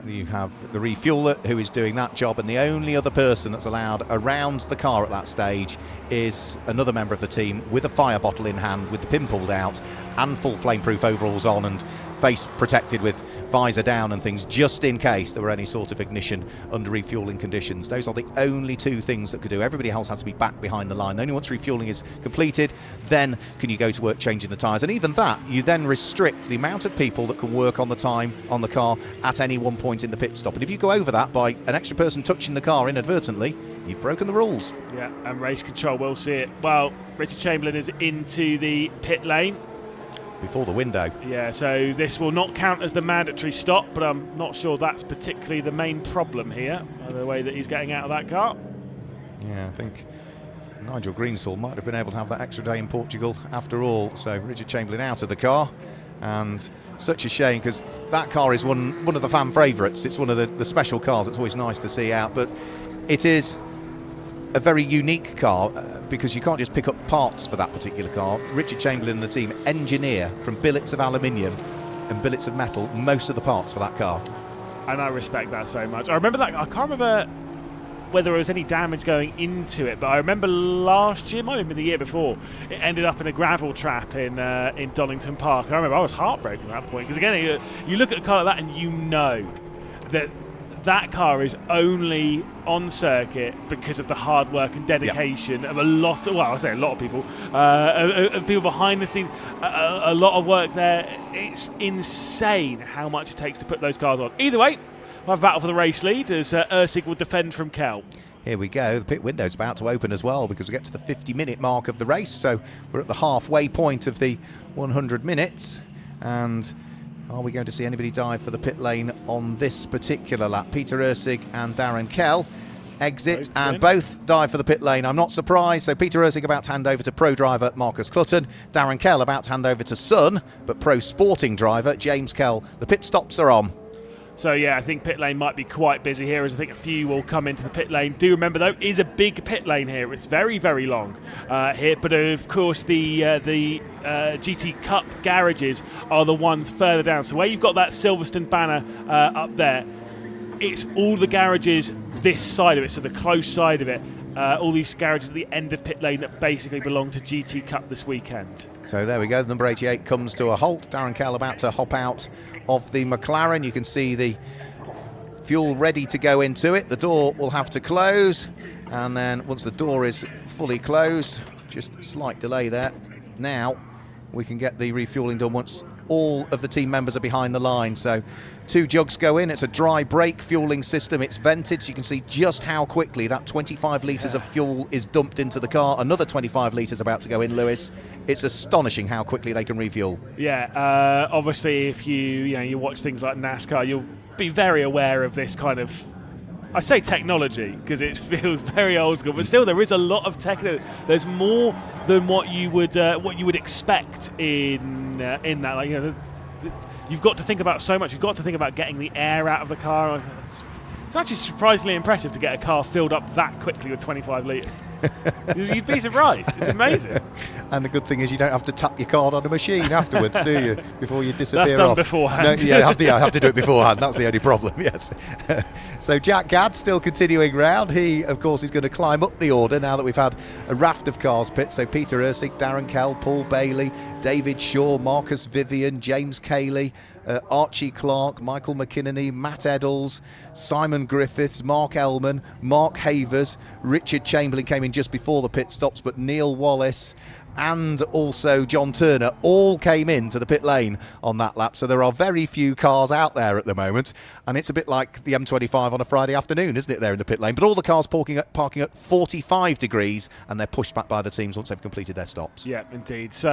you have the refueler who is doing that job, and the only other person that's allowed around the car at that stage is another member of the team with a fire bottle in hand, with the pin pulled out and full flameproof overalls on and face protected with visor down and things, just in case there were any sort of ignition under refueling conditions. Those are the only two things that could do. Everybody else has to be back behind the line. Only once refueling is completed, then can you go to work changing the tyres. And even that, you then restrict the amount of people that can work on the time on the car at any one point in the pit stop. And if you go over that by an extra person touching the car inadvertently, you've broken the rules. Yeah, and race control will see it. Well, Richard Chamberlain is into the pit lane. Before the window. Yeah, so this will not count as the mandatory stop, but I'm not sure that's particularly the main problem here, the way that he's getting out of that car. Yeah, I think Nigel Greensall might have been able to have that extra day in Portugal after all. So Richard Chamberlain out of the car, and such a shame because that car is one of the fan favourites. It's one of the special cars. It's always nice to see out, but it is a very unique car because you can't just pick up parts for that particular car. Richard Chamberlain and the team engineer from billets of aluminium and billets of metal most of the parts for that car. And I respect that so much. I remember that. I can't remember whether there was any damage going into it, but I remember last year, might have been the year before, it ended up in a gravel trap in Donington Park. I remember I was heartbroken at that point because again, you look at a car like that and you know that car is only on circuit because of the hard work and dedication of a lot of, well, I say a lot of people, of people behind the scene, a lot of work there. It's insane how much it takes to put those cars on. Either way, we'll have a battle for the race lead as Ursig will defend from Kell. Here we go. The pit window's about to open as well because we get to the 50-minute mark of the race. So we're at the halfway point of the 100 minutes. And are we going to see anybody dive for the pit lane on this particular lap? Peter Ursig and Darren Kell exit and both dive for the pit lane. I'm not surprised. So Peter Ursig about to hand over to pro driver Marcus Clutton. Darren Kell about to hand over to Sun, but pro sporting driver James Kell. The pit stops are on. So yeah, I think pit lane might be quite busy here, as I think a few will come into the pit lane. Do remember though, is a big pit lane here. It's very, very long here, but of course the GT Cup garages are the ones further down. So where you've got that Silverstone banner up there, it's all the garages this side of it, so the close side of it. All these garages at the end of pit lane that basically belong to GT Cup this weekend. So there we go, number 88 comes to a halt. Darren Kell about to hop out of the McLaren. You can see the fuel ready to go into it. The door will have to close, and then once the door is fully closed, just a slight delay there. Now we can get the refueling done once all of the team members are behind the line. So 2 jugs go in. It's a dry brake fueling system. It's vented, so you can see just how quickly that 25 litres of fuel is dumped into the car. Another 25 litres about to go in, Lewis. It's astonishing how quickly they can refuel. Yeah, obviously if you watch things like NASCAR, you'll be very aware of this kind of, I say technology because it feels very old school, but still there is a lot of tech. There's more than what you would expect in that. Like, you've got to think about so much. You've got to think about getting the air out of the car. It's actually surprisingly impressive to get a car filled up that quickly with 25 litres. You'd be surprised. It's amazing. And the good thing is you don't have to tap your card on a machine afterwards, do you? Before you disappear off. That's done beforehand. No, yeah, I have to do it beforehand. That's the only problem, yes. So Jack Gadd still continuing round. He, of course, is going to climb up the order now that we've had a raft of cars pit. So Peter Ursig, Darren Kell, Paul Bailey, David Shaw, Marcus Vivian, James Cayley, Archie Clark, Michael McKinney, Matt Eddles, Simon Griffiths, Mark Ellman, Mark Havers, Richard Chamberlain came in just before the pit stops, but Neil Wallace and also John Turner all came into the pit lane on that lap. So there are very few cars out there at the moment, and it's a bit like the M25 on a Friday afternoon, isn't it, there in the pit lane? But all the cars parking at 45 degrees, and they're pushed back by the teams once they've completed their stops. Yeah, indeed. So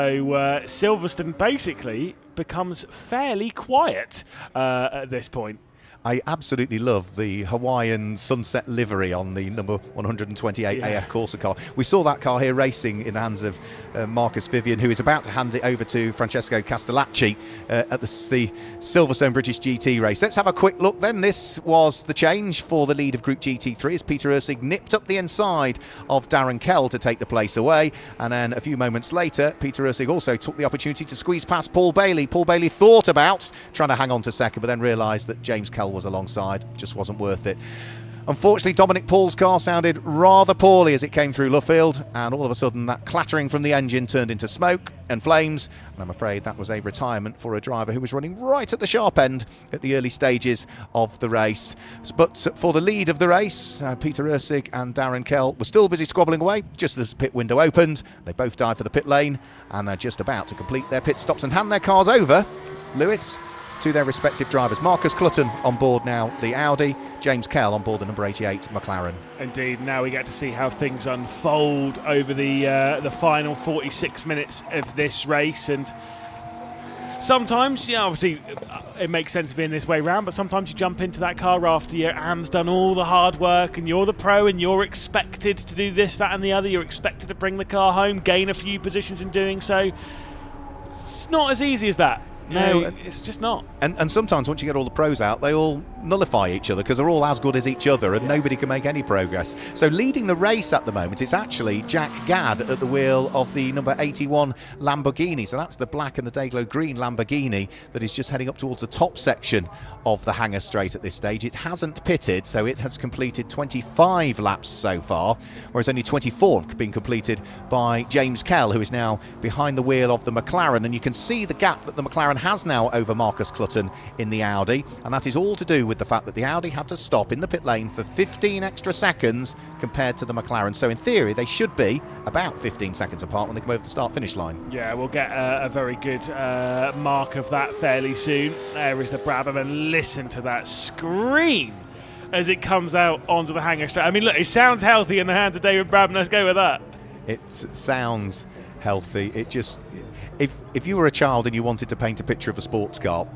Silverstone basically becomes fairly quiet at this point. I absolutely love the Hawaiian sunset livery on the number 128 AF Corsa car. We saw that car here racing in the hands of Marcus Vivian, who is about to hand it over to Francesco Castellacci at the Silverstone British GT race. Let's have a quick look then. This was the change for the lead of Group GT3 as Peter Ursig nipped up the inside of Darren Kell to take the place away. And then a few moments later, Peter Ursig also took the opportunity to squeeze past Paul Bailey. Paul Bailey thought about trying to hang on to second, but then realised that James Kell was alongside. Just wasn't worth it. Unfortunately, Dominic Paul's car sounded rather poorly as it came through Luffield, and all of a sudden that clattering from the engine turned into smoke and flames, and I'm afraid that was a retirement for a driver who was running right at the sharp end at the early stages of the race. But for the lead of the race, Peter Ursig and Darren Kell were still busy squabbling away just as the pit window opened. They both dived for the pit lane and are just about to complete their pit stops and hand their cars over, Lewis, to their respective drivers. Marcus Clutton on board now, the Audi. James Kell on board the number 88 McLaren. Indeed, now we get to see how things unfold over the final 46 minutes of this race, and sometimes, obviously it makes sense being this way round, but sometimes you jump into that car after your AM's done all the hard work and you're the pro and you're expected to do this, that and the other. You're expected to bring the car home, gain a few positions in doing so. It's not as easy as that. No, it's just not. And sometimes once you get all the pros out, they all nullify each other because they're all as good as each other and nobody can make any progress. So leading the race at the moment, it's actually Jack Gadd at the wheel of the number 81 Lamborghini. So that's the black and the Dayglow green Lamborghini that is just heading up towards the top section of the hangar straight at this stage. It hasn't pitted, so it has completed 25 laps so far, whereas only 24 have been completed by James Kell, who is now behind the wheel of the McLaren. And you can see the gap that the McLaren has now over Marcus Clutton in the Audi, and that is all to do with the fact that the Audi had to stop in the pit lane for 15 extra seconds compared to the McLaren. So in theory they should be about 15 seconds apart when they come over the start-finish line. Yeah, we'll get a very good mark of that fairly soon. There is the Brabham, and listen to that scream as it comes out onto the hangar straight. I mean, look, it sounds healthy in the hands of David Brabham. Let's go with that. It sounds healthy. It just, if you were a child and you wanted to paint a picture of a sports car,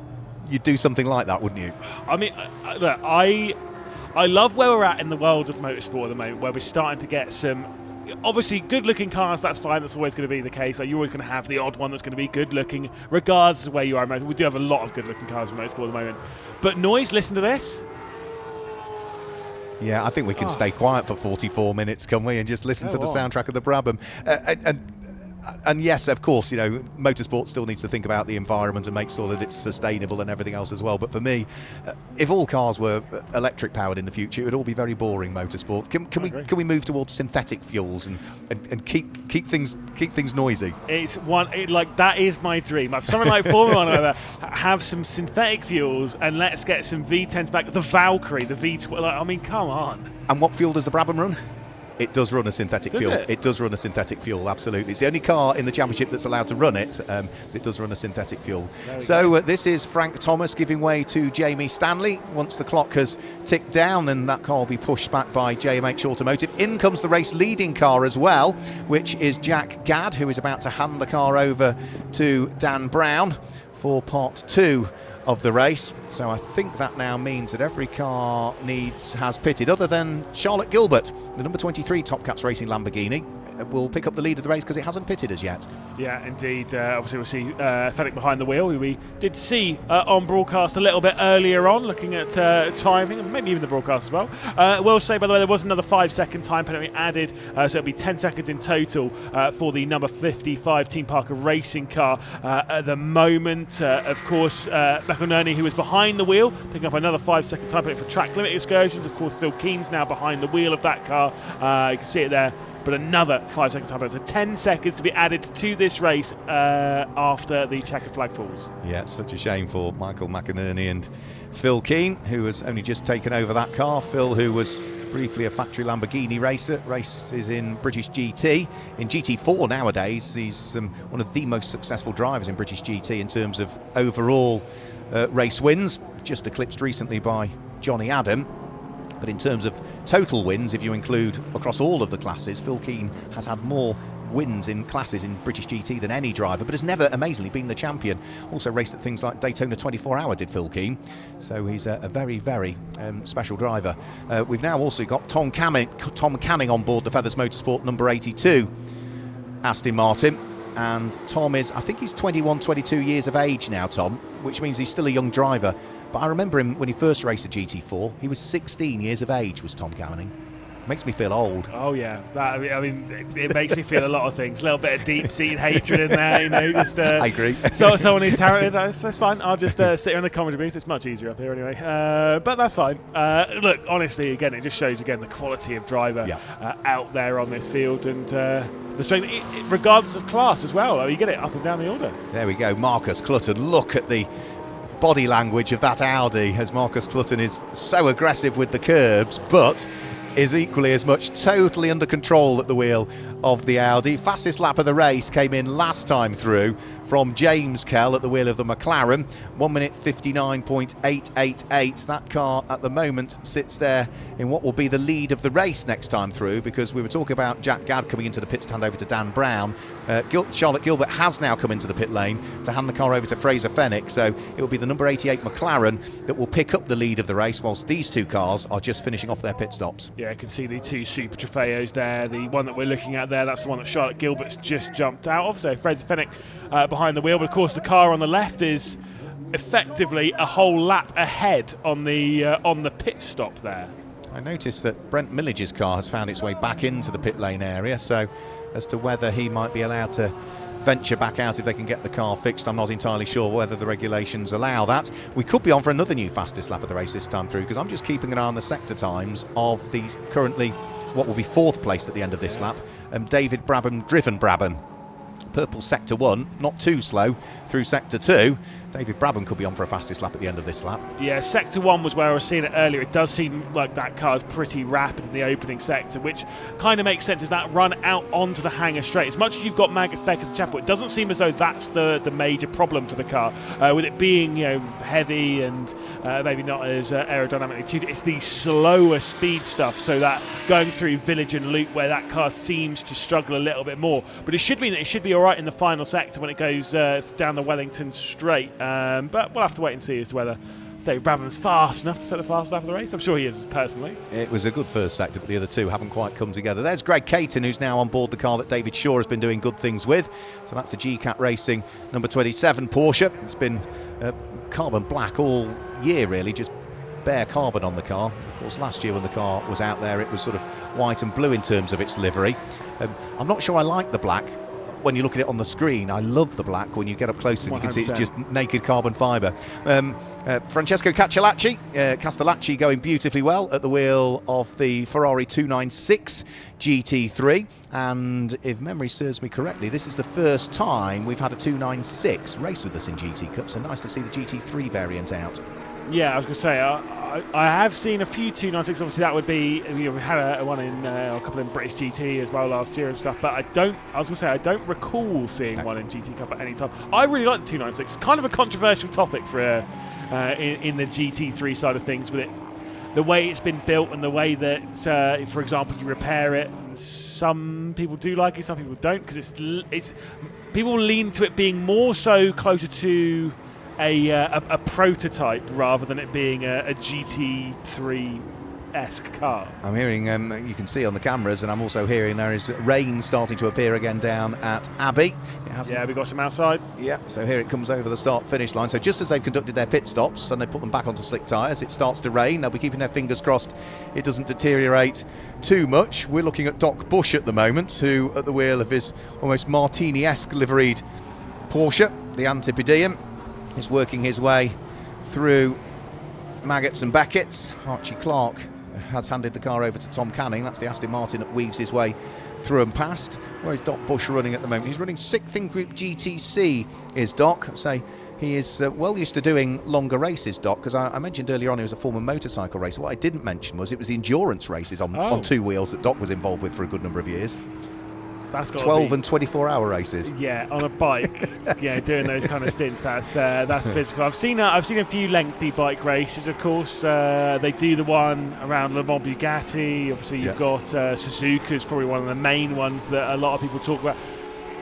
you'd do something like that, wouldn't you? I mean, look, I love where we're at in the world of motorsport at the moment, where we're starting to get some obviously good-looking cars. That's fine. That's always going to be the case. Like, you're always going to have the odd one that's going to be good-looking, regardless of where you are. We do have a lot of good-looking cars in motorsport at the moment. But noise, listen to this. Yeah, I think we can stay quiet for 44 minutes, can we, and just listen to the soundtrack of the Brabham. And yes, of course, motorsport still needs to think about the environment and make sure that it's sustainable and everything else as well. But for me, if all cars were electric powered in the future, it would all be very boring motorsport. Can we move towards synthetic fuels and keep things noisy? That is my dream. If something like Formula One either have some synthetic fuels and let's get some V10s back. The Valkyrie, the V12. I mean, come on. And what fuel does the Brabham run? It does run a synthetic fuel. It does run a synthetic fuel, absolutely. It's the only car in the championship that's allowed to run it. It does run a synthetic fuel. So this is Frank Thomas giving way to Jamie Stanley. Once the clock has ticked down, then that car will be pushed back by JMH Automotive. In comes the race leading car as well, which is Jack Gadd, who is about to hand the car over to Dan Brown for part 2 of the race. So I think that now means that every car has pitted, other than Charlotte Gilbert, the number 23 Top Cats Racing Lamborghini, will pick up the lead of the race because it hasn't pitted as yet. Yeah, indeed. Obviously, we'll see Fenwick behind the wheel, who we did see on broadcast a little bit earlier on, looking at timing, and maybe even the broadcast as well. We'll say, by the way, there was another 5-second time penalty added, so it'll be 10 seconds in total for the number 55 Team Parker Racing car at the moment. Of course, McInerney, who was behind the wheel, picking up another 5-second time penalty for track limit excursions. Of course, Phil Keen's now behind the wheel of that car. You can see it there. But another 5-second time penalty. So 10 seconds to be added to this race after the checkered flag falls. Yeah, it's such a shame for Michael McInerney and Phil Keen, who has only just taken over that car. Phil, who was briefly a factory Lamborghini racer, races in British GT. In GT4 nowadays, he's one of the most successful drivers in British GT in terms of overall race wins, just eclipsed recently by Johnny Adam. But in terms of total wins, if you include across all of the classes, Phil Keen has had more wins in classes in British GT than any driver, but has never, amazingly, been the champion. Also raced at things like Daytona 24-hour, did Phil Keen. So he's a very, very special driver. We've now also got Tom Canning on board the Feathers Motorsport number 82 Aston Martin. And Tom is, I think he's 21, 22 years of age now, Tom, which means he's still a young driver. But I remember him when he first raced a GT4. He was 16 years of age, was Tom Canning. Makes me feel old. Oh yeah, it makes me feel a lot of things. A little bit of deep-seated hatred in there, just. I agree. Someone who's talented, that's fine. I'll just sit here in the commentary booth. It's much easier up here anyway. But that's fine. Look, honestly, again, it just shows again the quality of driver out there on this field, and the strength, regardless of class as well. You get it up and down the order. There we go, Marcus Clutton. Look at the body language of that Audi, as Marcus Clutton is so aggressive with the curbs, but is equally as much totally under control at the wheel of the Audi. Fastest lap of the race came in last time through from James Kell at the wheel of the McLaren. 1 minute 59.888. That car at the moment sits there in what will be the lead of the race next time through, because we were talking about Jack Gadd coming into the pits to hand over to Dan Brown. Charlotte Gilbert has now come into the pit lane to hand the car over to Fraser Fenwick, so it will be the number 88 McLaren that will pick up the lead of the race, whilst these two cars are just finishing off their pit stops. Yeah, I can see the two Super Trofeos there. The one that we're looking at there, that's the one that Charlotte Gilbert's just jumped out of, so Fraser Fenwick behind the wheel. But of course the car on the left is effectively a whole lap ahead on the pit stop there. I noticed that Brent Millage's car has found its way back into the pit lane area, so as to whether he might be allowed to venture back out if they can get the car fixed, I'm not entirely sure whether the regulations allow that. We could be on for another new fastest lap of the race this time through, because I'm just keeping an eye on the sector times of the currently what will be 4th place at the end of this lap. David Brabham, driven Brabham. Purple sector 1, not too slow through sector 2. David Brabham could be on for a fastest lap at the end of this lap. Yeah, sector 1 was where I was seeing it earlier. It does seem like that car's pretty rapid in the opening sector, which kind of makes sense as that run out onto the hangar straight. As much as you've got Maggotts, Beckers and Chapel, it doesn't seem as though that's the major problem for the car. With it being heavy and maybe not as aerodynamically tuned, it's the slower speed stuff, so that going through village and loop where that car seems to struggle a little bit more. But it should mean that it should be all right in the final sector when it goes down the Wellington straight. But we'll have to wait and see as to whether David Brabham's fast enough to set the fastest lap of the race. I'm sure he is, personally. It was a good first sector, but the other two haven't quite come together. There's Greg Caton, who's now on board the car that David Shaw has been doing good things with. So that's the GCAT Racing number 27 Porsche. It's been carbon black all year, really, just bare carbon on the car. Of course, last year when the car was out there, it was sort of white and blue in terms of its livery. I'm not sure I like the black. When you look at it on the screen, I love the black. When you get up close to it, you can see it's just naked carbon fibre. Francesco Castellacci going beautifully well at the wheel of the Ferrari 296 GT3, and if memory serves me correctly, this is the first time we've had a 296 race with us in GT Cup, so nice to see the GT3 variant out. Yeah, I was going to say, I have seen a few 296. Obviously, that would be, we had one in a couple in British GT as well last year and stuff. But I was going to say, I don't recall seeing one in GT Cup at any time. I really like the 296. It's kind of a controversial topic for in the GT3 side of things, with it, the way it's been built and the way that, for example, you repair it. Some people do like it, some people don't, because it's people lean to it being more so closer to a prototype rather than it being a GT3-esque car. I'm hearing, you can see on the cameras, and I'm also hearing there is rain starting to appear again down at Abbey. Yeah, we got some outside. Yeah, so here it comes over the start-finish line. So just as they've conducted their pit stops and they put them back onto slick tyres, it starts to rain. They'll be keeping their fingers crossed it doesn't deteriorate too much. We're looking at Doc Bush at the moment, who at the wheel of his almost Martini-esque liveried Porsche, the Antipodean, is working his way through Maggotts and Beckett's. Archie Clark has handed the car over to Tom Canning. That's the Aston Martin that weaves his way through and past. Where is Doc Bush running at the moment? He's running 6th in Group GTC, is Doc. So he is well used to doing longer races, Doc, because I mentioned earlier on he was a former motorcycle racer. What I didn't mention was it was the endurance races on two wheels that Doc was involved with for a good number of years. That's got 12 and 24-hour races. Yeah, on a bike. Yeah, doing those kind of stints. That's physical. I've seen a few lengthy bike races. Of course, they do the one around Le Mans Bugatti. Obviously, you've got Suzuka's probably one of the main ones that a lot of people talk about.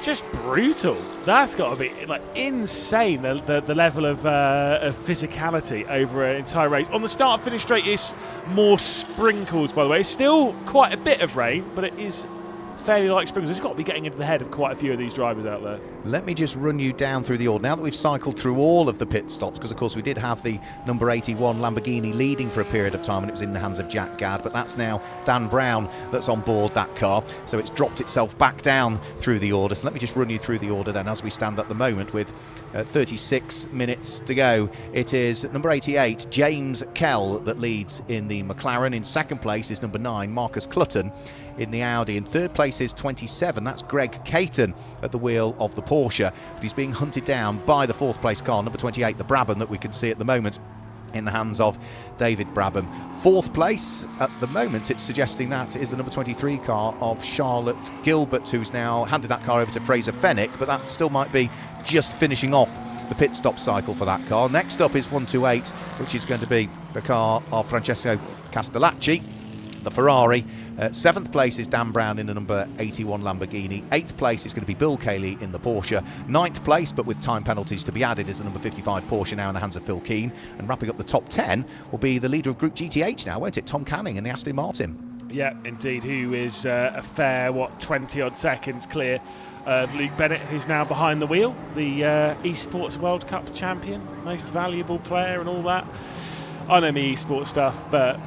Just brutal. That's got to be like insane. The level of physicality over an entire race. On the start finish straight, it's more sprinkles. By the way, it's still quite a bit of rain, but it is fairly light sprinkles. It's got to be getting into the head of quite a few of these drivers out there. Let me just run you down through the order. Now that we've cycled through all of the pit stops, because of course we did have the number 81 Lamborghini leading for a period of time and it was in the hands of Jack Gadd, but that's now Dan Brown that's on board that car, so it's dropped itself back down through the order. So let me just run you through the order then as we stand at the moment with 36 minutes to go. It is number 88 James Kell that leads in the McLaren. In second place is number 9 Marcus Clutton in the Audi. In third place is 27, that's Greg Caton at the wheel of the Porsche, but he's being hunted down by the fourth place car, number 28, the Brabham that we can see at the moment in the hands of David Brabham. 4th place at the moment, it's suggesting that is the number 23 car of Charlotte Gilbert, who's now handed that car over to Fraser Fenwick, but that still might be just finishing off the pit stop cycle for that car. Next up is 128, which is going to be the car of Francesco Castellacci, the Ferrari. 7th place is Dan Brown in the number 81 Lamborghini. 8th place is going to be Bill Cayley in the Porsche. 9th place, but with time penalties to be added, is the number 55 Porsche, now in the hands of Phil Keane. And wrapping up the top 10 will be the leader of Group GTH now, won't it? Tom Canning in the Aston Martin. Yeah, indeed, who is a fair, 20-odd seconds clear of Luke Bennett, who's now behind the wheel, the eSports World Cup champion, most valuable player and all that. I know me eSports stuff, but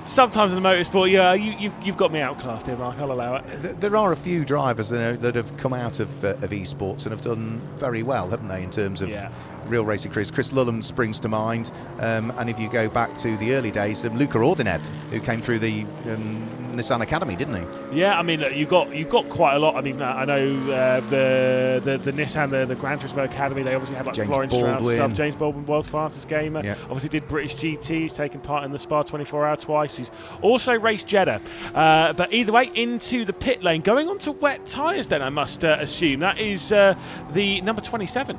sometimes in the motorsport, yeah, you've got me outclassed here, Mark. I'll allow it. There are a few drivers that have come out of esports and have done very well, haven't they, in terms of real racing careers. Chris Lulham springs to mind, and if you go back to the early days, Luca Ordinev, who came through the Nissan Academy, didn't he? Yeah, I mean, look, you've got quite a lot. I mean, I know the Nissan, the Gran Turismo Academy, they obviously had like Florence Strauss stuff. James Baldwin, world's fastest gamer. Yeah. Obviously did British GTs, taken part in the Spa 24 Hour twice. He's also raced Jeddah. But either way, into the pit lane. Going on to wet tyres then, I must assume. That is the number 27.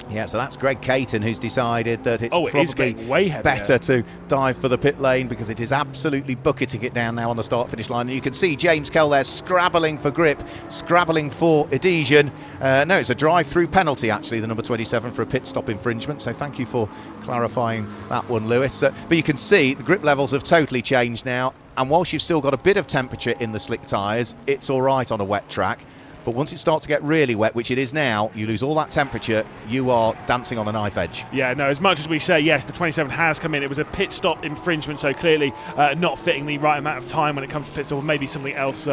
Yeah, so that's Greg Caton, who's decided that it's probably way better to dive for the pit lane, because it is absolutely bucketing it down now on the start-finish line. And you can see James Kell there scrabbling for grip, scrabbling for adhesion. No, it's a drive-through penalty, actually, the number 27, for a pit stop infringement. So thank you for clarifying that one, Lewis. But you can see the grip levels have totally changed now. And whilst you've still got a bit of temperature in the slick tyres, it's all right on a wet track. But once it starts to get really wet, which it is now, you lose all that temperature, you are dancing on a knife edge. Yeah, no, as much as we say, yes, the 27 has come in, it was a pit stop infringement, so clearly not fitting the right amount of time when it comes to pit stop, or maybe something else,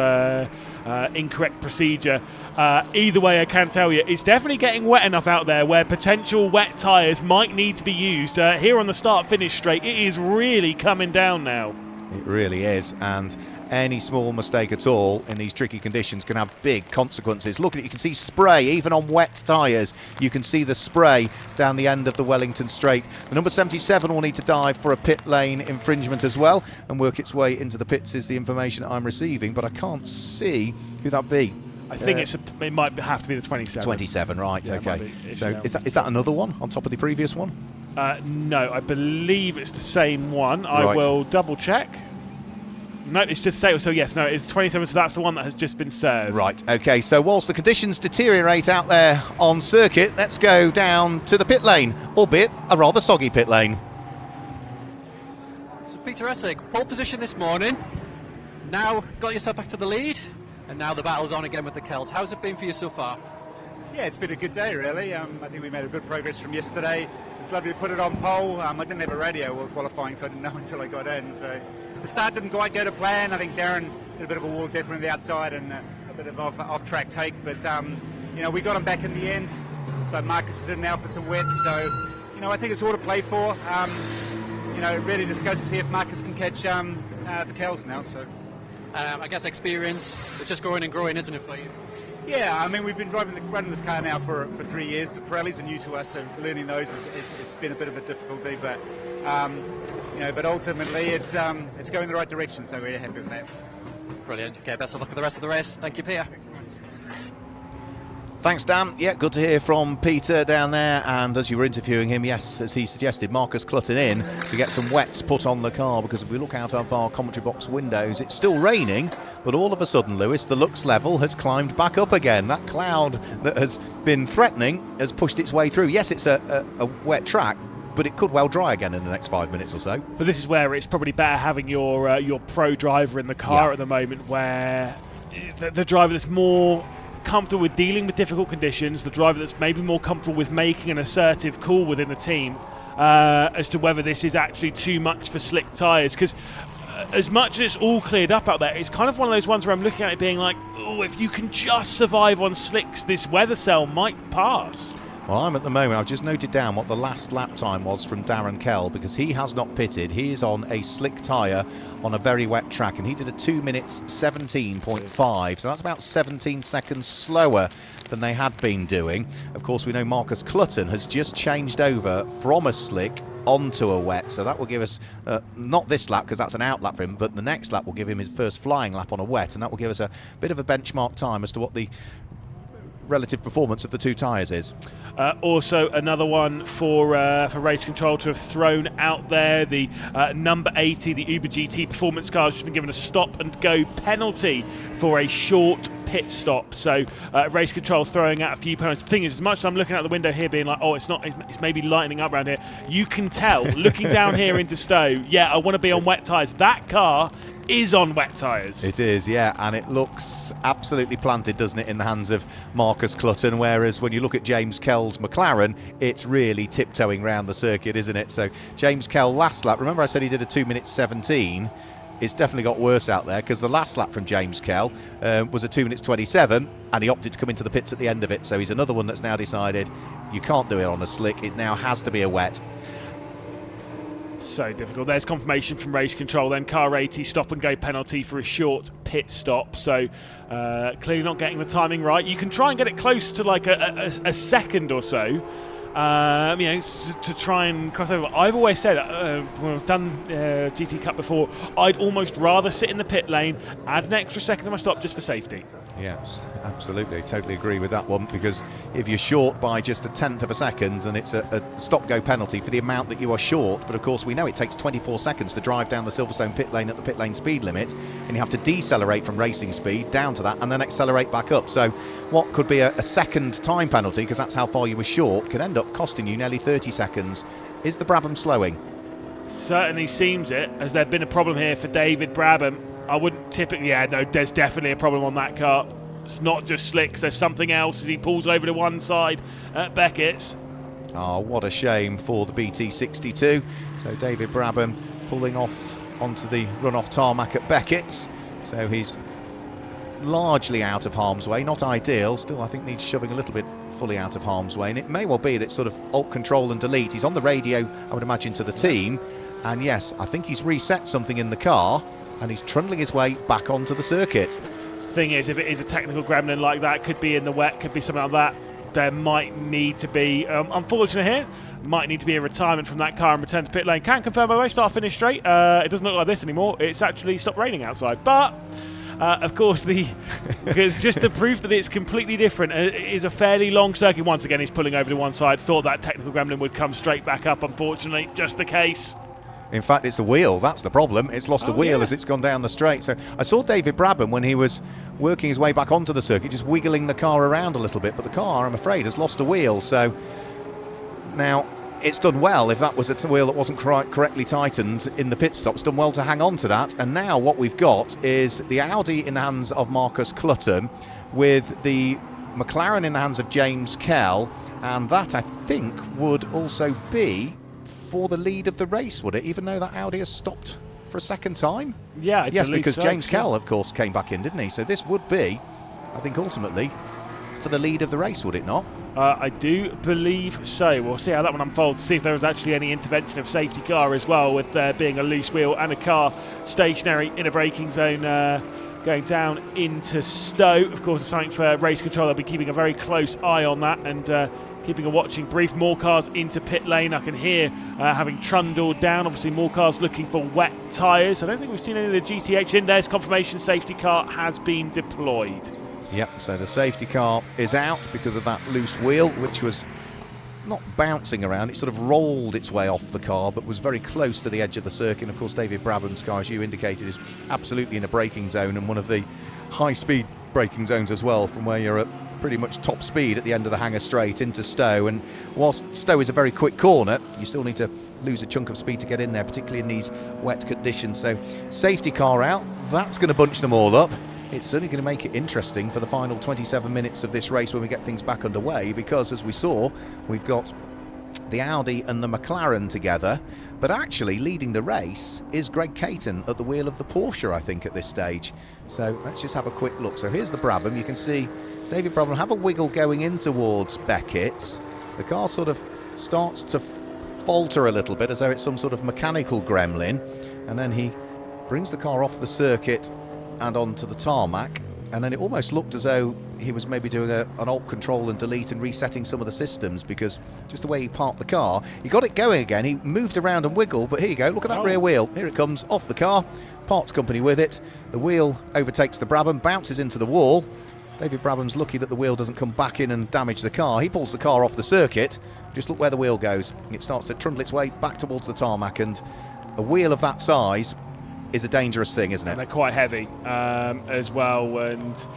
incorrect procedure. Either way, I can tell you, it's definitely getting wet enough out there where potential wet tyres might need to be used. Here on the start-finish straight, it is really coming down now. It really is, and any small mistake at all in these tricky conditions can have big consequences. Look at it, you can see spray even on wet tyres. You can see the spray down the end of the Wellington Straight. The number 77 will need to dive for a pit lane infringement as well and work its way into the pits, is the information I'm receiving, but I can't see who that be. I think it might have to be the 27. 27, right, yeah, okay. So is that another one on top of the previous one? No, I believe it's the same one. Right. I will double check. No, it's just so yes, no, it's 27, so that's the one that has just been served. Right, okay, so whilst the conditions deteriorate out there on circuit, let's go down to the pit lane, albeit a rather soggy pit lane. So Peter Essig, pole position this morning, now got yourself back to the lead, and now the battle's on again with the Kells. How's it been for you so far? Yeah, it's been a good day, really. I think we made a good progress from yesterday. It's lovely to put it on pole. I didn't have a radio while qualifying, so I didn't know until I got in. So the start didn't quite go to plan. I think Darren did a bit of a wall death from the outside and a bit of off-track take. But, we got him back in the end. So Marcus is in now for some wets. So, I think it's all to play for. Really just goes to see if Marcus can catch the Kells now. So, I guess experience is just growing and growing, isn't it, for you? Yeah, we've been running this car now for 3 years. The Pirellis are new to us, so learning those it's been a bit of a difficulty. But but ultimately it's going the right direction, so we're happy with that. Brilliant. Okay, best of luck with the rest of the race. Thank you, Peter. Thanks, Dan. Yeah, good to hear from Peter down there. And as you were interviewing him, yes, as he suggested, Marcus Clutton in to get some wets put on the car, because if we look out of our commentary box windows, it's still raining, but all of a sudden, Lewis, the lux level has climbed back up again. That cloud that has been threatening has pushed its way through. Yes, it's a wet track, but it could well dry again in the next 5 minutes or so. But this is where it's probably better having your pro driver in the car at the moment, where the driver that's more comfortable with dealing with difficult conditions, the driver that's maybe more comfortable with making an assertive call within the team as to whether this is actually too much for slick tyres. Because as much as it's all cleared up out there, it's kind of one of those ones where I'm looking at it being like, oh, if you can just survive on slicks, this weather cell might pass. Well, I'm at the moment, I've just noted down what the last lap time was from Darren Kell, because he has not pitted. He is on a slick tyre on a very wet track, and he did a 2 minutes 17.5, so that's about 17 seconds slower than they had been doing. Of course, we know Marcus Clutton has just changed over from a slick onto a wet, so that will give us not this lap, because that's an out lap for him, but the next lap will give him his first flying lap on a wet, and that will give us a bit of a benchmark time as to what the relative performance of the two tyres is. Also another one for Race Control to have thrown out there, the number 80, the Uber GT performance car, has just been given a stop and go penalty for a short pit stop. So Race Control throwing out a few penalties. The thing is, as much as I'm looking out the window here being like, oh, it's maybe lightening up around here, you can tell looking down here into Stowe, yeah, I want to be on wet tyres. That car is on wet tyres. It is, yeah, and it looks absolutely planted, doesn't it, in the hands of Marcus Clutton, whereas when you look at James Kell's McLaren, it's really tiptoeing around the circuit, isn't it? So James Kell last lap, remember I said he did a 2 minutes 17, it's definitely got worse out there, because the last lap from James Kell was a 2 minutes 27, and he opted to come into the pits at the end of it, so he's another one that's now decided you can't do it on a slick, it now has to be a wet. So difficult. There's confirmation from Race Control then. Car 80 stop and go penalty for a short pit stop. So clearly not getting the timing right. You can try and get it close to like a second or so, you know, to try and cross over. I've always said, when I've done GT Cup before, I'd almost rather sit in the pit lane, add an extra second to my stop just for safety. Yes, absolutely, totally agree with that one, because if you're short by just a tenth of a second, then it's a stop-go penalty for the amount that you are short. But of course we know it takes 24 seconds to drive down the Silverstone pit lane at the pit lane speed limit, and you have to decelerate from racing speed down to that and then accelerate back up. So what could be a second time penalty, because that's how far you were short, could end up costing you nearly 30 seconds. Is the Brabham slowing? Certainly seems it. Has there been a problem here for David Brabham? I wouldn't typically, yeah, no, there's definitely a problem on that car. It's not just slicks, there's something else as he pulls over to one side at Beckett's. Oh, what a shame for the BT62. So David Brabham pulling off onto the run-off tarmac at Beckett's. So he's largely out of harm's way, not ideal, still I think needs shoving a little bit fully out of harm's way, and it may well be that sort of alt control and delete. He's on the radio, I would imagine, to the team, and yes, I think he's reset something in the car, and he's trundling his way back onto the circuit. Thing is, if it is a technical gremlin like that, could be in the wet, could be something like that, there might need to be, unfortunately here, might need to be a retirement from that car and return to pit lane. Can't confirm, by the way, start finish straight. It doesn't look like this anymore. It's actually stopped raining outside. But, of course, because just the proof that it's completely different is a fairly long circuit. Once again, he's pulling over to one side. Thought that technical gremlin would come straight back up. Unfortunately, just the case. In fact, it's a wheel. That's the problem. It's lost a wheel as it's gone down the straight. So I saw David Brabham when he was working his way back onto the circuit, just wiggling the car around a little bit. But the car, I'm afraid, has lost a wheel. So now it's done well. If that was a wheel that wasn't correctly tightened in the pit stop, it's done well to hang on to that. And now what we've got is the Audi in the hands of Marcus Clutton, with the McLaren in the hands of James Kell. And that, I think, would also be for the lead of the race, would it? Even though that Audi has stopped for a second time? Yeah, yes, because James Kell, of course, came back in, didn't he? So this would be, I think, ultimately for the lead of the race, would it not? I do believe so. We'll see how that one unfolds, see if there was actually any intervention of safety car as well, with there being a loose wheel and a car stationary in a braking zone going down into Stowe. Of course, it's something for Race Control. They'll be keeping a very close eye on that and keeping a watching brief. More cars into pit lane. I can hear having trundled down. Obviously, more cars looking for wet tyres. I don't think we've seen any of the GTH in. There's confirmation safety car has been deployed. Yep, so the safety car is out because of that loose wheel, which was not bouncing around. It sort of rolled its way off the car, but was very close to the edge of the circuit. And of course, David Brabham's car, as you indicated, is absolutely in a braking zone, and one of the high-speed braking zones as well, from where you're at pretty much top speed at the end of the Hanger Straight into Stowe. And whilst Stowe is a very quick corner, you still need to lose a chunk of speed to get in there, particularly in these wet conditions. So safety car out, that's going to bunch them all up. It's certainly going to make it interesting for the final 27 minutes of this race when we get things back underway, because as we saw, we've got the Audi and the McLaren together, but actually leading the race is Greg Caton at the wheel of the Porsche, I think, at this stage. So let's just have a quick look. So here's the Brabham. You can see David Brabham have a wiggle going in towards Beckett's. The car sort of starts to falter a little bit as though it's some sort of mechanical gremlin, and then he brings the car off the circuit and onto the tarmac, and then it almost looked as though he was maybe doing an alt control and delete and resetting some of the systems, because just the way he parked the car, he got it going again, he moved around and wiggled, but here you go, look at that rear wheel, here it comes off the car, parts company with it, the wheel overtakes the Brabham, bounces into the wall. David Brabham's lucky that the wheel doesn't come back in and damage the car. He pulls the car off the circuit. Just look where the wheel goes. It starts to trundle its way back towards the tarmac, and a wheel of that size is a dangerous thing, isn't it? And they're quite heavy as well, and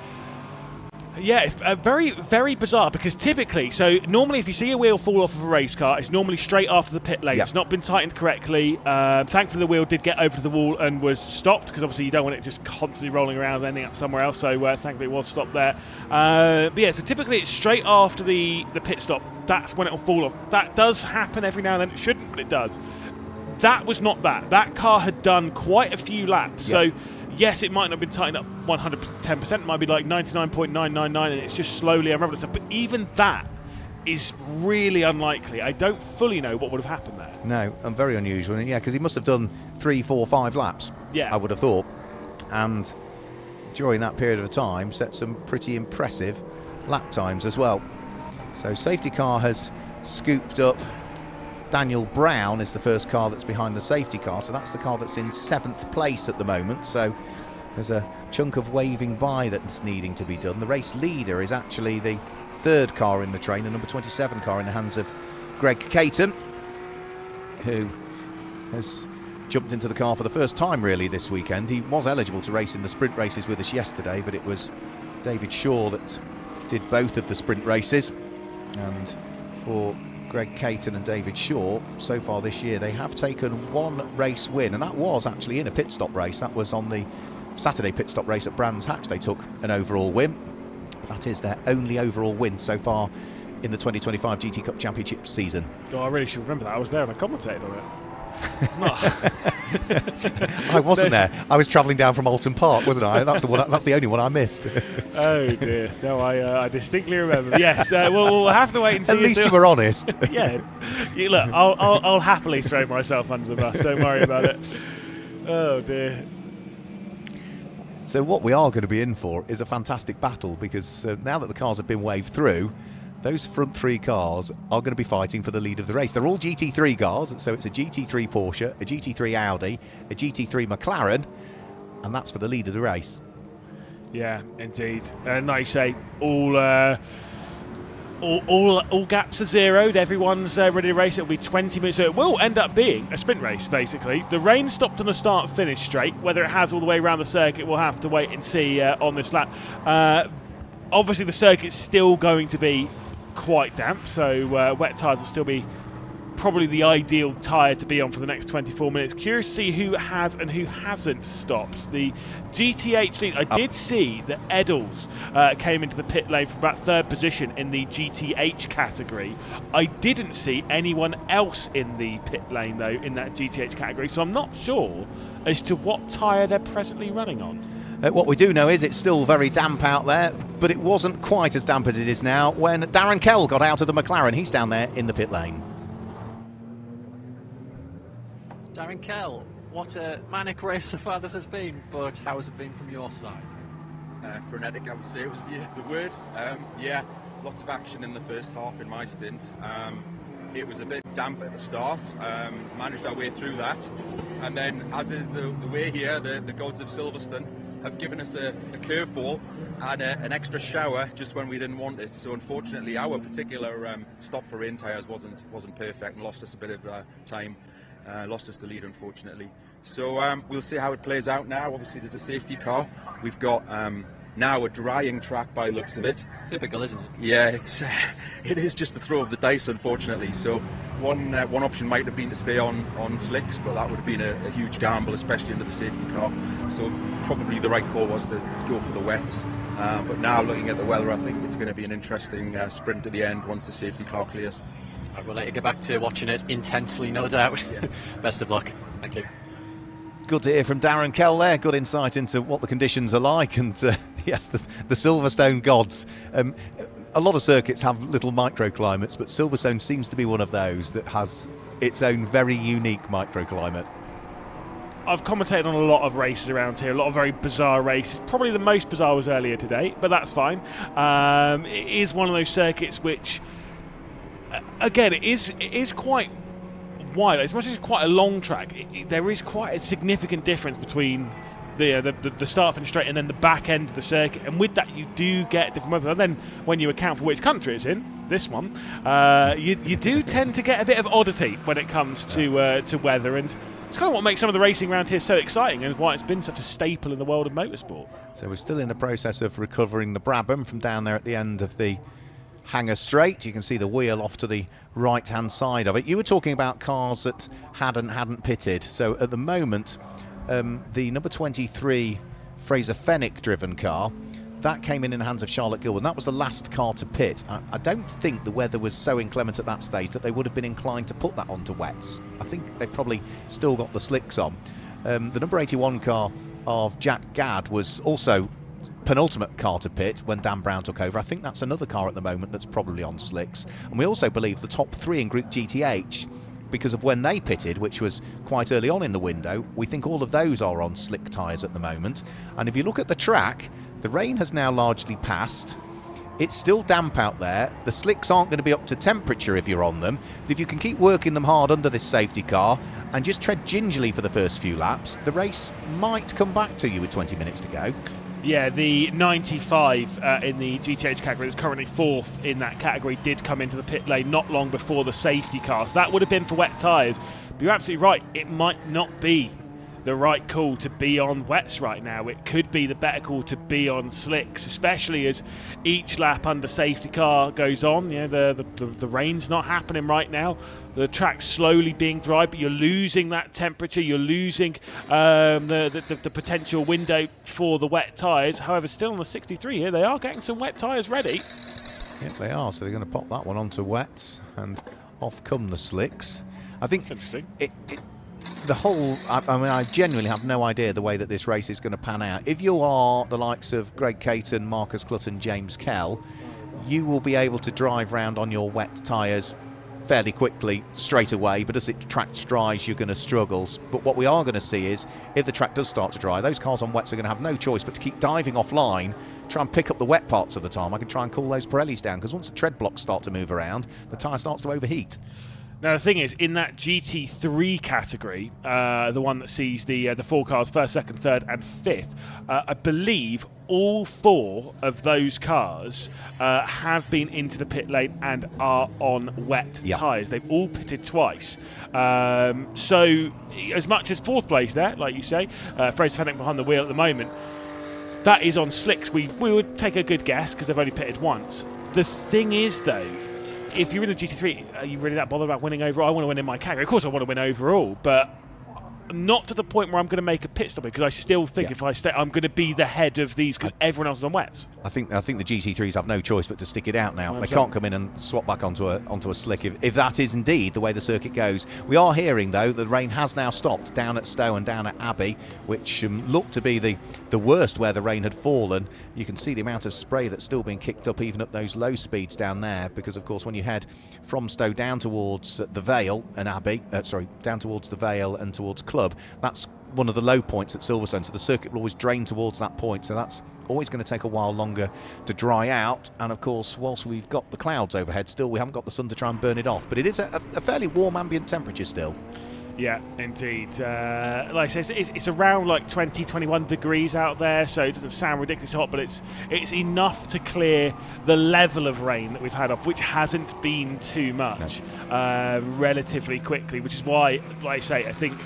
yeah, it's very, very bizarre, because typically, so normally if you see a wheel fall off of a race car, it's normally straight after the pit lane. Yep. It's not been tightened correctly. Thankfully the wheel did get over to the wall and was stopped, because obviously you don't want it just constantly rolling around and ending up somewhere else, so thankfully it was stopped there. But yeah, so typically it's straight after the pit stop, that's when it'll fall off. That does happen every now and then. It shouldn't, but it does. That was not that. That car had done quite a few laps, so yes, it might not have been tightened up 110%, it might be like 99.999, and it's just slowly unraveling itself. But even that is really unlikely. I don't fully know what would have happened there. No, and very unusual. And yeah, because he must have done 3, 4, 5 laps, I would have thought. And during that period of time, set some pretty impressive lap times as well. So safety car has scooped up. Daniel Brown is the first car that's behind the safety car, so that's the car that's in 7th place at the moment. So there's a chunk of waving by that's needing to be done. The race leader is actually the 3rd car in the train, the number 27 car in the hands of Greg Caton, who has jumped into the car for the first time really this weekend. He was eligible to race in the sprint races with us yesterday, but it was David Shaw that did both of the sprint races. And for Greg Caton and David Shaw, so far this year, they have taken 1 race win, and that was actually in a pit stop race. That was on the Saturday pit stop race at Brands Hatch. They took an overall win. That is their only overall win so far in the 2025 GT Cup Championship season. Oh, I really should remember that. I was there and I commentated on it. I wasn't there. I was travelling down from Alton Park, wasn't I? That's the one. That's the only one I missed. Oh dear. No, I distinctly remember. Yes. We'll have to wait and see. At least you were honest. Yeah. Look, I'll happily throw myself under the bus. Don't worry about it. Oh dear. So what we are going to be in for is a fantastic battle, because now that the cars have been waved through, those front 3 cars are going to be fighting for the lead of the race. They're all GT3 cars, so it's a GT3 Porsche, a GT3 Audi, a GT3 McLaren, and that's for the lead of the race. Yeah, indeed. And like you say, all gaps are zeroed. Everyone's ready to race. It'll be 20 minutes. So it will end up being a sprint race, basically. The rain stopped on the start-finish straight. Whether it has all the way around the circuit, we'll have to wait and see on this lap. Obviously, the circuit's still going to be quite damp, so wet tyres will still be probably the ideal tyre to be on for the next 24 minutes. Curious to see who has and who hasn't stopped. The GTH lead, I did see that Eddles came into the pit lane for about 3rd position in the GTH category. I didn't see anyone else in the pit lane though in that GTH category, so I'm not sure as to what tyre they're presently running on. What we do know is it's still very damp out there, but it wasn't quite as damp as it is now when Darren Kell got out of the McLaren. He's down there in the pit lane. Darren Kell, what a manic race so far this has been, but how has it been from your side? Frenetic, I would say, was the word. Yeah, lots of action in the first half in my stint. It was a bit damp at the start, managed our way through that, and then, as is the way here, the gods of Silverstone have given us a curveball and an extra shower just when we didn't want it. So unfortunately our particular stop for rain tyres wasn't perfect and lost us a bit of time, lost us the lead unfortunately. So we'll see how it plays out now. Obviously there's a safety car. We've got now a drying track by the looks of it. Typical, isn't it? Yeah, it is just a throw of the dice unfortunately. So one option might have been to stay on slicks, but that would have been a huge gamble, especially under the safety car. So probably the right call was to go for the wets. But now looking at the weather, I think it's going to be an interesting sprint at the end once the safety car clears. I will let you get back to watching it intensely, no doubt. Yeah. Best of luck. Thank you. Good to hear from Darren Kell there. Good insight into what the conditions are like, and yes, the Silverstone gods. a lot of circuits have little microclimates, but Silverstone seems to be one of those that has its own very unique microclimate. I've commentated on a lot of races around here, a lot of very bizarre races. Probably the most bizarre was earlier today, but that's fine. It is one of those circuits which, again, it is quite wide. As much as it's quite a long track, there is quite a significant difference between the start finish straight and then the back end of the circuit, and with that you do get different weather. And then when you account for which country it's in, this one, you do tend to get a bit of oddity when it comes to weather, and it's kind of what makes some of the racing around here so exciting and why it's been such a staple in the world of motorsport. So we're still in the process of recovering the Brabham from down there at the end of the Hanger Straight. You can see the wheel off to the right hand side of it. You were talking about cars that hadn't pitted. So at the moment, the number 23 Fraser Fenwick driven car, that came in the hands of Charlotte Gilbert. That was the last car to pit. I don't think the weather was so inclement at that stage that they would have been inclined to put that onto wets. I think they probably still got the slicks on. The number 81 car of Jack Gadd was also penultimate car to pit when Dan Brown took over. I think that's another car at the moment that's probably on slicks. And we also believe the top 3 in Group GTH, because of when they pitted, which was quite early on in the window, we think all of those are on slick tyres at the moment. And if you look at the track, the rain has now largely passed. It's still damp out there. The slicks aren't going to be up to temperature if you're on them. But if you can keep working them hard under this safety car and just tread gingerly for the first few laps, the race might come back to you with 20 minutes to go. Yeah, the 95 in the GTH category that's currently 4th in that category did come into the pit lane not long before the safety car. So that would have been for wet tyres. But you're absolutely right, it might not be the right call to be on wets right now. It could be the better call to be on slicks, especially as each lap under safety car goes on. You know, the rain's not happening right now. The track's slowly being dry, but you're losing that temperature. You're losing the potential window for the wet tyres. However, still on the 63 here, they are getting some wet tyres ready. Yep, they are. So they're going to pop that one onto wets, and off come the slicks. I think that's interesting. The whole, I mean, I genuinely have no idea the way that this race is going to pan out. If you are the likes of Greg Caton, Marcus Clutton, James Kell, you will be able to drive round on your wet tyres fairly quickly straight away, but as the track dries you're going to struggle. But what we are going to see is, if the track does start to dry, those cars on wets are going to have no choice but to keep diving offline, try and pick up the wet parts of the time. I can try and cool those Pirellis down, because once the tread blocks start to move around, the tyre starts to overheat. Now the thing is, in that GT3 category, the one that sees the 4 cars, 1st, 2nd, 3rd and 5th, I believe all 4 of those cars have been into the pit lane and are on wet tyres. They've all pitted twice. So as much as 4th place there, like you say, Fraser Fenwick behind the wheel at the moment, that is on slicks. We would take a good guess because they've only pitted once. The thing is though, if you're in a GT3, are you really that bothered about winning overall? I want to win in my category. Of course I want to win overall, but not to the point where I'm going to make a pit stop, because I still think if I stay, I'm going to be the head of these, because everyone else is on wets. I think the GT3s have no choice but to stick it out now. They can't come in and swap back onto a slick if that is indeed the way the circuit goes. We are hearing though the rain has now stopped down at Stowe and down at Abbey, which looked to be the worst where the rain had fallen. You can see the amount of spray that's still being kicked up even at those low speeds down there, because of course when you head from Stowe down towards the Vale and Abbey, down towards the Vale and towards Club, that's one of the low points at Silverstone, so the circuit will always drain towards that point, so that's always going to take a while longer to dry out. And of course, whilst we've got the clouds overhead still, we haven't got the sun to try and burn it off, but it is a fairly warm ambient temperature still. Yeah, indeed. Like I say, it's around like 20-21 degrees out there, so it doesn't sound ridiculously hot, but it's enough to clear the level of rain that we've had off, which hasn't been too much, relatively quickly, which is why, like I say, I think,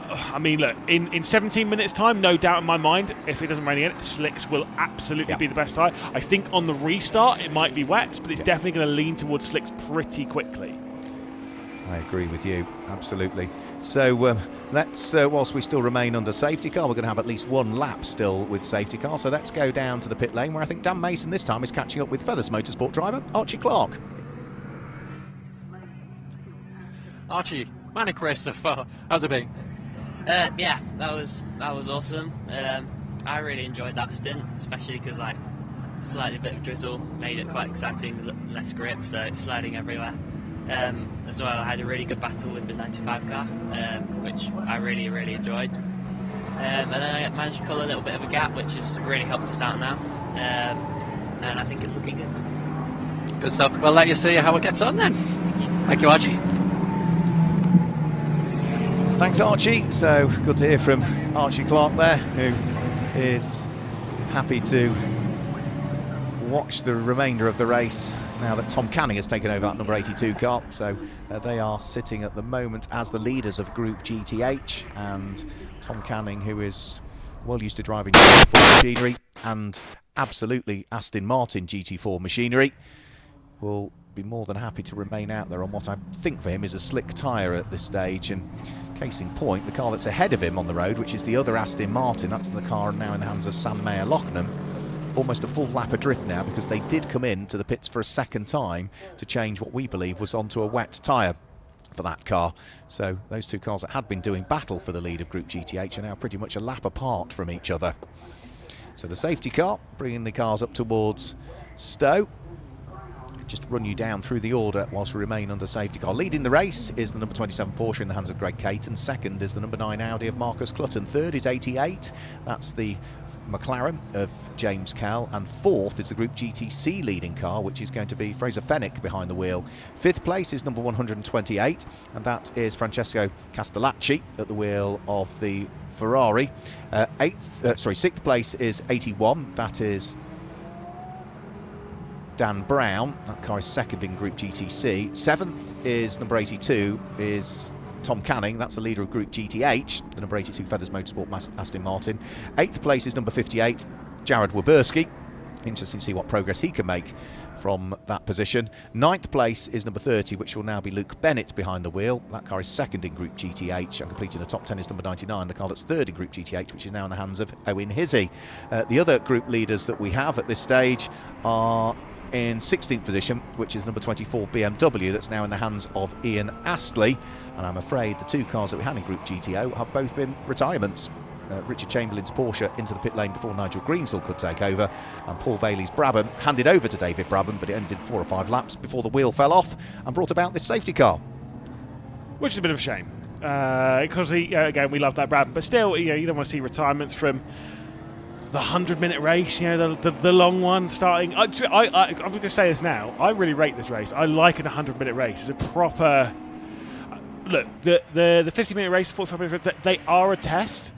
I mean, look, in 17 minutes time, no doubt in my mind, if it doesn't rain again, slicks will absolutely be the best tyre. I think on the restart it might be wet, but it's definitely going to lean towards slicks pretty quickly. I agree with you, absolutely. So let's, whilst we still remain under safety car, we're going to have at least one lap still with safety car. So let's go down to the pit lane, where I think Dan Mason this time is catching up with Feathers Motorsport driver Archie Clark. Archie, manic race so far. How's it been? Yeah, that was awesome. I really enjoyed that stint, especially because slightly bit of drizzle made it quite exciting, less grip, so it's sliding everywhere. As well, I had a really good battle with the 95 car, which I really enjoyed. And then I managed to pull a little bit of a gap, which has really helped us out now. And I think it's looking good. Good stuff. We'll let you see how it gets on then. Thank you, Archie. Thanks, Archie. So good to hear from Archie Clark there, who is happy to watch the remainder of the race now that Tom Canning has taken over that number 82 car. So they are sitting at the moment as the leaders of Group GTH, and Tom Canning, who is well used to driving GT4 machinery and absolutely Aston Martin GT4 machinery, will be more than happy to remain out there on what I think for him is a slick tyre at this stage. And case in point, the car that's ahead of him on the road, which is the other Aston Martin, that's the car now in the hands of Sam Mayer-Lochnam, almost a full lap adrift now, because they did come in to the pits for a second time to change what we believe was onto a wet tyre for that car. So those two cars that had been doing battle for the lead of Group GTH are now pretty much a lap apart from each other. So the safety car bringing the cars up towards Stowe. Just run you down through the order whilst we remain under safety car. Leading the race is the number 27 Porsche in the hands of Greg Caton. Second is the number 9 Audi of Marcus Clutton. Third is 88. That's the McLaren of James Kell. And fourth is the Group GTC leading car, which is going to be Fraser Fenwick behind the wheel. Fifth place is number 128, and that is Francesco Castellacci at the wheel of the Ferrari. Sixth place is 81. That is Dan Brown. That car is second in Group GTC. Seventh is number 82, is Tom Canning. That's the leader of Group GTH, the number 82 Feathers Motorsport Aston Martin. Eighth place is number 58, Jared Waberski. Interesting to see what progress he can make from that position. Ninth place is number 30, which will now be Luke Bennett behind the wheel. That car is second in Group GTH, and completing the top 10 is number 99, the car that's third in Group GTH, which is now in the hands of Owen Hizzy. The other group leaders that we have at this stage are in 16th position, which is number 24 BMW, that's now in the hands of Ian Astley. And I'm afraid the two cars that we had in Group GTO have both been retirements. Richard Chamberlain's Porsche into the pit lane before Nigel Greensill could take over, and Paul Bailey's Brabham handed over to David Brabham, but it only did 4 or 5 laps before the wheel fell off and brought about this safety car. Which is a bit of a shame, because again, we love that Brabham, but still, you don't want to see retirements from the 100-minute race, the long one starting. I'm going to say this now. I really rate this race. I like a 100-minute race. It's a proper look. The 50-minute race, 45-minute, they are a test,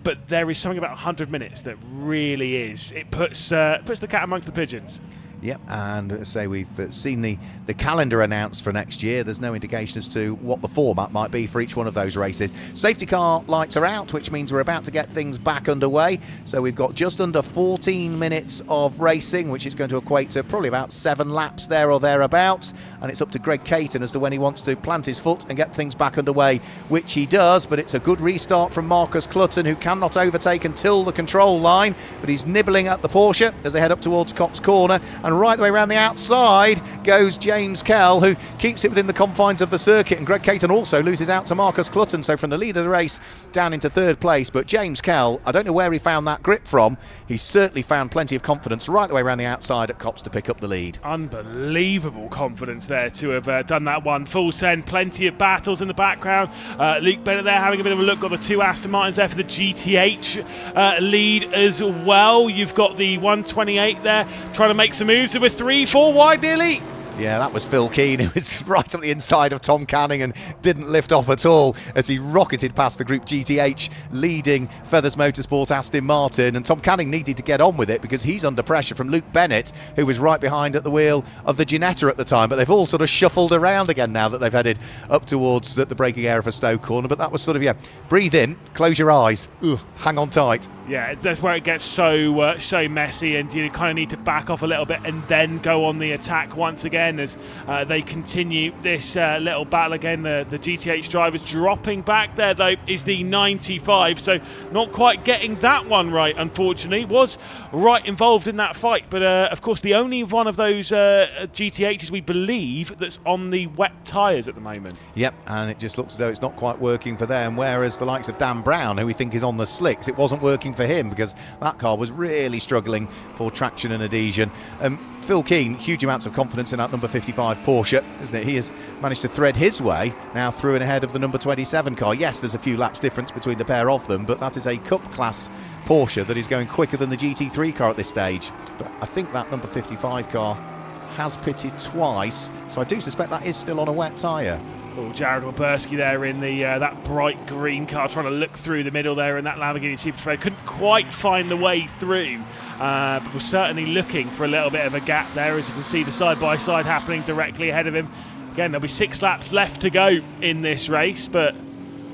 but there is something about 100 minutes that really is. It puts the cat amongst the pigeons. Yep, and say we've seen the calendar announced for next year. There's no indication as to what the format might be for each one of those races. Safety car lights are out, which means we're about to get things back underway. So we've got just under 14 minutes of racing, which is going to equate to probably about 7 laps there or thereabouts. And it's up to Greg Caton as to when he wants to plant his foot and get things back underway, which he does. But it's a good restart from Marcus Clutton, who cannot overtake until the control line. But he's nibbling at the Porsche as they head up towards Copse Corner. And right the way around the outside goes James Kell, who keeps it within the confines of the circuit, and Greg Caton also loses out to Marcus Clutton, so from the lead of the race down into third place. But James Kell, I don't know where he found that grip from. He's certainly found plenty of confidence right the way around the outside at Copse to pick up the lead. Unbelievable confidence there to have done that one. Full send, plenty of battles in the background. Luke Bennett there having a bit of a look. Got the 2 Aston Martins there for the GTH lead as well. You've got the 128 there trying to make some moves. We're 3-4 wide nearly. Yeah, that was Phil Keane, who was right on the inside of Tom Canning and didn't lift off at all as he rocketed past the Group GTH leading Feathers Motorsport Aston Martin. And Tom Canning needed to get on with it because he's under pressure from Luke Bennett, who was right behind at the wheel of the Ginetta at the time. But they've all sort of shuffled around again now that they've headed up towards the braking area for Stowe Corner. But that was sort of, breathe in, close your eyes, hang on tight. Yeah, that's where it gets so messy, and you kind of need to back off a little bit and then go on the attack once again. again as they continue this little battle again. The GTH drivers dropping back there, though, is the 95, so not quite getting that one right, unfortunately. Was right involved in that fight, but of course the only one of those GTHs we believe that's on the wet tyres at the moment. Yep, and it just looks as though it's not quite working for them, whereas the likes of Dan Brown, who we think is on the slicks, it wasn't working for him because that car was really struggling for traction and adhesion. Phil Keane, huge amounts of confidence in that number 55 Porsche, isn't it? He has managed to thread his way now through and ahead of the number 27 car. Yes, there's a few laps difference between the pair of them, but that is a Cup class Porsche that is going quicker than the GT3 car at this stage. But I think that number 55 car has pitted twice, so I do suspect that is still on a wet tyre. Oh, Jared Waberski there in the that bright green car, trying to look through the middle there in that Lamborghini Super Trofeo. Couldn't quite find the way through, but was certainly looking for a little bit of a gap there. As you can see, the side-by-side happening directly ahead of him. Again, there'll be 6 laps left to go in this race, but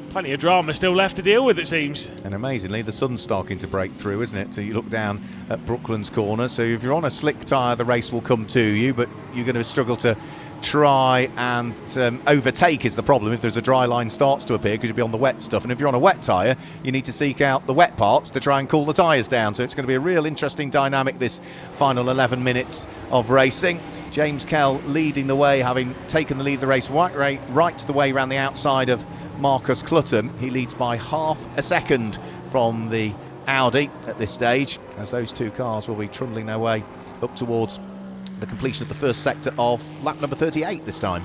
plenty of drama still left to deal with, it seems. And amazingly, the sun's starting to break through, isn't it? So you look down at Brooklands Corner. So if you're on a slick tyre, the race will come to you, but you're going to struggle to try and overtake is the problem if there's a dry line starts to appear, because you'll be on the wet stuff. And if you're on a wet tyre, you need to seek out the wet parts to try and cool the tyres down. So it's going to be a real interesting dynamic, this final 11 minutes of racing. James Kell leading the way, having taken the lead of the race right the way around the outside of Marcus Clutton. He leads by half a second from the Audi at this stage, as those two cars will be trundling their way up towards the completion of the first sector of lap number 38 this time.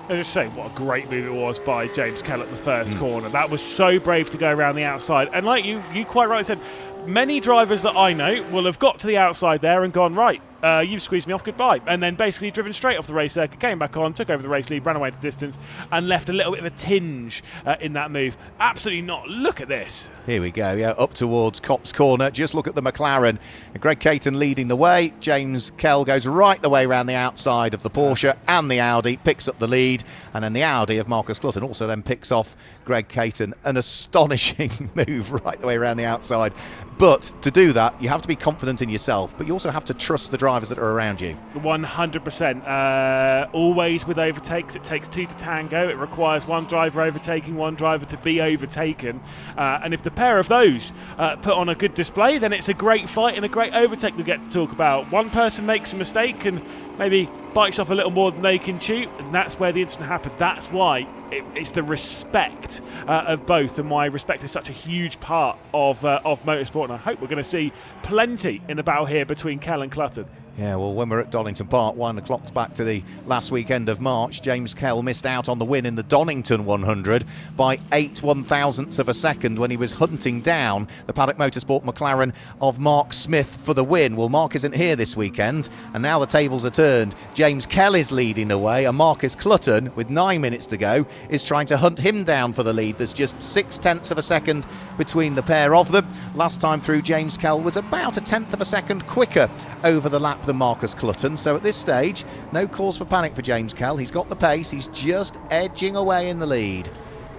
I just say what a great move it was by James Kell at the first corner. That was so brave to go around the outside, and like you quite rightly said, many drivers that I know will have got to the outside there and gone, right, you've squeezed me off, goodbye, and then basically driven straight off the race circuit, came back on, took over the race lead, ran away to distance, and left a little bit of a tinge in that move. Absolutely not. Look at this. Here we go, yeah, up towards Copse Corner. Just look at the McLaren. Greg Caton leading the way. James Kell goes right the way around the outside of the Porsche, and the Audi picks up the lead, and then the Audi of Marcus Clutton also then picks off Greg Caton. An astonishing move right the way around the outside. But to do that, you have to be confident in yourself, but you also have to trust the drivers that are around you. 100%. Always with overtakes, it takes 2 to tango. It requires one driver overtaking, one driver to be overtaken. And if the pair of those put on a good display, then it's a great fight and a great overtake we get to talk about. One person makes a mistake and maybe bites off a little more than they can chew, and that's where the incident happens. That's why it's the respect of both, and why respect is such a huge part of motorsport. And I hope we're going to see plenty in the battle here between Kell and Clutton. Yeah, well, when we're at Donington Park, 1 o'clock back to the last weekend of March, James Kell missed out on the win in the Donington 100 by 8 1/1000ths of a second when he was hunting down the Paddock Motorsport McLaren of Mark Smith for the win. Well, Mark isn't here this weekend, and now the tables are turned. James Kell is leading the way, and Marcus Clutton, with 9 minutes to go, is trying to hunt him down for the lead. There's just 0.6 of a second between the pair of them. Last time through, James Kell was about 1/10 of a second quicker over the lap than Marcus Clutton. So at this stage, no cause for panic for James Kell. He's got the pace. He's just edging away in the lead.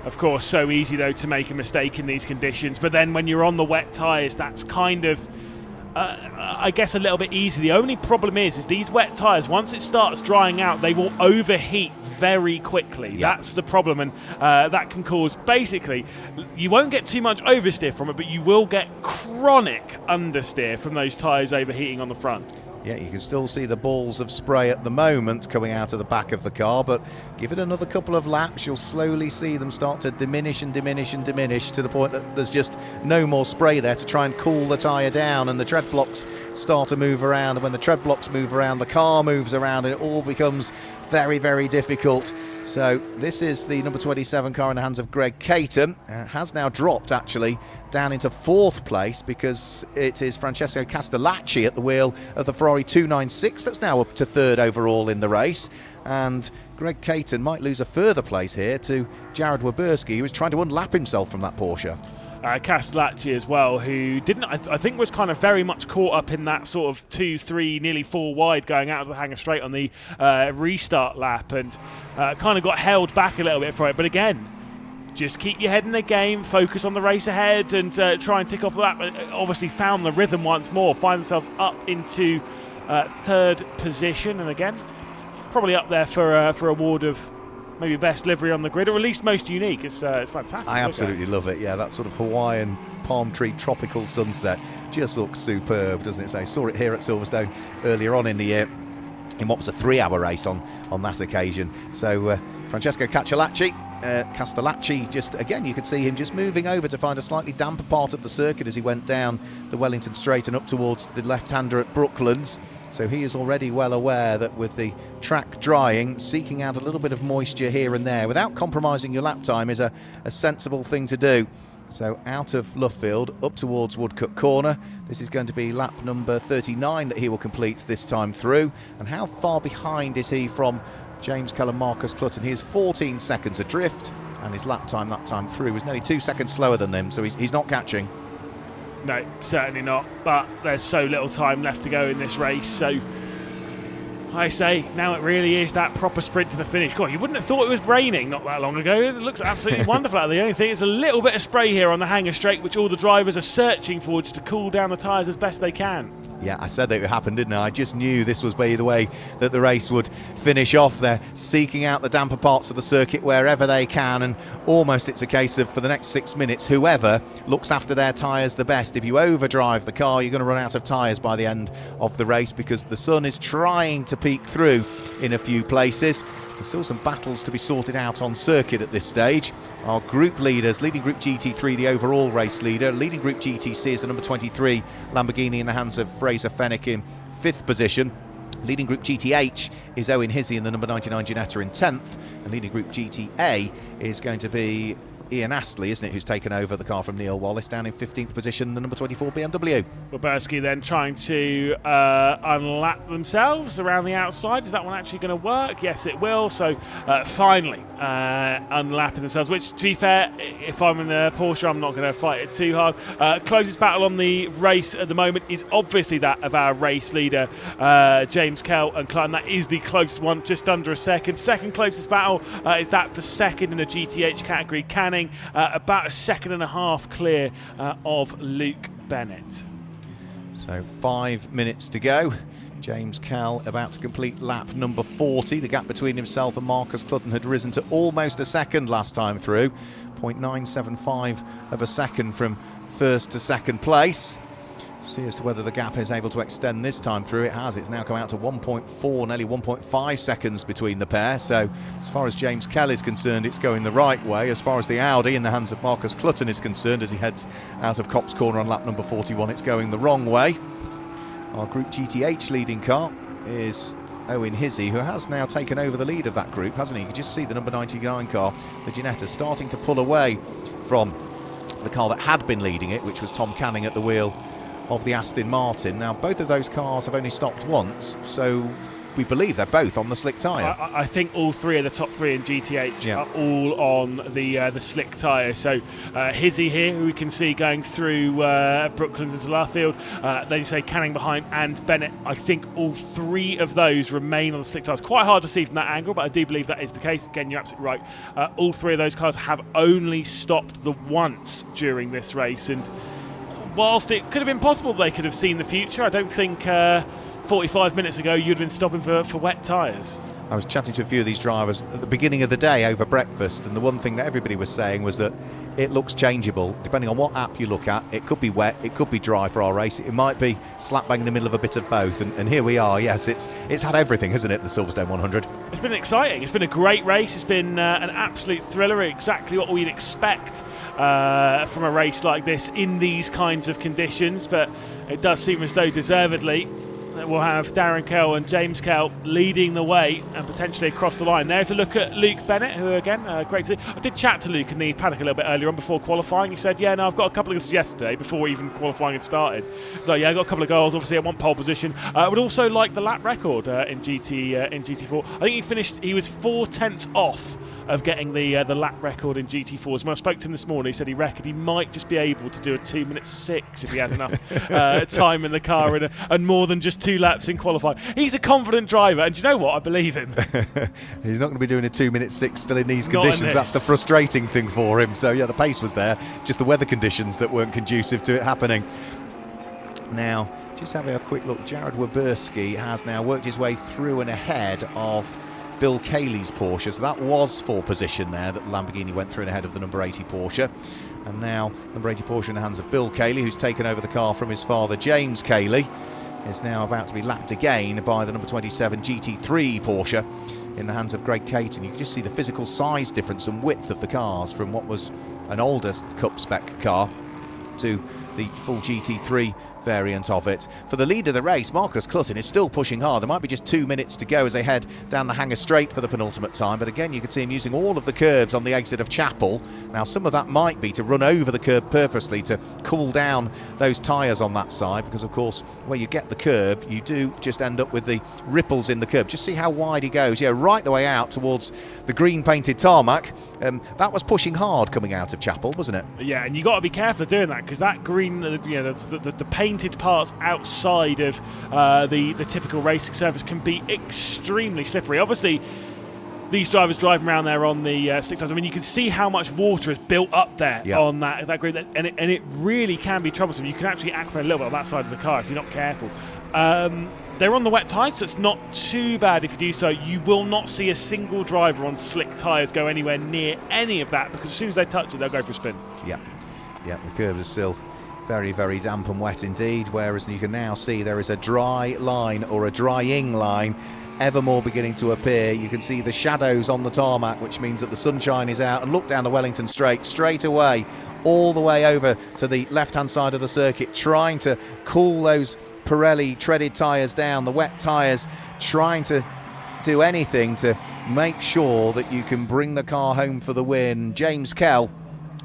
Of course, so easy though to make a mistake in these conditions. But then when you're on the wet tyres, that's kind of, I guess, a little bit easy. The only problem is these wet tyres, once it starts drying out, they will overheat very quickly. Yep. That's the problem, and that can cause, basically, you won't get too much oversteer from it, but you will get chronic understeer from those tyres overheating on the front. Yeah, you can still see the balls of spray at the moment coming out of the back of the car, but give it another couple of laps, you'll slowly see them start to diminish and diminish and diminish to the point that there's just no more spray there to try and cool the tyre down, and the tread blocks start to move around, and when the tread blocks move around, the car moves around, and it all becomes very, very difficult. So this is the number 27 car in the hands of Greg Caton. Has now dropped, actually, down into 4th place, because it is Francesco Castellacci at the wheel of the Ferrari 296 that's now up to 3rd overall in the race. And Greg Caton might lose a further place here to Jared Waberski, who was trying to unlap himself from that Porsche. Castellacci as well, who didn't, I think, was kind of very much caught up in that sort of 2, 3, nearly 4 wide going out of the hangar straight on the restart lap, and kind of got held back a little bit for it. But again, just keep your head in the game, focus on the race ahead, and try and tick off the lap. Obviously found the rhythm once more, find themselves up into 3rd position, and again, probably up there for award of maybe best livery on the grid, or at least most unique. It's fantastic. I absolutely love it. Yeah, that sort of Hawaiian palm tree tropical sunset just looks superb, doesn't it? So I saw it here at Silverstone earlier on in the year in what was a 3-hour race on that occasion. So Francesco Castellacci, just again, you could see him just moving over to find a slightly damper part of the circuit as he went down the Wellington Straight and up towards the left-hander at Brooklands. So he is already well aware that with the track drying, seeking out a little bit of moisture here and there without compromising your lap time is a sensible thing to do. So out of Luffield, up towards Woodcut Corner. This is going to be lap number 39 that he will complete this time through. And how far behind is he from James Kell and Marcus Clutton? He is 14 seconds adrift, and his lap time that time through was nearly 2 seconds slower than them, so he's not catching. No, certainly not, but there's so little time left to go in this race, so I say now it really is that proper sprint to the finish. God, you wouldn't have thought it was raining not that long ago. It looks absolutely wonderful out there. The only thing is a little bit of spray here on the hanger straight, which all the drivers are searching for just to cool down the tyres as best they can. Yeah, I said that it would happen, didn't I? I just knew this was the way that the race would finish off. They're seeking out the damper parts of the circuit wherever they can, and almost it's a case of, for the next 6 minutes, whoever looks after their tyres the best. If you overdrive the car, you're going to run out of tyres by the end of the race, because the sun is trying to peek through in a few places. There's still some battles to be sorted out on circuit at this stage. Our group leaders, leading Group GT3, the overall race leader. Leading Group GTC is the number 23 Lamborghini in the hands of Fraser Fenwick in 5th position. Leading Group GTH is Owen Hizzy in the number 99 Ginetta in 10th. And leading Group GTA is going to be Ian Astley, isn't it, who's taken over the car from Neil Wallace down in 15th position, the number 24 BMW. Wilberski then trying to unlap themselves around the outside. Is that one actually going to work? Yes, it will. So finally unlapping themselves, which, to be fair, if I'm in the Porsche, I'm not going to fight it too hard. Closest battle on the race at the moment is obviously that of our race leader, James Kell and Clutton. That is the closest one, just under a second. Second closest battle is that for second in the GTH category, Canning, about a second and a half clear of Luke Bennett. So 5 minutes to go. James Kell about to complete lap number 40. The gap between himself and Marcus Clutton had risen to almost a second last time through. 0.975 of a second from first to second place. See as to whether the gap is able to extend this time through. It has. It's now come out to 1.4, nearly 1.5 seconds between the pair. So as far as James Kell is concerned, it's going the right way. As far as the Audi in the hands of Marcus Clutton is concerned, as he heads out of Copse Corner on lap number 41, it's going the wrong way. Our Group GTH leading car is Owen Hizzy, who has now taken over the lead of that group, hasn't he? You can just see the number 99 car, the Ginetta, starting to pull away from the car that had been leading it, which was Tom Canning at the wheel of the Aston Martin. Now, both of those cars have only stopped once, so we believe they're both on the slick tyre. I think all three of the top three in GTH are all on the slick tyre. So Hizzy here, who we can see going through Brooklands into Luffield. Then you say Canning behind, and Bennett. I think all three of those remain on the slick tyres. Quite hard to see from that angle, but I do believe that is the case. Again, you're absolutely right. All three of those cars have only stopped the once during this race, and whilst it could have been possible they could have seen the future, I don't think 45 minutes ago you'd have been stopping for wet tyres. I was chatting to a few of these drivers at the beginning of the day over breakfast, and the one thing that everybody was saying was that it looks changeable depending on what app you look at. It could be wet, it could be dry for our race, it might be slap bang in the middle of a bit of both, and here we are. Yes, it's had everything, hasn't it, the Silverstone 100? It's been exciting, it's been a great race, it's been an absolute thriller, exactly what we'd expect from a race like this in these kinds of conditions, but it does seem as though deservedly we'll have Darren Kell and James Kell leading the way and potentially across the line. There's a look at Luke Bennett, who again, great to see. I did chat to Luke in the paddock a little bit earlier on before qualifying. He said, yeah, no, I've got a couple of goals yesterday before even qualifying had started. So yeah, I got a couple of goals. Obviously, I want pole position. I would also like the lap record in GT4. I think he was 4 tenths off of getting the lap record in GT4s. When I spoke to him this morning, he said he reckoned he might just be able to do a 2:06 if he had enough time in the car and more than just 2 laps in qualifying. He's a confident driver, and do you know what? I believe him. He's not going to be doing a 2:06 still in these conditions. That's the frustrating thing for him. So yeah, the pace was there, just the weather conditions that weren't conducive to it happening. Now, just having a quick look, Jared Weberski has now worked his way through and ahead of Bill Cayley's Porsche. So that was for position there that Lamborghini went through ahead of the number 80 Porsche. And now number 80 Porsche in the hands of Bill Cayley, who's taken over the car from his father James Cayley, is now about to be lapped again by the number 27 GT3 Porsche in the hands of Greg Caton. You can just see the physical size difference and width of the cars from what was an older Cup spec car to the full GT3 variant of it. For the lead of the race, Marcus Clutton is still pushing hard. There might be just 2 minutes to go as they head down the Hanger Straight for the penultimate time, but again you can see him using all of the curbs on the exit of Chapel. Now some of that might be to run over the curb purposely to cool down those tyres on that side, because of course where you get the curb you do just end up with the ripples in the curb. Just see how wide he goes, yeah, right the way out towards the green painted tarmac. That was pushing hard coming out of Chapel, wasn't it? Yeah, and you got to be careful of doing that, because that green, the painted parts outside of the typical racing surface can be extremely slippery. Obviously, these drivers driving around there on the slick sides, I mean, you can see how much water is built up there on that green, and it really can be troublesome. You can actually accelerate a little bit on that side of the car if you're not careful. They're on the wet tyres, so it's not too bad if you do so. You will not see a single driver on slick tyres go anywhere near any of that, because as soon as they touch it, they'll go for a spin. Yeah, the curve is still very, very damp and wet indeed, whereas you can now see there is a dry line, or a drying line, ever more beginning to appear. You can see the shadows on the tarmac, which means that the sunshine is out. And look down the Wellington straight away, all the way over to the left-hand side of the circuit, trying to cool those Pirelli treaded tyres down, the wet tyres, trying to do anything to make sure that you can bring the car home for the win. James Kell,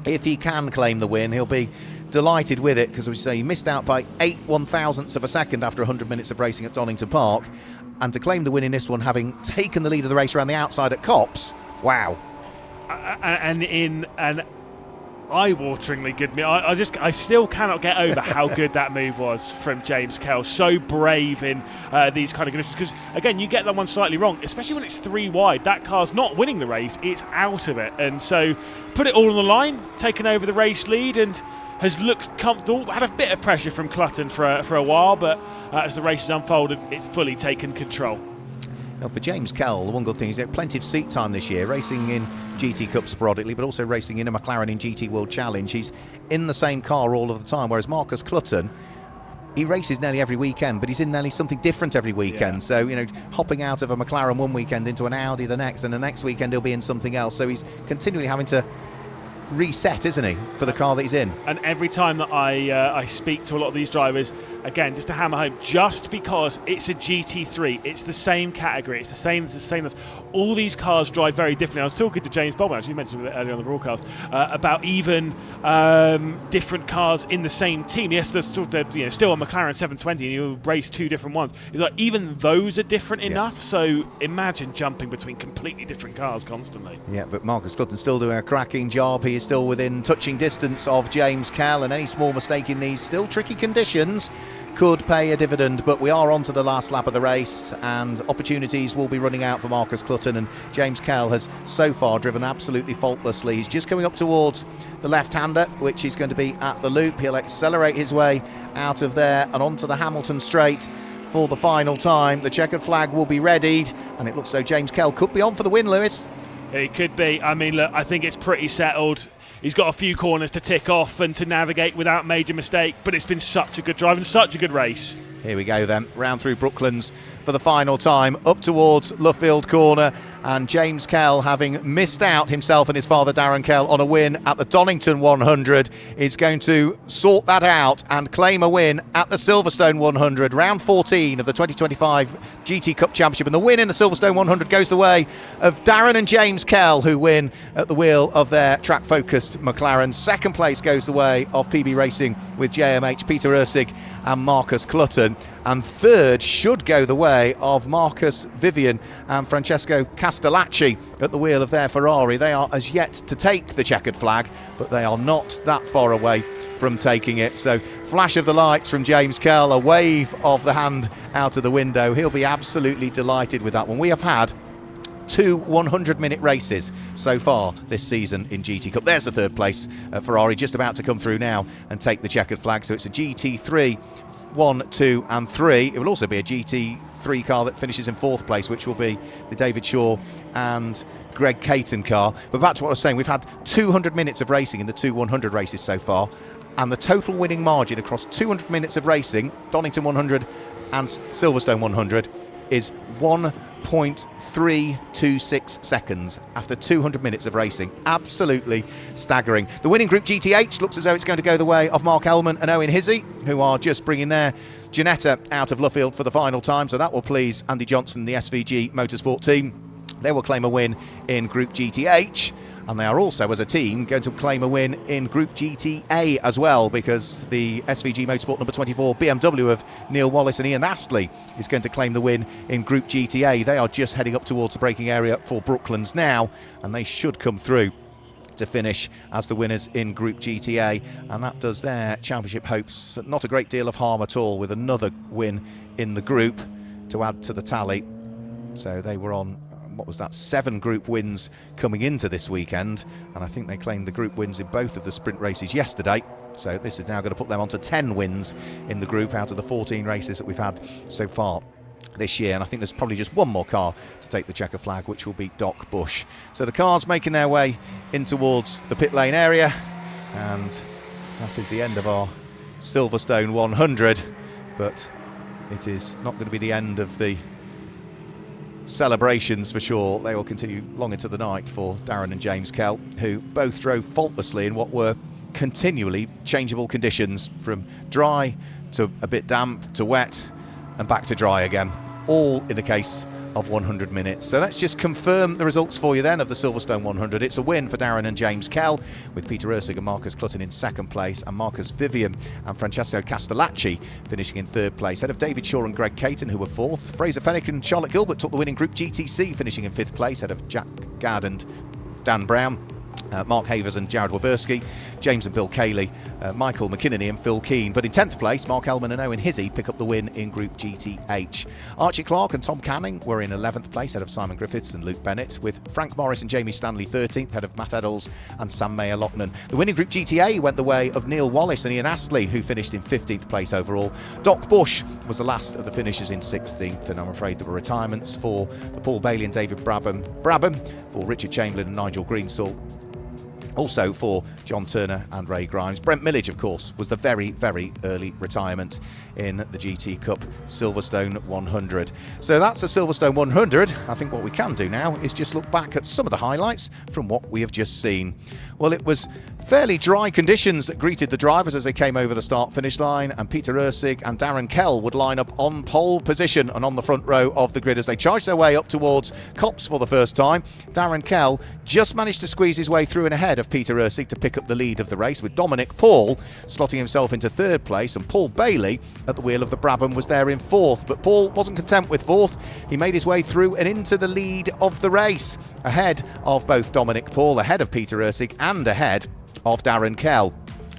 if he can claim the win, he'll be delighted with it, because as we say, he missed out by 8 1/1000ths of a second after 100 minutes of racing at Donington Park, and to claim the win in this one, having taken the lead of the race around the outside at Copse, wow. And in an eye-wateringly good move. I still cannot get over how good that move was from James Kell. So brave in these kind of conditions, because again, you get that one slightly wrong, especially when it's 3 wide. That car's not winning the race, it's out of it, and so put it all on the line, taken over the race lead, and has looked comfortable. Had a bit of pressure from Clutton for a while, but as the race has unfolded, it's fully taken control. Now for James Kell, the one good thing is he had plenty of seat time this year, racing in GT Cup sporadically, but also racing in a McLaren in GT World Challenge. He's in the same car all of the time, whereas Marcus Clutton, he races nearly every weekend, but he's in nearly something different every weekend. Yeah. So, you know, hopping out of a McLaren one weekend into an Audi the next, and the next weekend he'll be in something else. So he's continually having to reset, isn't he, for the car that he's in. And every time that I speak to a lot of these drivers, again, just to hammer home, just because it's a GT3, it's the same category, it's the same as all these cars drive very differently. I was talking to James Baldwin, actually, you mentioned it earlier on the broadcast, about even different cars in the same team. Yes, there's sort of, you know, still a McLaren 720 and you race 2 different ones. It's like even those are different enough, so imagine jumping between completely different cars constantly. Yeah, but Marcus Clutton's still doing a cracking job. He is still within touching distance of James Kell, and any small mistake in these still tricky conditions could pay a dividend. But we are on to the last lap of the race, and opportunities will be running out for Marcus Clutton, and James Kell has so far driven absolutely faultlessly. He's just coming up towards the left-hander, which is going to be at the loop. He'll accelerate his way out of there and onto the Hamilton straight for the final time. The checkered flag will be readied, and it looks as though James Kell could be on for the win, Lewis. It could be. I mean, look, I think it's pretty settled. He's got a few corners to tick off and to navigate without major mistake, but it's been such a good drive and such a good race. Here we go then, round through Brooklands for the final time, up towards Luffield Corner, and James Kell, having missed out himself and his father Darren Kell on a win at the Donington 100, is going to sort that out and claim a win at the Silverstone 100, round 14 of the 2025 GT Cup Championship. And the win in the Silverstone 100 goes the way of Darren and James Kell, who win at the wheel of their track-focused McLaren. Second place goes the way of PB Racing with JMH, Peter Ursig and Marcus Clutton, and third should go the way of Marcus Vivian and Francesco Castellacci at the wheel of their Ferrari. They are as yet to take the checkered flag, but they are not that far away from taking it. So flash of the lights from James Kell, a wave of the hand out of the window. He'll be absolutely delighted with that one. We have had 2 100-minute races so far this season in GT Cup. There's the third place. Ferrari just about to come through now and take the checkered flag. So it's a GT3, 1, 2 and 3. It will also be a GT3 GT3 car that finishes in 4th place, which will be the David Shaw and Greg Caton car. But back to what I was saying, we've had 200 minutes of racing in the two 100 races so far, and the total winning margin across 200 minutes of racing, Donington 100 and Silverstone 100, is 1.326 seconds after 200 minutes of racing. Absolutely staggering. The winning Group GTH looks as though it's going to go the way of Mark Ellman and Owen Hizzy, who are just bringing their Ginetta out of Luffield for the final time, so that will please Andy Johnson, the SVG Motorsport team. They will claim a win in Group GTH, and they are also, as a team, going to claim a win in Group GTA as well, because the SVG Motorsport number 24 BMW of Neil Wallace and Ian Astley is going to claim the win in Group GTA. They are just heading up towards the braking area for Brooklands now, and they should come through to finish as the winners in Group GTA, and that does their championship hopes not a great deal of harm at all, with another win in the group to add to the tally. So they were on, what was that, 7 group wins coming into this weekend, and I think they claimed the group wins in both of the sprint races yesterday, so this is now going to put them onto 10 wins in the group out of the 14 races that we've had so far this year. And I think there's probably just one more car to take the checker flag, which will be Doc Bush. So the cars making their way in towards the pit lane area, and that is the end of our Silverstone 100, but it is not going to be the end of the celebrations for sure. They will continue long into the night for Darren and James Kell, who both drove faultlessly in what were continually changeable conditions, from dry to a bit damp to wet and back to dry again, all in the case of 100 minutes. So let's just confirm the results for you then of the Silverstone 100. It's a win for Darren and James Kell, with Peter Ursig and Marcus Clutton in 2nd place, and Marcus Vivian and Francesco Castellacci finishing in 3rd place, ahead of David Shaw and Greg Caton, who were 4th. Fraser Fennick and Charlotte Gilbert took the winning Group GTC, finishing in 5th place, ahead of Jack Gadd and Dan Brown. Mark Havers and Jared Waberski, James and Bill Cayley, Michael McKinney and Phil Keane. But in 10th place, Mark Ellman and Owen Hizzy pick up the win in Group GTH. Archie Clark and Tom Canning were in 11th place, ahead of Simon Griffiths and Luke Bennett, with Frank Morris and Jamie Stanley 13th, ahead of Matt Eddles and Sam Mayer-Lochnan. The winning Group GTA went the way of Neil Wallace and Ian Astley, who finished in 15th place overall. Doc Bush was the last of the finishers in 16th, and I'm afraid there were retirements for the Paul Bailey and David Brabham, for Richard Chamberlain and Nigel Greensall, also for John Turner and Ray Grimes. Brent Millage, of course, was the very, very early retirement in the GT Cup Silverstone 100. So that's a Silverstone 100. I think what we can do now is just look back at some of the highlights from what we have just seen. Well, it was fairly dry conditions that greeted the drivers as they came over the start-finish line, and Peter Ursig and Darren Kell would line up on pole position and on the front row of the grid as they charged their way up towards Copse for the first time. Darren Kell just managed to squeeze his way through and ahead of Peter Ursig to pick up the lead of the race, with Dominic Paul slotting himself into 3rd place, and Paul Bailey at the wheel of the Brabham was there in 4th. But Paul wasn't content with 4th. He made his way through and into the lead of the race, ahead of both Dominic Paul, ahead of Peter Ursig, and ahead of Darren Kell.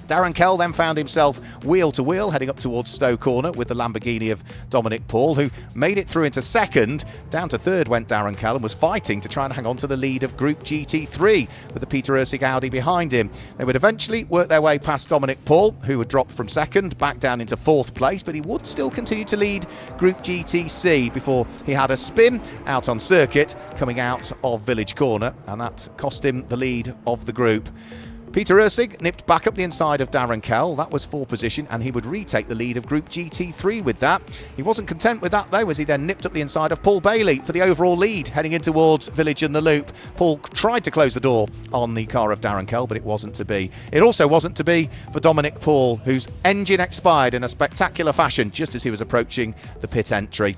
Darren Kell then found himself wheel to wheel heading up towards Stowe Corner with the Lamborghini of Dominic Paul, who made it through into 2nd. Down to 3rd went Darren Kell and was fighting to try and hang on to the lead of Group GT3 with the Peter Ursig Audi behind him. They would eventually work their way past Dominic Paul, who would drop from 2nd back down into 4th place, but he would still continue to lead Group GTC before he had a spin out on circuit coming out of Village Corner, and that cost him the lead of the group. Peter Ursig nipped back up the inside of Darren Kell. That was 4th position, and he would retake the lead of Group GT3 with that. He wasn't content with that, though, as he then nipped up the inside of Paul Bailey for the overall lead, heading in towards Village and the Loop. Paul tried to close the door on the car of Darren Kell, but it wasn't to be. It also wasn't to be for Dominic Paul, whose engine expired in a spectacular fashion just as he was approaching the pit entry.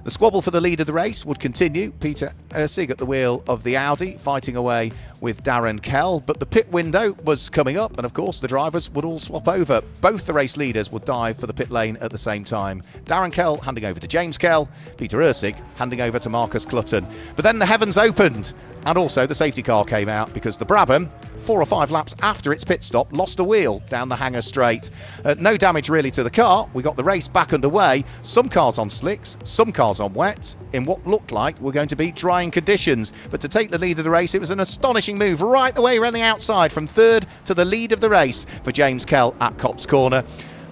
The squabble for the lead of the race would continue. Peter Ursig at the wheel of the Audi fighting away with Darren Kell, but the pit window was coming up, and of course the drivers would all swap over. Both the race leaders would dive for the pit lane at the same time. Darren Kell handing over to James Kell, Peter Ursig handing over to Marcus Clutton. But then the heavens opened, and also the safety car came out, because the Brabham, 4 or 5 laps after its pit stop, lost a wheel down the Hanger Straight. No damage really to the car. We got the race back underway. Some cars on slicks, some cars on wets, in what looked like were going to be drying conditions. But to take the lead of the race, it was an astonishing move right the way around the outside from 3rd to the lead of the race for James Kell at Copse Corner.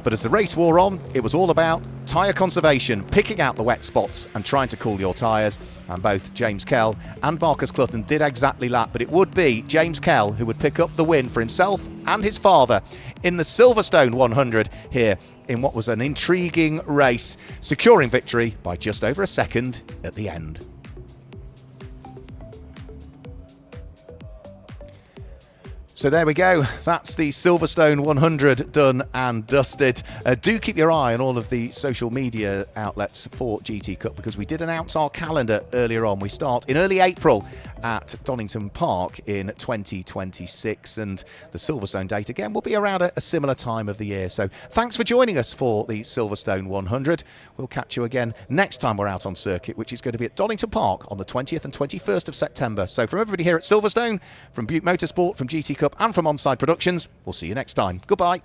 But as the race wore on, it was all about tyre conservation, picking out the wet spots and trying to cool your tyres. And both James Kell and Marcus Clutton did exactly that. But it would be James Kell who would pick up the win for himself and his father in the Silverstone 100 here in what was an intriguing race, securing victory by just over a second at the end. So there we go, that's the Silverstone 100 done and dusted. Do keep your eye on all of the social media outlets for GT Cup, because we did announce our calendar earlier on. We start in early April at Donington Park in 2026, and the Silverstone date again will be around a similar time of the year. So thanks for joining us for the Silverstone 100. We'll catch you again next time we're out on circuit, which is going to be at Donington Park on the 20th and 21st of September. So from everybody here at Silverstone, from Butte Motorsport, from GT Cup and from Onside Productions, we'll see you next time. Goodbye.